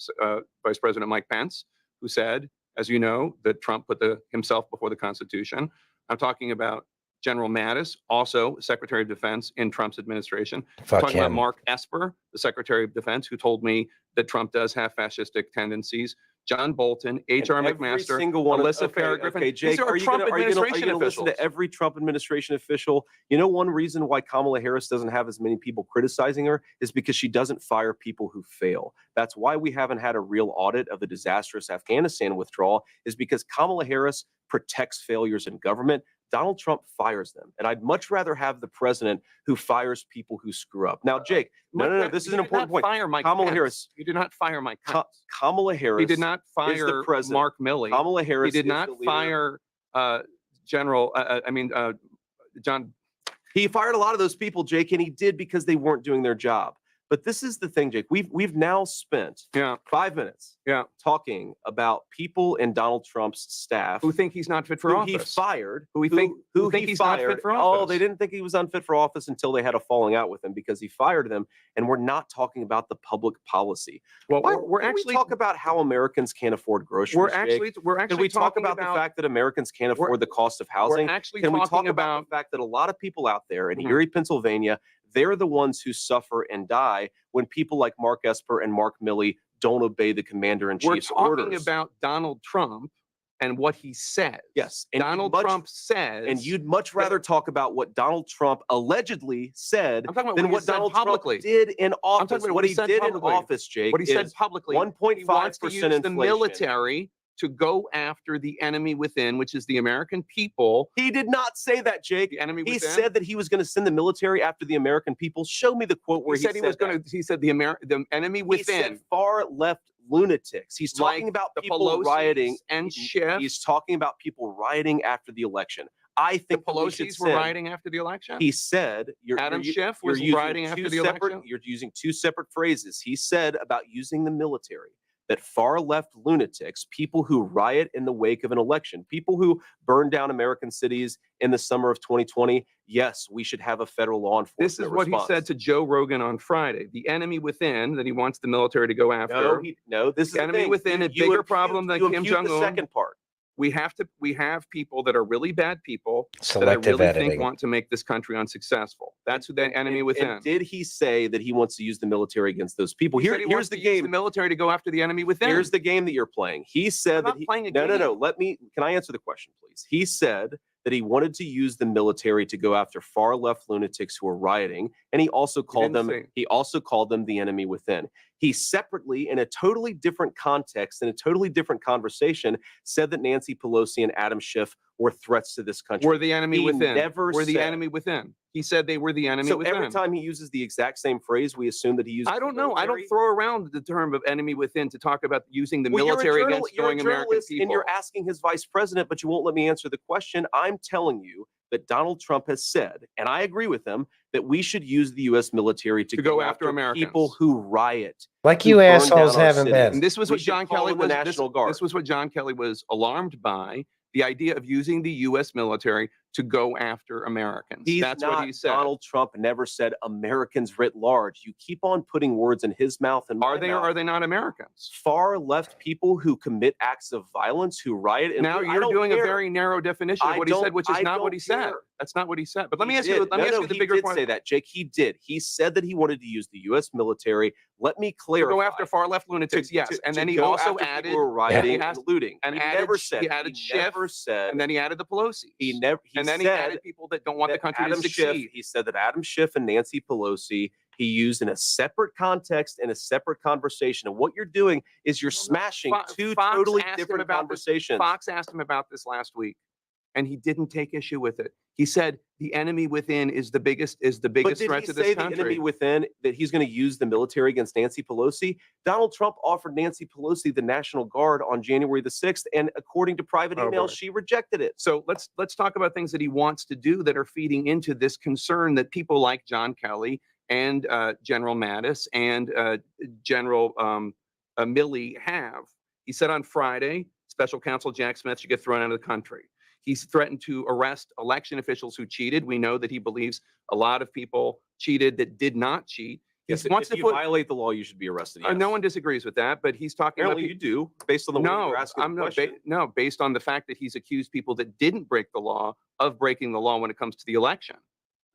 Vice President Mike Pence, who said, as you know, that Trump put himself before the Constitution. I'm talking about General Mattis, also Secretary of Defense in Trump's administration. Fuck Talking about him. Mark Esper, the Secretary of Defense, who told me that Trump does have fascistic tendencies. John Bolton, H.R. McMaster, Alyssa Farah Griffin. Okay, Jake, These are Trump administration to listen officials. to every Trump administration official? You know, one reason why Kamala Harris doesn't have as many people criticizing her is because she doesn't fire people who fail. That's why we haven't had a real audit of the disastrous Afghanistan withdrawal, is because Kamala Harris protects failures in government. Donald Trump fires them. And I'd much rather have the president who fires people who screw up. Now, Jake, no, this is an important point. Kamala Harris. You did not fire Mike Pence. Kamala Harris. He did not fire Mark Milley. Kamala Harris. He did not fire John. He fired a lot of those people, Jake, and he did because they weren't doing their job. But this is the thing, Jake. We've now spent 5 minutes talking about people in Donald Trump's staff who think he's not fit for office. He fired. Who think he's not fit for office. Oh, they didn't think he was unfit for office until they had a falling out with him because he fired them. And we're not talking about the public policy. Well, we're actually talk about how Americans can't afford groceries. We're actually Can we talk about the fact that Americans can't afford the cost of housing? Can we talk about the fact that a lot of people out there in Erie, Pennsylvania, they're the ones who suffer and die when people like Mark Esper and Mark Milley don't obey the commander-in-chief's orders. We're talking about Donald Trump and what he says. Yes. And Donald Trump says. And you'd much rather talk about what Donald Trump allegedly said than what Donald Trump did in office. I'm talking about what he did in office, Jake. What he said publicly. 1.5% inflation. The military to go after the enemy within, which is the American people. He did not say that, Jake. The enemy within. He said that he was going to send the military after the American people. Show me the quote where he said he was going to. He said the enemy within. He said far left lunatics. He's talking about people rioting and Schiff. He's talking about people rioting after the election. I think the Pelosi's were rioting after the election. He said Adam Schiff was rioting after the election. You're using two separate phrases. He said about using the military that far left lunatics, people who riot in the wake of an election, people who burn down American cities in the summer of 2020, yes, we should have a federal law enforcement This is what response. he said to Joe Rogan on Friday. The enemy within that he wants the military to go after. No, this is the enemy within a bigger problem than Kim Jong-un. The second part. We have people that are really bad people Selective that I really editing. think want to make this country unsuccessful. That's who that enemy within. And did he say that he wants to use the military against those people? He said he wants to use the military to go after the enemy within. Here's the game that you're playing. He said that Can I answer the question, please? He said that he wanted to use the military to go after far left lunatics who are rioting, and he also called them the enemy within. He separately, in a totally different context, in a totally different conversation, said that Nancy Pelosi and Adam Schiff were threats to this country. Were the enemy within. Never the enemy within. He said they were the enemy within. So every time he uses the exact same phrase, we assume that he uses. I don't know. I don't throw around the term of enemy within to talk about using the military against going American people. And you're asking his vice president, but you won't let me answer the question. I'm telling you that Donald Trump has said, and I agree with him, that we should use the U.S. military to go after Americans. People who riot. Like you assholes haven't been. And this was what John Kelly was. National Guard. This was what John Kelly was alarmed by. The idea of using the U.S. military to go after Americans. That's what he said. Donald Trump never said Americans writ large. You keep on putting words in his mouth and are they or are they not Americans? Far left people who commit acts of violence, who riot. And now you're doing a very narrow definition of what he said, which is not what he said. That's not what he said. But let me ask you. Let me ask you the bigger point. He did say that, Jake. He did. He said that he wanted to use the U.S. military. Let me clarify. To go after far left lunatics, yes. And then he also added rioting and looting. And he added Schiff. And then he added the Pelosi. He added people that don't want the country to succeed. He said that Adam Schiff and Nancy Pelosi he used in a separate context, in a separate conversation. And what you're doing is you're smashing two totally different conversations. Fox asked him about this last week, and he didn't take issue with it. He said the enemy within is the biggest threat to this country. But did he say the enemy within that he's going to use the military against Nancy Pelosi? Donald Trump offered Nancy Pelosi the National Guard on January the 6th, and according to private emails, she rejected it. So let's talk about things that he wants to do that are feeding into this concern that people like John Kelly and General Mattis and General Milley have. He said on Friday, Special Counsel Jack Smith should get thrown out of the country. He's threatened to arrest election officials who cheated. We know that he believes a lot of people cheated that did not cheat. Yes, if you violate the law, you should be arrested. Yes. No one disagrees with that, but he's talking about... you do, based on the way you're asking the question. No, based on the fact that he's accused people that didn't break the law of breaking the law when it comes to the election.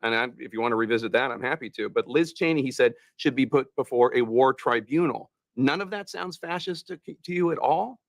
And if you want to revisit that, I'm happy to. But Liz Cheney, he said, should be put before a war tribunal. None of that sounds fascist to you at all?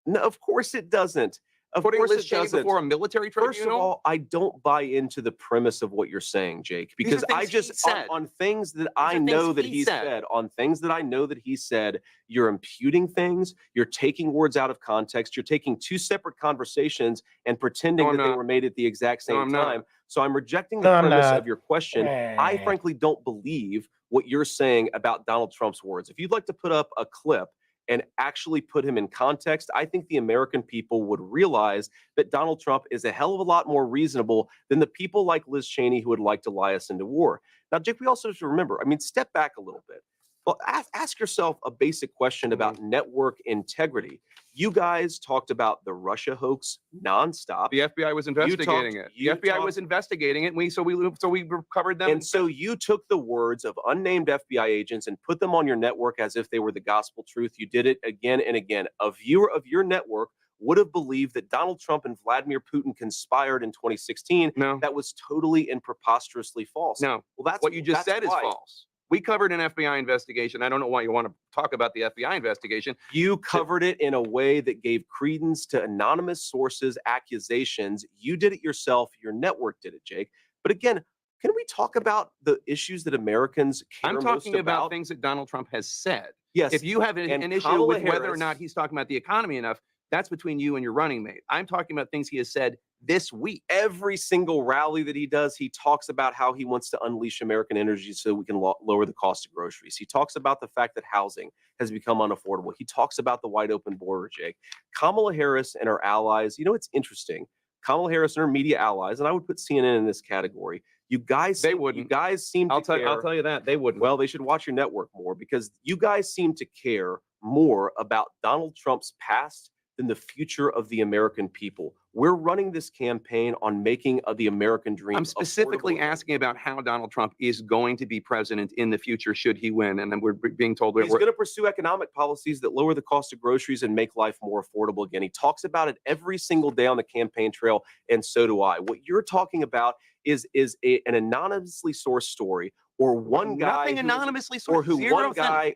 No, of course it doesn't. Of Putting course Liz it Cheney doesn't. before a military tribunal? First of all, I don't buy into the premise of what you're saying, Jake, because I just on things that I know that he said, on things that I know that he said, you're imputing things, you're taking words out of context, you're taking two separate conversations and pretending that they were made at the exact same time. So I'm rejecting the premise of your question. I frankly don't believe what you're saying about Donald Trump's words. If you'd like to put up a clip and actually put him in context, I think the American people would realize that Donald Trump is a hell of a lot more reasonable than the people like Liz Cheney who would like to lie us into war. Now, Jake, we also have to remember, I mean, step back a little bit. Well, ask yourself a basic question about network integrity. You guys talked about the Russia hoax nonstop. The FBI was investigating it. The FBI was investigating it, and so we covered them. And so you took the words of unnamed FBI agents and put them on your network as if they were the gospel truth. You did it again and again. A viewer of your network would have believed that Donald Trump and Vladimir Putin conspired in 2016. No. That was totally and preposterously false. No. Well, that's what you just said is why. false. We covered an FBI investigation. I don't know why you want to talk about the FBI investigation. You covered it in a way that gave credence to anonymous sources' accusations. You did it yourself. Your network did it, Jake. But again, can we talk about the issues that Americans care most about? I'm talking about things that Donald Trump has said. Yes. If you have an issue with whether or not he's talking about the economy enough, that's between you and your running mate. I'm talking about things he has said this week. Every single rally that he does, he talks about how he wants to unleash American energy so we can lower the cost of groceries. He talks about the fact that housing has become unaffordable. He talks about the wide open border, Jake. Kamala Harris and her allies, you know, it's interesting. Kamala Harris and her media allies, and I would put CNN in this category. You guys seem to care. I'll tell you that. They wouldn't. Well, they should watch your network more because you guys seem to care more about Donald Trump's past than the future of the American people. We're running this campaign on making the American dream. I'm specifically affordable. asking about how Donald Trump is going to be president in the future should he win. And then we're being told he's going to pursue economic policies that lower the cost of groceries and make life more affordable again. He talks about it every single day on the campaign trail, and so do I. What you're talking about is an anonymously sourced story, or one guy nothing anonymously sourced, or who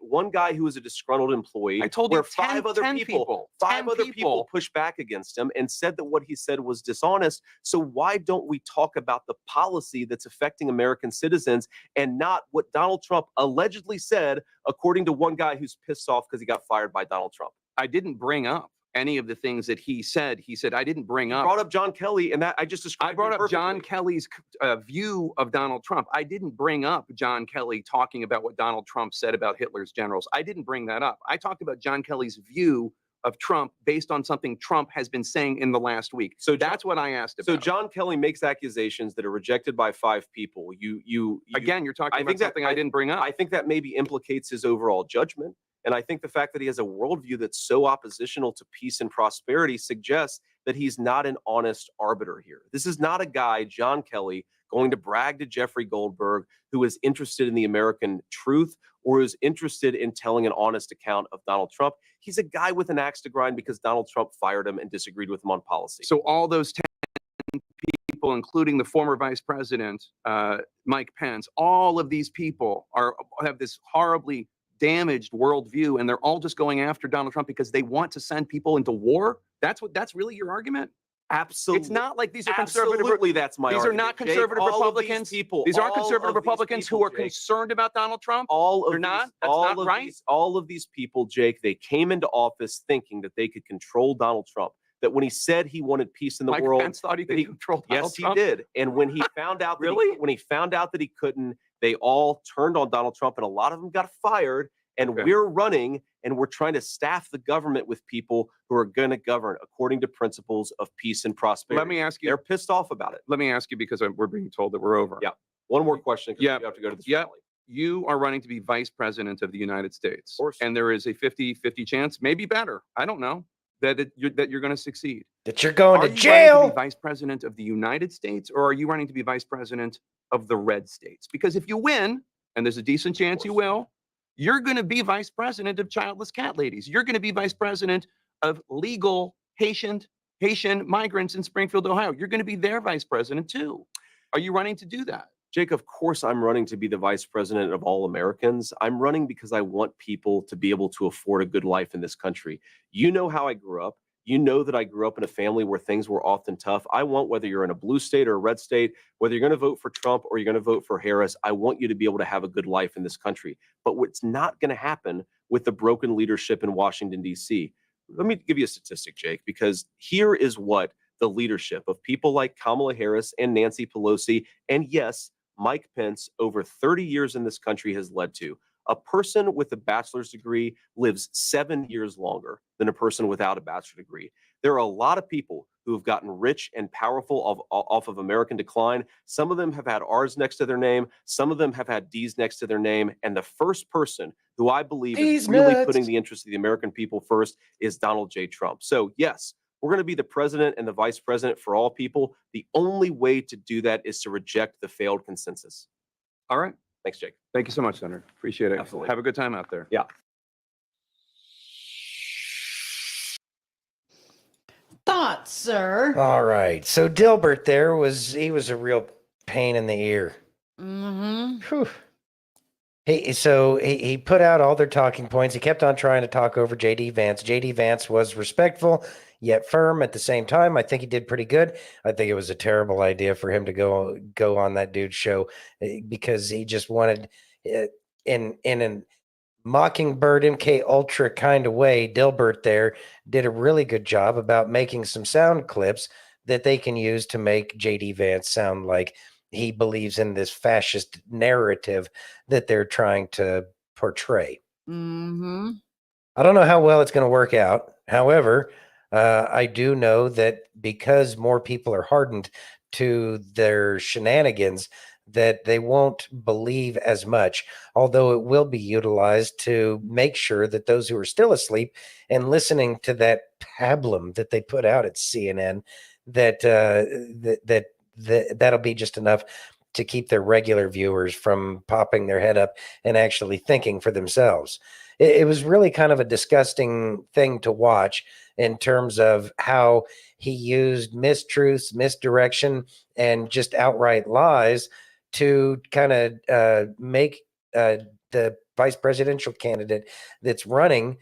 one guy who is a disgruntled employee. I told where you five other people pushed back against him and said that what he said was dishonest. So why don't we talk about the policy that's affecting American citizens and not what Donald Trump allegedly said, according to one guy who's pissed off because he got fired by Donald Trump? I didn't bring up any of the things that he said. He said, I didn't bring up. Brought up John Kelly, and that I just described. I brought up John Kelly's view of Donald Trump. I didn't bring up John Kelly talking about what Donald Trump said about Hitler's generals. I didn't bring that up. I talked about John Kelly's view of Trump based on something Trump has been saying in the last week. So that's what I asked about. So John Kelly makes accusations that are rejected by 5 people. Again, you're talking about something I didn't bring up. I think that maybe implicates his overall judgment. And I think the fact that he has a worldview that's so oppositional to peace and prosperity suggests that he's not an honest arbiter here. This is not a guy, John Kelly, going to brag to Jeffrey Goldberg, who is interested in the American truth or is interested in telling an honest account of Donald Trump. He's a guy with an axe to grind because Donald Trump fired him and disagreed with him on policy. So all those 10 people, including the former vice president, Mike Pence, all of these people have this horribly damaged worldview, and they're all just going after Donald Trump because they want to send people into war. That's really your argument? Absolutely. It's not like these are conservative. Absolutely, that's my These argument. are not conservative Republicans. These aren't conservative Republicans who are concerned about Donald Trump. They're not. That's not right. All of these people, Jake, they came into office thinking that they could control Donald Trump. That when he said he wanted peace in the world, Mike Pence thought he could control Donald Trump. Yes, he did. And when he found out when he found out that he couldn't, they all turned on Donald Trump, and a lot of them got fired. And we're running and we're trying to staff the government with people who are going to govern according to principles of peace and prosperity. Let me ask you. They're pissed off about it. Let me ask you, because we're being told that we're over. Yeah. One more question, because you have to go to this rally. You are running to be vice president of the United States. Of course. And there is a 50-50 chance, maybe better, I don't know, that you're going to succeed. That you're going to Are you jail. running to be vice president of the United States, or are you running to be vice president of the red states? Because if you win, and there's a decent chance you will, you're going to be vice president of childless cat ladies. You're going to be vice president of legal Haitian migrants in Springfield, Ohio. You're going to be their vice president too. Are you running to do that? Jake, of course I'm running to be the vice president of all Americans. I'm running because I want people to be able to afford a good life in this country. You know how I grew up. You know that I grew up in a family where things were often tough. I want, whether you're in a blue state or a red state, whether you're going to vote for Trump or you're going to vote for Harris, I want you to be able to have a good life in this country. But what's not going to happen with the broken leadership in Washington, D.C. Let me give you a statistic, Jake, because here is what the leadership of people like Kamala Harris and Nancy Pelosi, and yes, Mike Pence, over 30 years in this country has led to. A person with a bachelor's degree lives 7 years longer than a person without a bachelor's degree. There are a lot of people who have gotten rich and powerful off of American decline. Some of them have had R's next to their name. Some of them have had D's next to their name. And the first person who I believe is really putting the interests of the American people first is Donald J. Trump. So yes, we're going to be the president and the vice president for all people. The only way to do that is to reject the failed consensus. All right. Thanks, Jake. Thank you so much, Senator. Appreciate it. Absolutely. Have a good time out there. Yeah. Thoughts, sir? All right. So Dilbert there was a real pain in the ear. Mm-hmm. He put out all their talking points. He kept on trying to talk over JD Vance. JD Vance was respectful yet firm at the same time. I think he did pretty good. I think it was a terrible idea for him to go on that dude's show because he just wanted in an Mockingbird MK Ultra kind of way. Dilbert there did a really good job about making some sound clips that they can use to make JD Vance sound like he believes in this fascist narrative that they're trying to portray. Mm-hmm. I don't know how well it's going to work out. However, I do know that because more people are hardened to their shenanigans, that they won't believe as much, although it will be utilized to make sure that those who are still asleep and listening to that pablum that they put out at CNN, that'll be just enough to keep their regular viewers from popping their head up and actually thinking for themselves. It was really kind of a disgusting thing to watch in terms of how he used mistruths, misdirection, and just outright lies to kind of make the vice presidential candidate that's running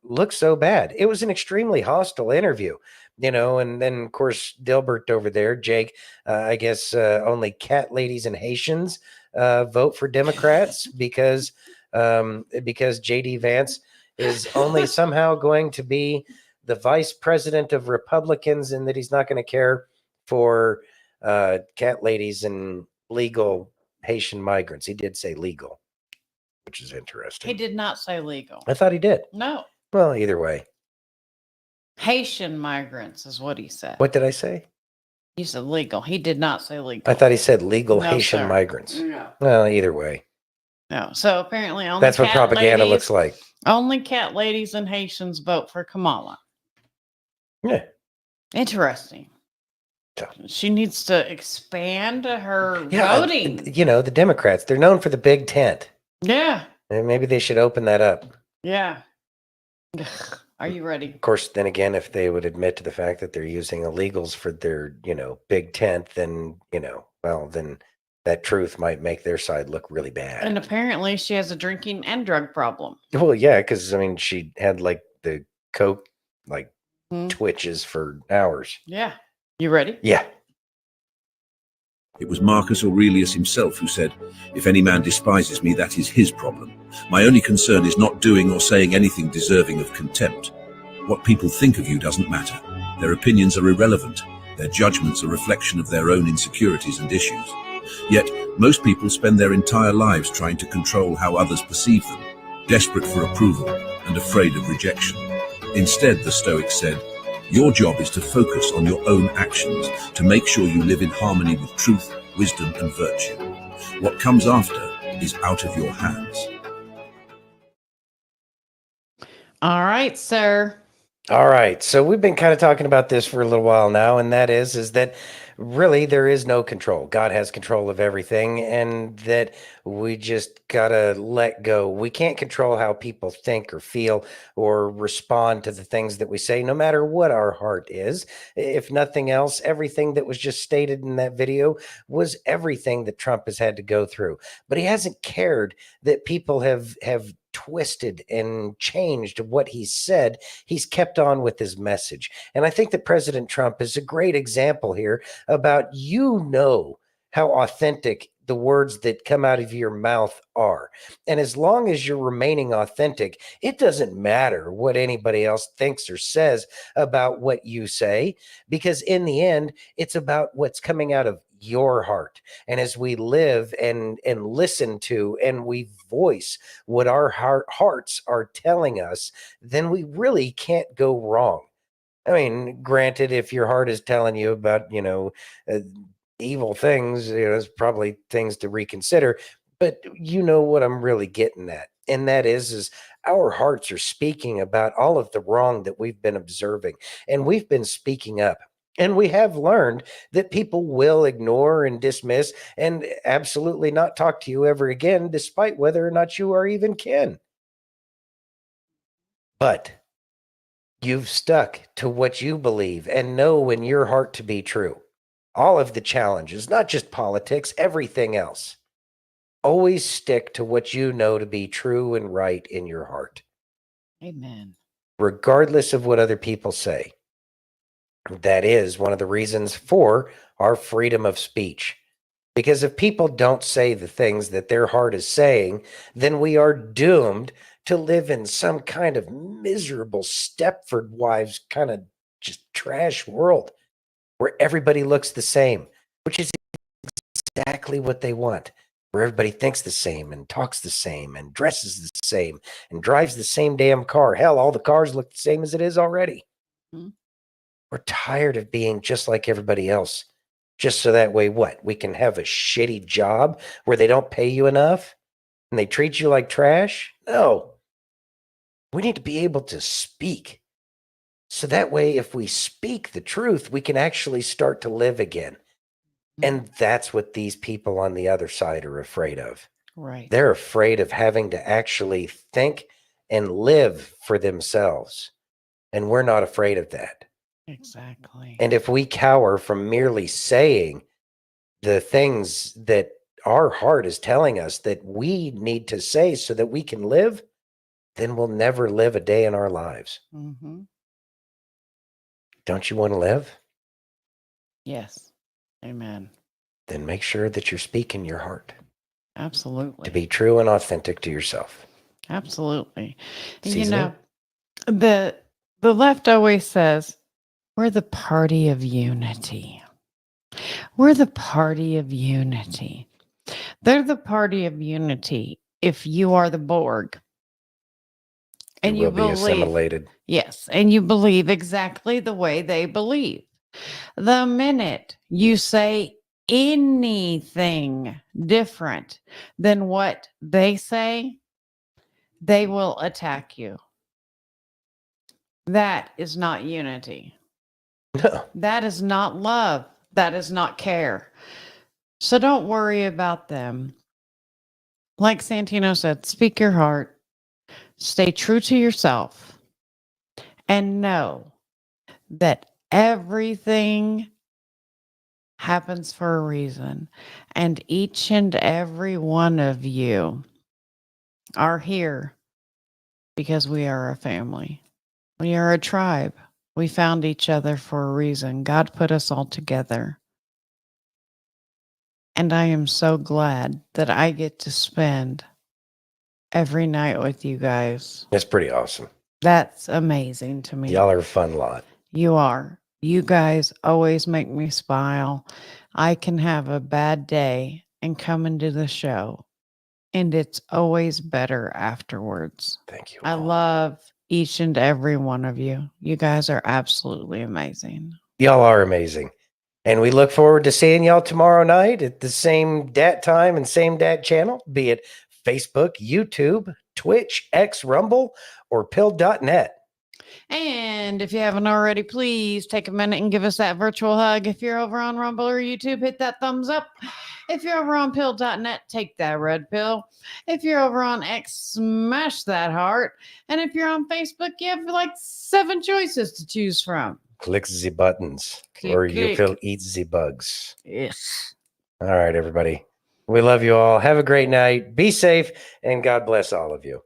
look so bad. It was an extremely hostile interview, and then of course Dilbert over there, Jake, I guess only cat ladies and Haitians vote for Democrats because JD Vance is only somehow going to be the vice president of Republicans and that he's not going to care for cat ladies and legal Haitian migrants. He did say legal, which is interesting. He did not say legal. I thought he did. No. Well, either way. Haitian migrants is what he said. What did I say? You said legal. He did not say legal. I thought he said legal No, Haitian sir. migrants. No. Well, either way. No. So apparently only That's what cat propaganda ladies, looks like. Only cat ladies and Haitians vote for Kamala. Yeah. Interesting. She needs to expand her Yeah, voting. The Democrats, they're known for the big tent. Yeah. And maybe they should open that up. Yeah. Are you ready? Of course, then again, if they would admit to the fact that they're using illegals for their, big tent, then, then that truth might make their side look really bad. And apparently she has a drinking and drug problem. Well, yeah, because, she had, the coke, twitches for hours. Yeah. You ready? Yeah. It was Marcus Aurelius himself who said, "If any man despises me, that is his problem. My only concern is not doing or saying anything deserving of contempt. What people think of you doesn't matter. Their opinions are irrelevant. Their judgments a reflection of their own insecurities and issues. Yet, most people spend their entire lives trying to control how others perceive them, desperate for approval and afraid of rejection. Instead, the Stoics said, your job is to focus on your own actions, to make sure you live in harmony with truth, wisdom, and virtue. What comes after is out of your hands." All right, sir. All right. So we've been kind of talking about this for a little while now, and that is that really there is no control. God has control of everything, and that we just gotta let go. We can't control how people think or feel or respond to the things that we say, no matter what our heart is. If nothing else, everything that was just stated in that video was everything that Trump has had to go through. But he hasn't cared that people have twisted and changed what he said. He's kept on with his message. And I think that President Trump is a great example here about, how authentic the words that come out of your mouth are. And as long as you're remaining authentic, it doesn't matter what anybody else thinks or says about what you say, because in the end, it's about what's coming out of your heart, and as we live and listen to and we voice what our hearts are telling us, then we really can't go wrong. I mean, granted, if your heart is telling you about, evil things, it's probably things to reconsider. But you know what I'm really getting at, and that is our hearts are speaking about all of the wrong that we've been observing, and we've been speaking up. And we have learned that people will ignore and dismiss and absolutely not talk to you ever again, despite whether or not you are even kin. But you've stuck to what you believe and know in your heart to be true. All of the challenges, not just politics, everything else. Always stick to what you know to be true and right in your heart, Amen. regardless of what other people say. That is one of the reasons for our freedom of speech. Because if people don't say the things that their heart is saying, then we are doomed to live in some kind of miserable Stepford Wives kind of just trash world where everybody looks the same, which is exactly what they want, where everybody thinks the same and talks the same and dresses the same and drives the same damn car. Hell, all the cars look the same as it is already. Mm-hmm. We're tired of being just like everybody else. Just so that way, what? We can have a shitty job where they don't pay you enough and they treat you like trash? No. We need to be able to speak. So that way, if we speak the truth, we can actually start to live again. And that's what these people on the other side are afraid of. Right. They're afraid of having to actually think and live for themselves. And we're not afraid of that. Exactly. And if we cower from merely saying the things that our heart is telling us that we need to say so that we can live, then we'll never live a day in our lives. Mm-hmm. Don't you want to live? Yes. Amen. Then make sure that you're speaking your heart. Absolutely. To be true and authentic to yourself. Absolutely. Seasoning? The left always says, we're the party of unity. We're the party of unity. They're the party of unity if you are the Borg. And you will be assimilated. Yes, and you believe exactly the way they believe. The minute you say anything different than what they say, they will attack you. That is not unity. No. That is not love. That is not care. So don't worry about them. Like Santino said, speak your heart, stay true to yourself, and know that everything happens for a reason. And each and every one of you are here because we are a family. We are a tribe. We found each other for a reason. God put us all together. And I am so glad that I get to spend every night with you guys. That's pretty awesome. That's amazing to me. Y'all are a fun lot. You are. You guys always make me smile. I can have a bad day and come into the show, and it's always better afterwards. Thank you. I love each and every one of you. You guys are absolutely amazing. Y'all are amazing. And we look forward to seeing y'all tomorrow night at the same dat time and same dat channel, be it Facebook, YouTube, Twitch, X, Rumble, or pill.net. And if you haven't already, please take a minute and give us that virtual hug. If you're over on Rumble or YouTube, hit that thumbs up. If you're over on pill.net, take that red pill. If you're over on X, smash that heart. And if you're on Facebook, you have like 7 choices to choose from. Click the buttons or you will eat the bugs. Yes. All right, everybody. We love you all. Have a great night. Be safe, and God bless all of you.